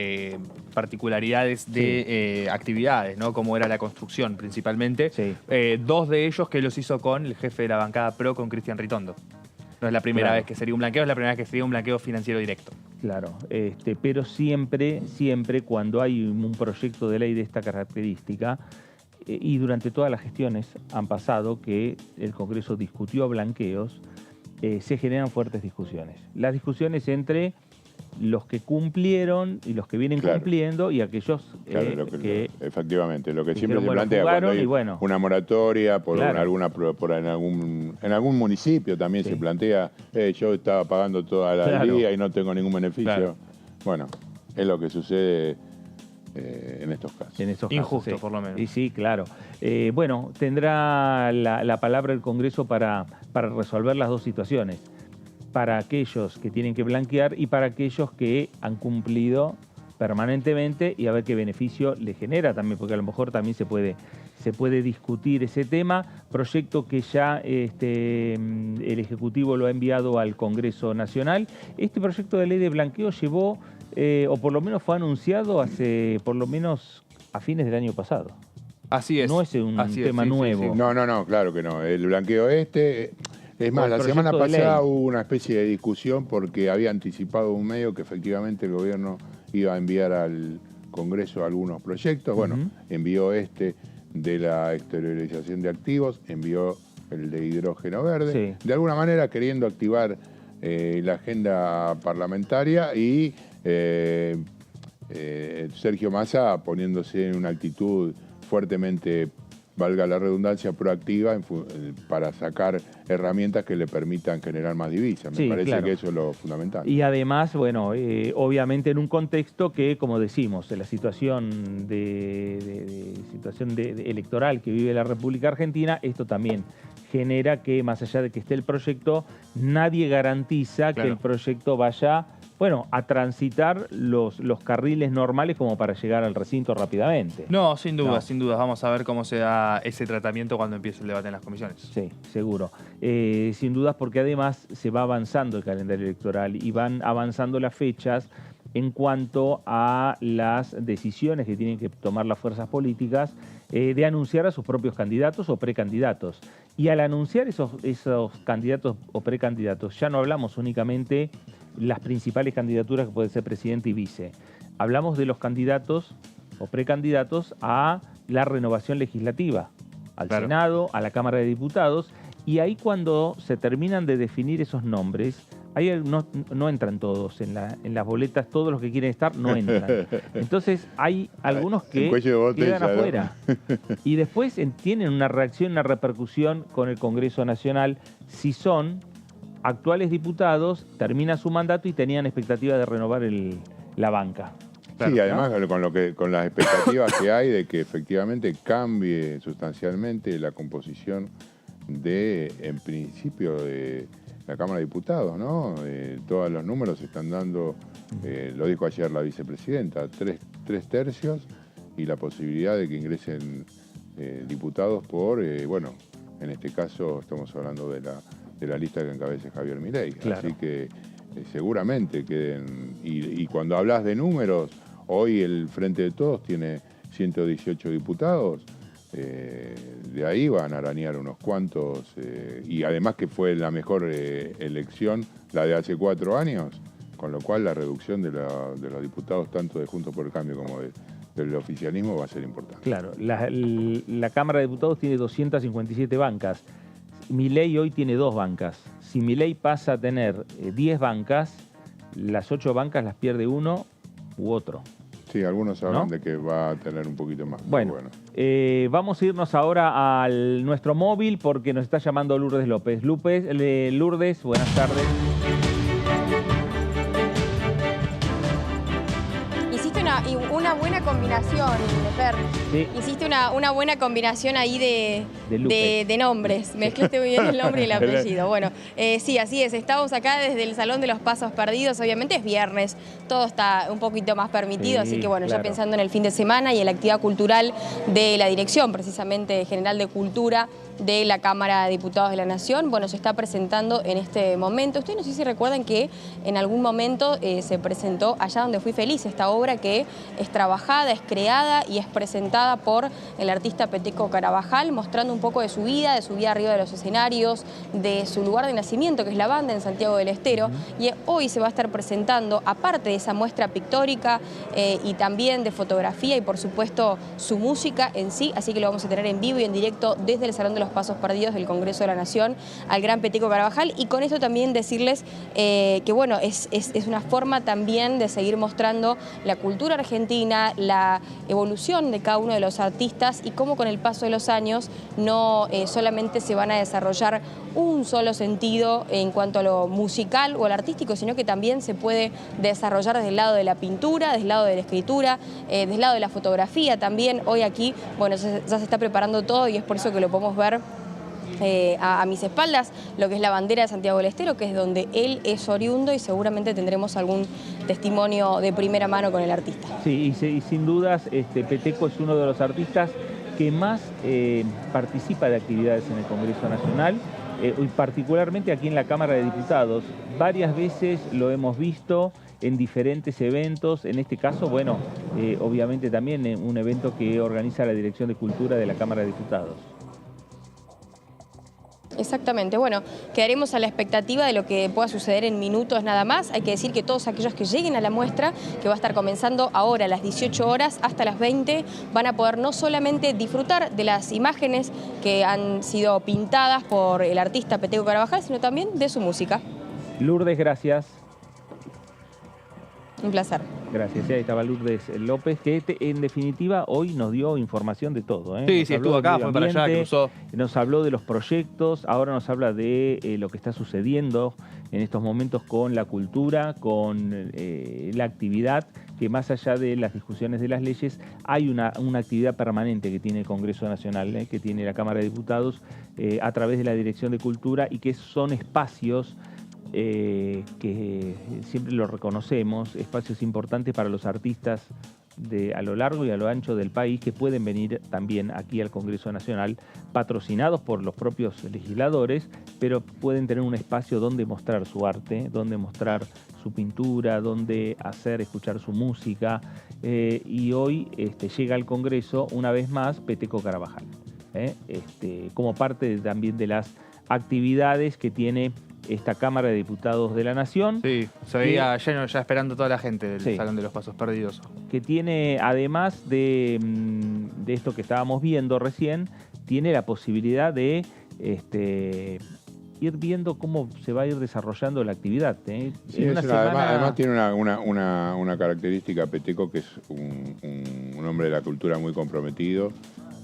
particularidades de actividades, ¿no? Como era la construcción principalmente. Dos de ellos que los hizo con el jefe de la bancada PRO, con Cristian Ritondo. No es la primera vez que sería un blanqueo, es la primera vez que sería un blanqueo financiero directo. Claro, pero siempre cuando hay un proyecto de ley de esta característica, y durante todas las gestiones han pasado que el Congreso discutió blanqueos, se generan fuertes discusiones. Las discusiones entre los que cumplieron y los que vienen cumpliendo y aquellos efectivamente, lo que siempre se bueno, plantea cuando hay una moratoria en algún municipio también se plantea, yo estaba pagando toda la día y no tengo ningún beneficio. Bueno, es lo que sucede en estos casos. Injusto, por lo menos. Y sí, claro. Bueno, tendrá la palabra el Congreso para resolver las dos situaciones. Para aquellos que tienen que blanquear y para aquellos que han cumplido permanentemente y a ver qué beneficio le genera también, porque a lo mejor también se puede discutir ese tema. Proyecto que ya el Ejecutivo lo ha enviado al Congreso Nacional. Este proyecto de ley de blanqueo llevó, o por lo menos fue anunciado hace por lo menos a fines del año pasado. Así es. No es un tema nuevo. No, claro que no. El blanqueo es más, la semana pasada hubo una especie de discusión porque había anticipado un medio que efectivamente el gobierno iba a enviar al Congreso algunos proyectos. Bueno, envió de la exteriorización de activos, envió el de hidrógeno verde, de alguna manera queriendo activar la agenda parlamentaria y Sergio Massa poniéndose en una actitud fuertemente, valga la redundancia, proactiva para sacar herramientas que le permitan generar más divisas. Me parece que eso es lo fundamental. Y además, bueno, obviamente en un contexto que, como decimos, en la situación electoral que vive la República Argentina, esto también genera que, más allá de que esté el proyecto, nadie garantiza que el proyecto vaya, bueno, a transitar los carriles normales como para llegar al recinto rápidamente. No, sin duda, sin duda. Vamos a ver cómo se da ese tratamiento cuando empiece el debate en las comisiones. Sí, seguro. Sin dudas, porque además se va avanzando el calendario electoral y van avanzando las fechas en cuanto a las decisiones que tienen que tomar las fuerzas políticas de anunciar a sus propios candidatos o precandidatos. Y al anunciar esos candidatos o precandidatos, ya no hablamos únicamente las principales candidaturas que pueden ser presidente y vice. Hablamos de los candidatos o precandidatos a la renovación legislativa, al Senado, a la Cámara de Diputados, y ahí cuando se terminan de definir esos nombres, ahí no entran todos en las boletas, todos los que quieren estar no entran. Entonces hay algunos que quedan afuera. Y después tienen una reacción, una repercusión con el Congreso Nacional si son actuales diputados, termina su mandato y tenían expectativa de renovar la banca. Sí, además con las expectativas que hay de que efectivamente cambie sustancialmente la composición en principio, de la Cámara de Diputados, ¿no? Todos los números se están dando, lo dijo ayer la vicepresidenta, 3/3 y la posibilidad de que ingresen diputados por, En este caso estamos hablando de la lista que encabeza Javier Milei. Claro. Así que seguramente queden... Y cuando hablas de números, hoy el Frente de Todos tiene 118 diputados. De ahí van a arañar unos cuantos. Y además que fue la mejor elección, la de hace 4 años. Con lo cual la reducción de los diputados, tanto de Juntos por el Cambio como del oficialismo, va a ser importante. Claro, la Cámara de Diputados tiene 257 bancas. Milei hoy tiene 2 bancas. Si Milei pasa a tener 10 bancas, las 8 bancas las pierde uno u otro. Sí, algunos hablan ¿no? de que va a tener un poquito más. Bueno, vamos a irnos ahora a nuestro móvil porque nos está llamando Lourdes López. Lourdes, buenas tardes. Una buena combinación, Per. Sí. Hiciste una buena combinación ahí de nombres. Mezclaste muy bien el nombre y el apellido. Bueno, sí, así es. Estamos acá desde el Salón de los Pasos Perdidos. Obviamente es viernes, todo está un poquito más permitido. Sí, así que bueno, claro. Ya pensando en el fin de semana y en la actividad cultural de la Dirección, precisamente General de Cultura de la Cámara de Diputados de la Nación, bueno, se está presentando en este momento. Ustedes no sé si recuerdan que en algún momento se presentó Allá donde fui feliz, esta obra que es trabajada, es creada y es presentada por el artista Peteco Carabajal, mostrando un poco de su vida arriba de los escenarios, de su lugar de nacimiento, que es la banda en Santiago del Estero. Y hoy se va a estar presentando, aparte de esa muestra pictórica y también de fotografía y por supuesto su música en sí, así que lo vamos a tener en vivo y en directo desde el Salón de los Pasos Perdidos del Congreso de la Nación al gran Peteco Carabajal. Y con eso también decirles que bueno, es una forma también de seguir mostrando la cultura argentina, la evolución de cada uno de los artistas y cómo con el paso de los años no solamente se van a desarrollar un solo sentido en cuanto a lo musical o al artístico, sino que también se puede desarrollar desde el lado de la pintura, desde el lado de la escritura, desde el lado de la fotografía también. Hoy aquí, bueno, ya se está preparando todo y es por eso que lo podemos ver a mis espaldas, lo que es la bandera de Santiago del Estero, que es donde él es oriundo y seguramente tendremos algún testimonio de primera mano con el artista. Sí, y sin dudas Peteco es uno de los artistas que más participa de actividades en el Congreso Nacional, y particularmente aquí en la Cámara de Diputados. Varias veces lo hemos visto en diferentes eventos, en este caso, bueno, obviamente también un evento que organiza la Dirección de Cultura de la Cámara de Diputados. Exactamente, bueno, quedaremos a la expectativa de lo que pueda suceder en minutos nada más. Hay que decir que todos aquellos que lleguen a la muestra, que va a estar comenzando ahora a las 18 horas hasta las 20, van a poder no solamente disfrutar de las imágenes que han sido pintadas por el artista Peteco Carabajal, sino también de su música. Lourdes, gracias. Un placer. Gracias. Ahí estaba Lourdes López, que en definitiva hoy nos dio información de todo. Sí, sí, estuvo acá, fue para allá, cruzó. Nos habló de los proyectos, ahora nos habla de lo que está sucediendo en estos momentos con la cultura, con la actividad, que más allá de las discusiones de las leyes, hay una actividad permanente que tiene el Congreso Nacional, que tiene la Cámara de Diputados, a través de la Dirección de Cultura, y que son espacios que siempre lo reconocemos, espacios importantes para los artistas a lo largo y a lo ancho del país, que pueden venir también aquí al Congreso Nacional, patrocinados por los propios legisladores, pero pueden tener un espacio donde mostrar su arte, donde mostrar su pintura, donde escuchar su música, y hoy llega al Congreso una vez más Peteco Carabajal, como parte también de las actividades que tiene esta Cámara de Diputados de la Nación. Sí, se veía lleno ya esperando toda la gente del Salón de los Pasos Perdidos. Que tiene, además de esto que estábamos viendo recién, tiene la posibilidad de ir viendo cómo se va a ir desarrollando la actividad. Sí, además tiene una característica, Peteco, que es un hombre de la cultura muy comprometido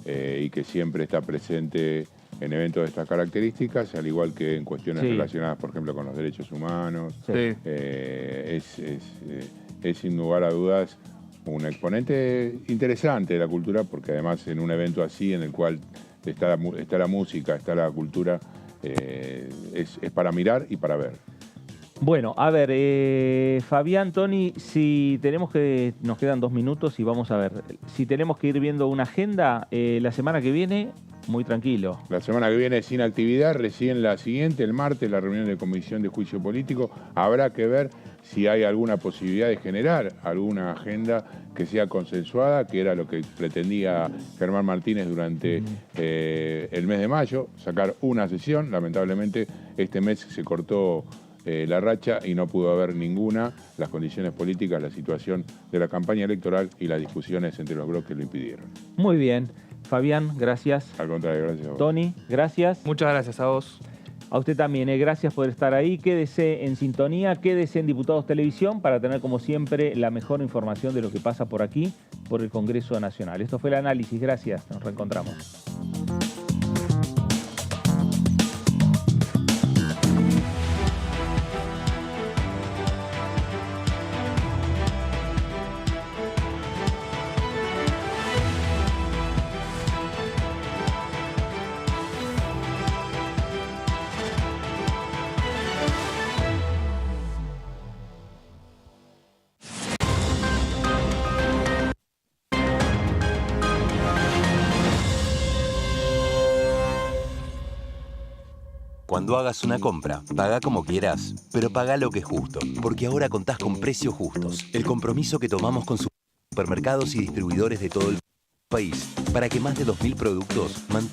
y que siempre está presente en eventos de estas características, al igual que en cuestiones relacionadas, por ejemplo, con los derechos humanos. Sí. Es sin lugar a dudas un exponente interesante de la cultura, porque además en un evento así, en el cual está la música, está la cultura, es para mirar y para ver. Bueno, a ver, Fabián, Tony, si tenemos que, nos quedan 2 minutos y vamos a ver, si tenemos que ir viendo una agenda, la semana que viene, muy tranquilo. La semana que viene sin actividad, recién la siguiente, el martes, la reunión de comisión de juicio político. Habrá que ver si hay alguna posibilidad de generar alguna agenda que sea consensuada, que era lo que pretendía Germán Martínez durante el mes de mayo, sacar una sesión. Lamentablemente este mes se cortó la racha y no pudo haber ninguna. Las condiciones políticas, la situación de la campaña electoral y las discusiones entre los bloques lo impidieron. Muy bien. Fabián, gracias. Al contrario, gracias a vos. Tony, gracias. Muchas gracias a vos. A usted también, gracias por estar ahí. Quédese en sintonía, quédese en Diputados Televisión para tener, como siempre, la mejor información de lo que pasa por aquí, por el Congreso Nacional. Esto fue el análisis. Gracias. Nos reencontramos. Cuando hagas una compra, paga como quieras, pero paga lo que es justo, porque ahora contás con precios justos. El compromiso que tomamos con supermercados y distribuidores de todo el país para que más de 2.000 productos mantengan